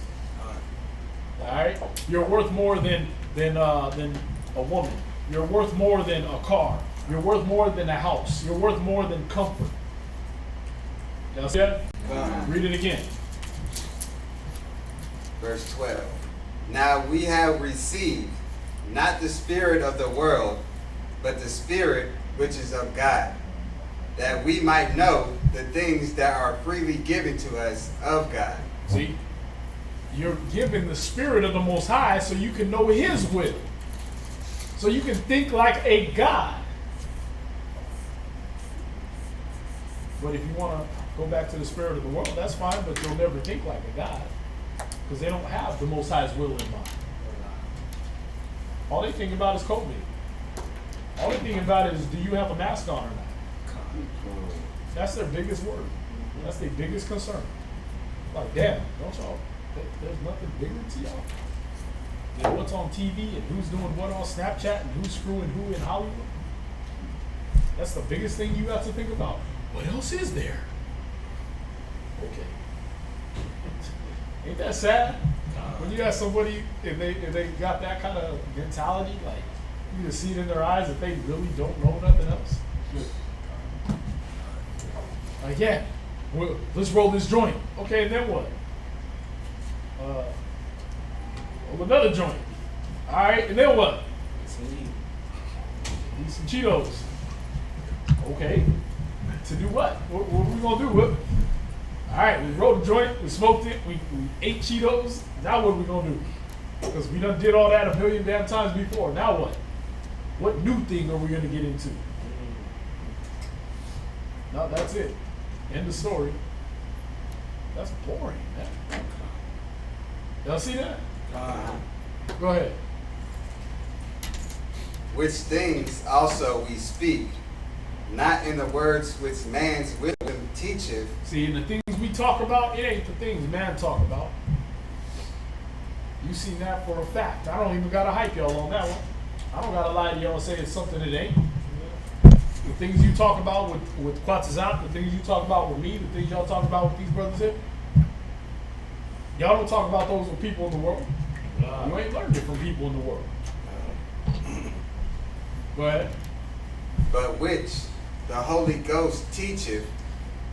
All right. You're worth more than a woman. You're worth more than a car. You're worth more than a house. You're worth more than comfort. Y'all see that? Read it again. Verse 12. Now we have received not the spirit of the world, but the Spirit which is of God, that we might know the things that are freely given to us of God. See? You're given the Spirit of the Most High so you can know His will. So you can think like a God. But if you want to go back to the spirit of the world, that's fine, but you'll never think like a God. Because they don't have the Most High's will in mind. All they think about is COVID. All they think about is, do you have a mask on or not? That's their biggest worry. That's their biggest concern. Like, damn, don't y'all, there's nothing bigger to y'all than what's on TV and who's doing what on Snapchat and who's screwing who in Hollywood? That's the biggest thing you have to think about. What else is there? Okay. Ain't that sad? When you got somebody, if they got that kind of mentality, like you just see it in their eyes that they really don't know nothing else. Like, yeah, well, let's roll this joint. Okay, and then what? Roll another joint. All right, and then what? Eat some Cheetos. Okay. To do what? What are we gonna do? All right, we rolled a joint, we smoked it, we ate Cheetos. Now what are we gonna do? Because we done did all that a million damn times before. Now what? What new thing are we gonna get into? No, that's it. End of story. That's boring, man. Y'all see that? Go ahead. Which things also we speak, not in the words which man's wisdom teacheth. See, the things we talk about, it ain't the things man talk about. You seen that for a fact. I don't even gotta hype y'all on that one. I don't gotta lie to y'all and say it's something it ain't. The things you talk about with Quatzazat, the things you talk about with me, the things y'all talk about with these brothers here, y'all don't talk about those with people in the world. You ain't learned it from people in the world. Go ahead. But which the Holy Ghost teacheth,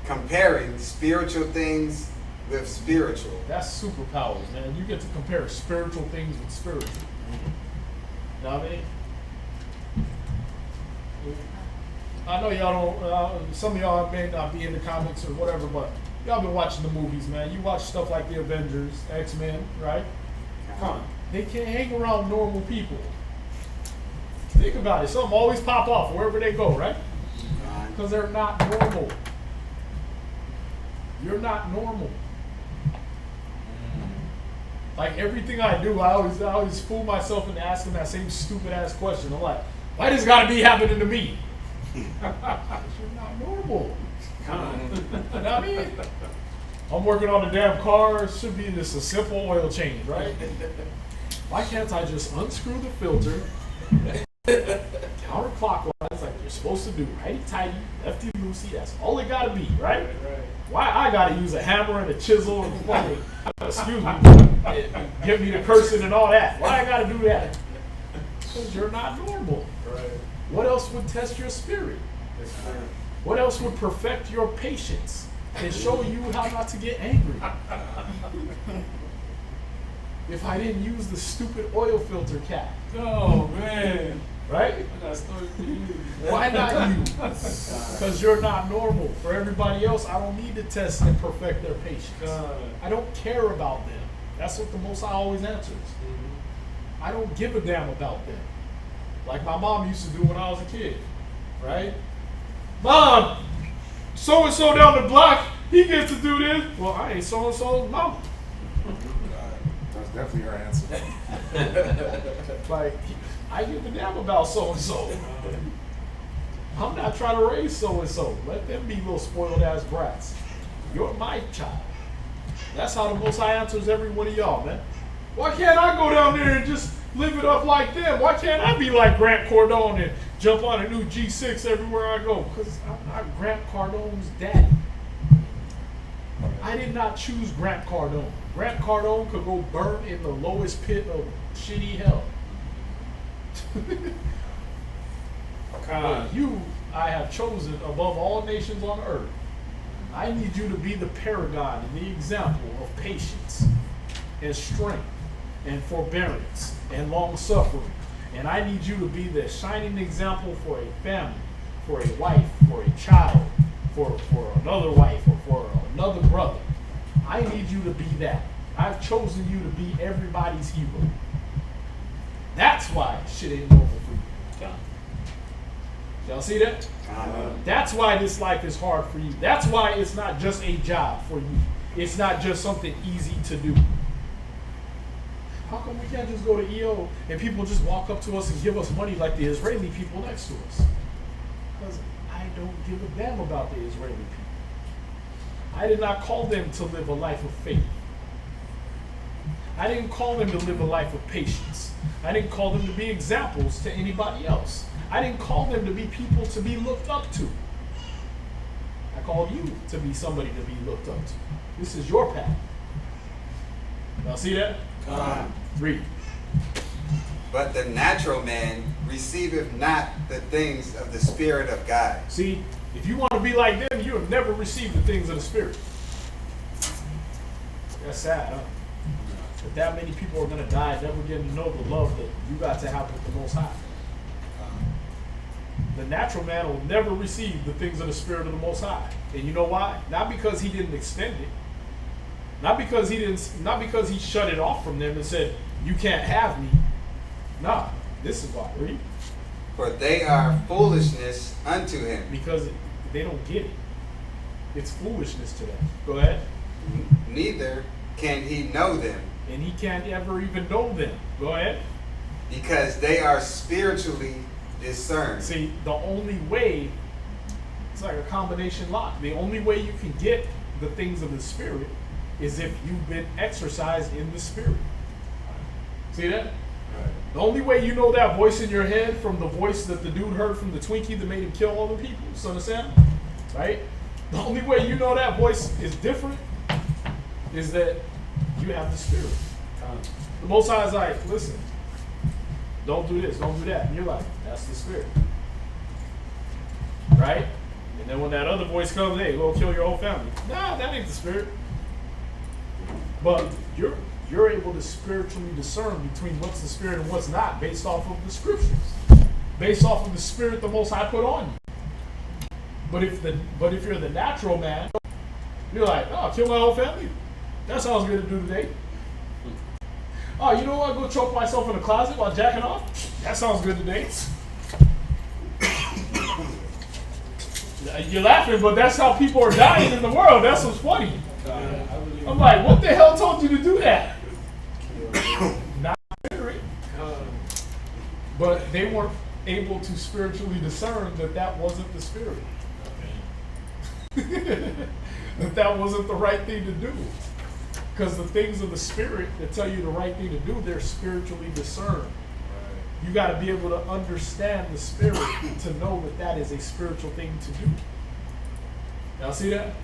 comparing spiritual things with spiritual. That's superpowers, man. You get to compare spiritual things with spiritual. Know what I mean? I know y'all don't, some of y'all may not be into comics or whatever, but y'all been watching the movies, man. You watch stuff like the Avengers, X-Men, right? Come on. They can't hang around normal people. Think about it. Something always pop off wherever they go, right? Because they're not normal. You're not normal. Like everything I do, I always fool myself into asking that same stupid ass question. I'm like, why does it gotta be happening to me? You're not normal. You know what I mean? I'm working on the damn car. It should be just a simple oil change, right? Why can't I just unscrew the filter counterclockwise like you're supposed to do? Righty tighty, lefty loosey. That's all it gotta be, right? Why I gotta use a hammer and a chisel and fucking, excuse me, give me the cursing and all that? Why I gotta do that? Because you're not normal. What else would test your spirit? What else would perfect your patience and show you how not to get angry? If I didn't use the stupid oil filter cap. Oh man. Right? I got a story for you. Why not you? Because you're not normal. For everybody else, I don't need to test and perfect their patience. I don't care about them. That's what the Most High always answers. I don't give a damn about them. Like my mom used to do when I was a kid. Right? Mom, so-and-so down the block, he gets to do this. Well, I ain't so-and-so's mama. definitely her answer. Like, I give a damn about so and so. I'm not trying to raise so and so. Let them be little spoiled ass brats. You're my child. That's how the Most High answers every one of y'all, man. Why can't I go down there and just live it up like them? Why can't I be like Grant Cardone and jump on a new G6 everywhere I go? Because I'm not Grant Cardone's daddy. I did not choose Grant Cardone. Grant Cardone could go burn in the lowest pit of shitty hell. But you, I have chosen above all nations on earth. I need you to be the paragon and the example of patience and strength and forbearance and long suffering. And I need you to be the shining example for a family, for a wife, for a child, for another wife, or for another brother. I need you to be that. I've chosen you to be everybody's hero. That's why shit ain't normal for you. Y'all see that? That's why this life is hard for you. That's why it's not just a job for you. It's not just something easy to do. How come we can't just go to EO and people just walk up to us and give us money like the Israeli people next to us? Because I don't give a damn about the Israeli people. I did not call them to live a life of faith. I didn't call them to live a life of patience. I didn't call them to be examples to anybody else. I didn't call them to be people to be looked up to. I called you to be somebody to be looked up to. This is your path. Y'all see that? Read. But the natural man receiveth not the things of the Spirit of God. See, if you want to be like them, you have never received the things of the Spirit. That's sad, huh? That many people are going to die never getting to know the love that you got to have with the Most High. The natural man will never receive the things of the Spirit of the Most High. And you know why? Not because he didn't extend it. Not because he shut it off from them and said, you can't have me. Nah, this is why. Read. For they are foolishness unto him. Because they don't get it. It's foolishness to them. Go ahead. Neither can he know them. And he can't ever even know them. Go ahead. Because they are spiritually discerned. See, the only way, it's like a combination lock. The only way you can get the things of the Spirit is if you've been exercised in the Spirit. See that? Right. The only way you know that voice in your head from the voice that the dude heard from the Twinkie that made him kill all the people, son of Sam, right? The only way you know that voice is different is that you have the Spirit. The Most High is like, listen, don't do this, don't do that. And you're like, that's the Spirit. Right? And then when that other voice comes, hey, go kill your whole family. Nah, that ain't the Spirit. But you're able to spiritually discern between what's the Spirit and what's not based off of the Scriptures. Based off of the Spirit the Most High put on you. But if you're the natural man, you're like, oh, kill my whole family. That sounds good to do today. Oh, you know what? Go choke myself in the closet while jacking off? That sounds good today. You're laughing, but that's how people are dying in the world. That's what's funny. I'm like, what the hell told you to do that? Not spirit. But they weren't able to spiritually discern that that wasn't the Spirit. that wasn't the right thing to do. Because the things of the Spirit that tell you the right thing to do, they're spiritually discerned. You got to be able to understand the Spirit to know that that is a spiritual thing to do. Y'all see that?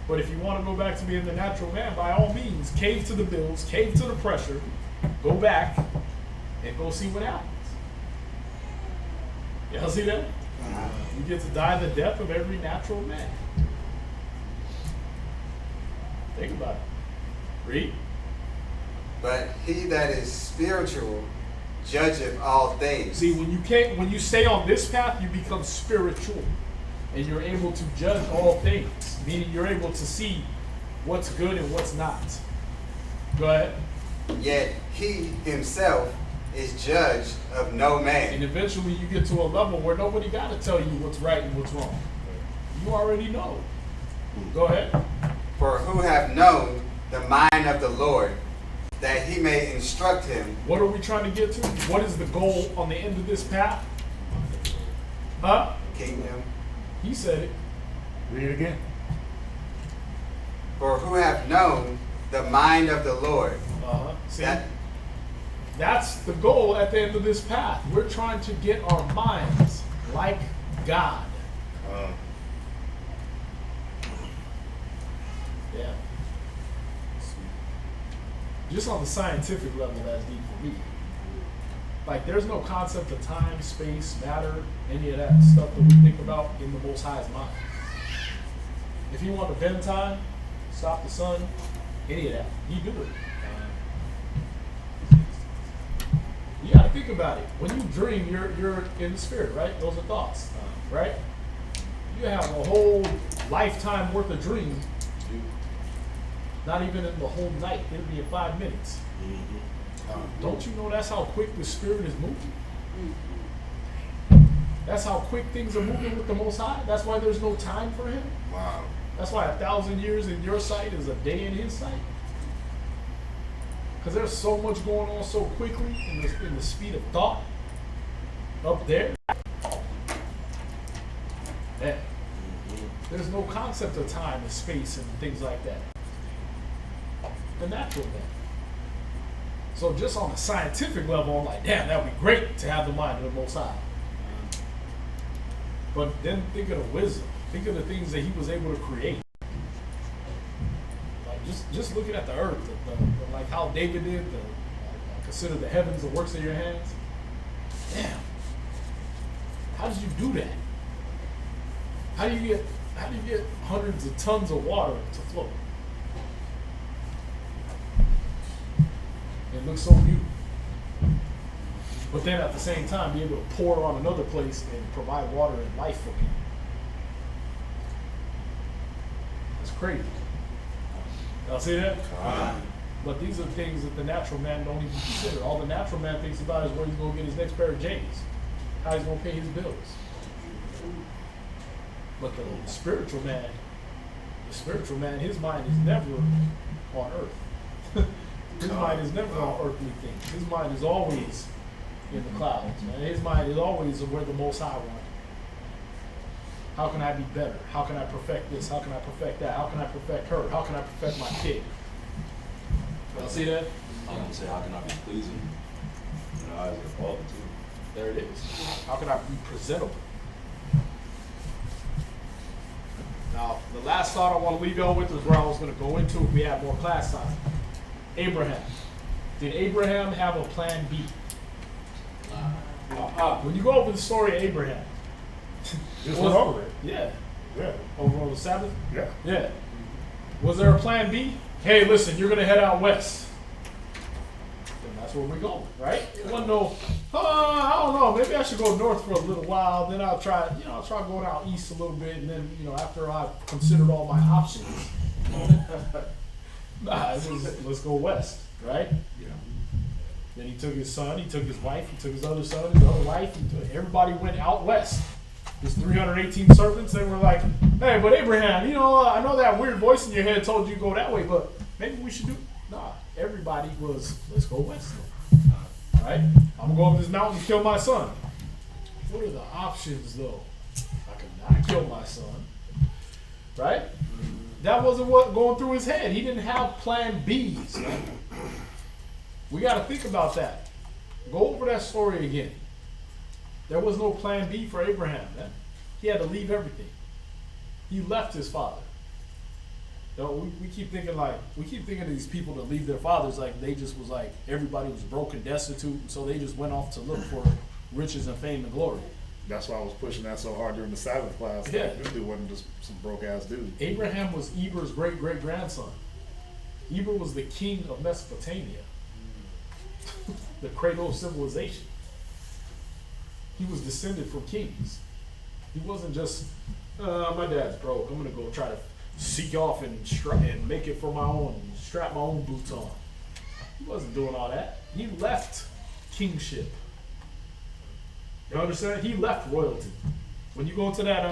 But if you want to go back to being the natural man, by all means, cave to the bills, cave to the pressure, go back, and go see what happens. Y'all see that? You get to die the death of every natural man. Think about it. Read. But he that is spiritual judgeth all things. See, when you stay on this path, you become spiritual. And you're able to judge all things. Meaning you're able to see what's good and what's not. Go ahead. Yet he himself is judged of no man. And eventually you get to a level where nobody got to tell you what's right and what's wrong. You already know. Go ahead. For who have known the mind of the Lord, that he may instruct him. What are we trying to get to? What is the goal on the end of this path? Huh? Kingdom. He said it. Read it again. For who have known the mind of the Lord. See? That- That's the goal at the end of this path. We're trying to get our minds like God. Yeah. Just on the scientific level, that's deep for me. Like, there's no concept of time, space, matter, any of that stuff that we think about in the Most High's mind. If you want to bend time, stop the sun, any of that, you do it. You gotta think about it. When you dream, you're in the spirit, right? Those are thoughts, right? You have a whole lifetime worth of dreams. Not even in the whole night. It'll be in 5 minutes. Don't you know that's how quick the spirit is moving? That's how quick things are moving with the Most High. That's why there's no time for him. Wow. That's why 1,000 years in your sight is a day in his sight. Because there's so much going on so quickly in the speed of thought up there. Yeah. There's no concept of time and space and things like that. The natural man. So just on a scientific level, I'm like, damn, that would be great to have the mind of the Most High. But then think of the wisdom. Think of the things that he was able to create. Just looking at the earth, like how David did, consider the heavens the works of your hands. Damn. How did you do that? How do you get hundreds of tons of water to float? It looks so beautiful. But then at the same time, be able to pour on another place and provide water and life for people. That's crazy. Y'all see that? But these are things that the natural man don't even consider. All the natural man thinks about is where he's going to get his next pair of J's, how he's going to pay his bills. But the spiritual man, his mind is never on earth. His mind is never on earthly things. His mind is always in the clouds, man. His mind is always where the Most High wants. How can I be better? How can I perfect this? How can I perfect that? How can I perfect her? How can I perfect my kid? Y'all see that? I'm gonna say, how can I be pleasing in the eyes of the Father too? There it is. How can I be presentable? Now, the last thought I want to leave y'all with is where I was going to go into if we have more class time. Abraham. Did Abraham have a plan B? When you go over the story of Abraham, Just went over it. yeah, Yeah. over on the Sabbath, Yeah. yeah. Was there a plan B? Hey, listen, you're gonna head out west. Then that's where we go, right? It wasn't no, I don't know, maybe I should go north for a little while, then I'll try going out east a little bit, and then, after I've considered all my options, nah, it was, let's go west, right? Yeah. Then he took his son, he took his wife, he took his other son, his other wife, everybody went out west. His 318 servants, they were like, hey, but Abraham, I know that weird voice in your head told you to go that way, but maybe we should do. Nah, everybody was, let's go west. All right? I'm going to go up this mountain and kill my son. What are the options, though? I could not kill my son. Right? That wasn't what going through his head. He didn't have plan Bs. We got to think about that. Go over that story again. There was no plan B for Abraham, man. He had to leave everything. He left his father. We keep thinking of these people that leave their fathers like they just was like everybody was broke and destitute, so they just went off to look for riches and fame and glory. That's why I was pushing that so hard during the Sabbath class. Yeah. This dude wasn't just some broke ass dude. Abraham was Eber's great-great-grandson. Eber was the king of Mesopotamia. The cradle of civilization. He was descended from kings. He wasn't just, my dad's broke, I'm going to go try to seek off and make it for my own, strap my own boots on. He wasn't doing all that. He left kingship. You understand? He left royalty. When you go into that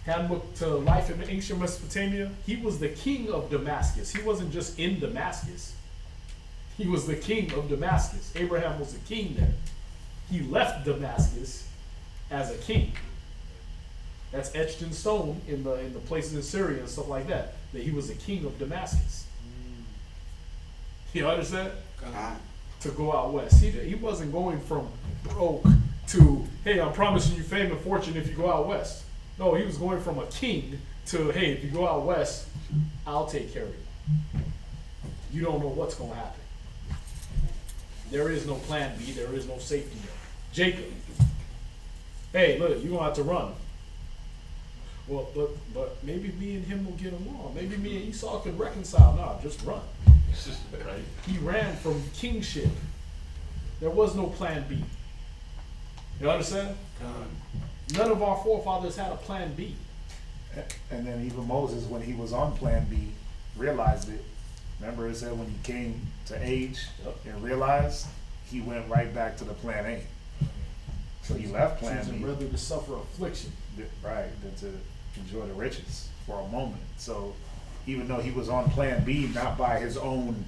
handbook to life in ancient Mesopotamia, he was the king of Damascus. He wasn't just in Damascus. He was the king of Damascus. Abraham was a king there. He left Damascus as a king. That's etched in stone in the places in Syria and stuff like that. That he was a king of Damascus. You understand? To go out west. He wasn't going from broke to, hey, I'm promising you fame and fortune if you go out west. No, he was going from a king to, hey, if you go out west, I'll take care of you. You don't know what's going to happen. There is no plan B. There is no safety net. Jacob, hey, look, you're going to have to run. Well, but maybe me and him will get along. Maybe me and Esau can reconcile. No, just run. Right. He ran from kingship. There was no plan B. You understand? None of our forefathers had a plan B. And then even Moses, when he was on plan B, realized it. Remember it said when he came to age and realized, he went right back to the plan A. So he left plan B. Rather to suffer affliction. Right, than to enjoy the riches for a moment. So even though he was on plan B, not by his own,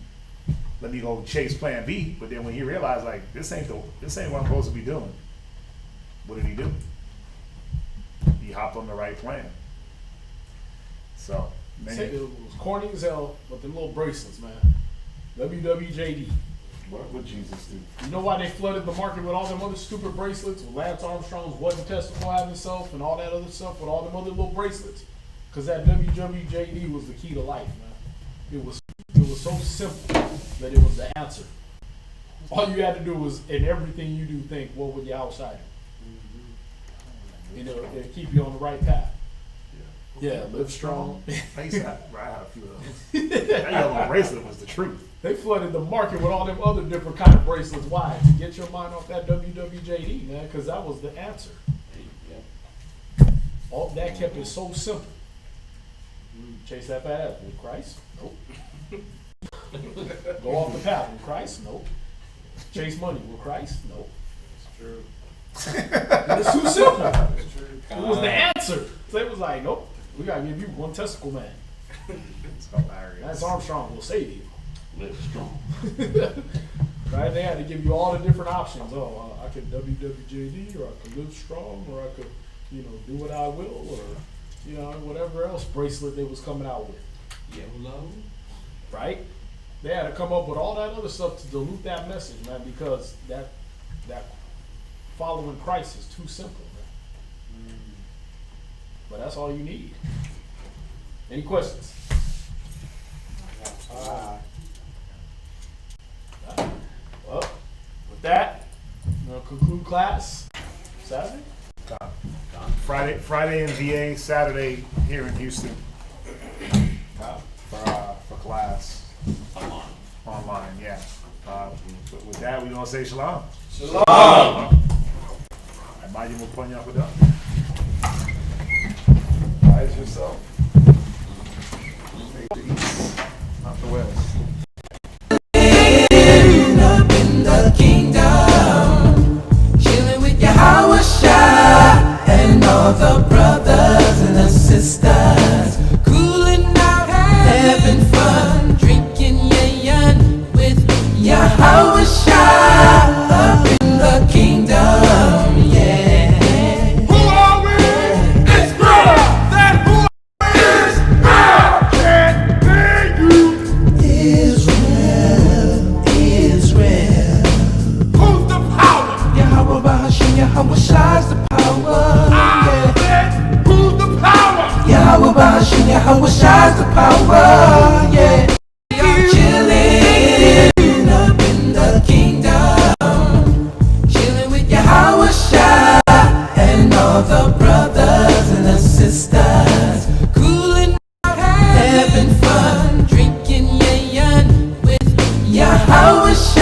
let me go chase plan B, but then when he realized, like, this ain't what I'm supposed to be doing, what did he do? He hopped on the right plan. So, It was corny as hell with the little bracelets, man. WWJD. What would Jesus do? You know why they flooded the market with all them other stupid bracelets? With Lance Armstrong's wasn't testifying himself and all that other stuff with all them other little bracelets? Because that WWJD was the key to life, man. It was so simple that it was the answer. All you had to do was, in everything you do, think, what would the outsider? And it'll keep you on the right path. Yeah, live strong. I had a few of those. That yellow bracelet was the truth. They flooded the market with all them other different kind of bracelets. Why? To get your mind off that WWJD, man, because that was the answer. All that kept it so simple. Chase that fast with Christ? Nope. Go off the path with Christ? Nope. Chase money with Christ? Nope. It's true. It's too simple. It was the answer. So it was like, nope, we gotta give you one testicle man. It's hilarious. Lance Armstrong will save you. Live strong. Right? They had to give you all the different options. Oh, I could WWJD, or I could live strong, or I could, do what I will, or, whatever else bracelet they was coming out with. Yellow. Right? They had to come up with all that other stuff to dilute that message, man, because that following Christ is too simple, man. But that's all you need. Any questions? Well, with that, we'll conclude class Saturday. Friday in VA, Saturday here in Houston for class. Online, yeah. With that, we're gonna say shalom. Shalom. Imagine we'll point you up with that. Rise yourself. Face the east, not the west. Up in the kingdom, chilling with Yahweh Shai and all the brothers and the sisters, cooling out, having fun, drinking yayin with Yahweh Shai up in the kingdom, yeah. Who are we? It's greater than who is. I can't hear you. Israel. Who's the power? Yahweh Bahashim, Yahweh Shai's the power. Yeah. Who's the power? Yahweh Bahashim, Yahweh Shai's the power. Yeah. I'm chilling up in the kingdom, chilling with Yahweh Shai and all the brothers and the sisters, cooling out, having fun, drinking yayin with Yahweh Shai.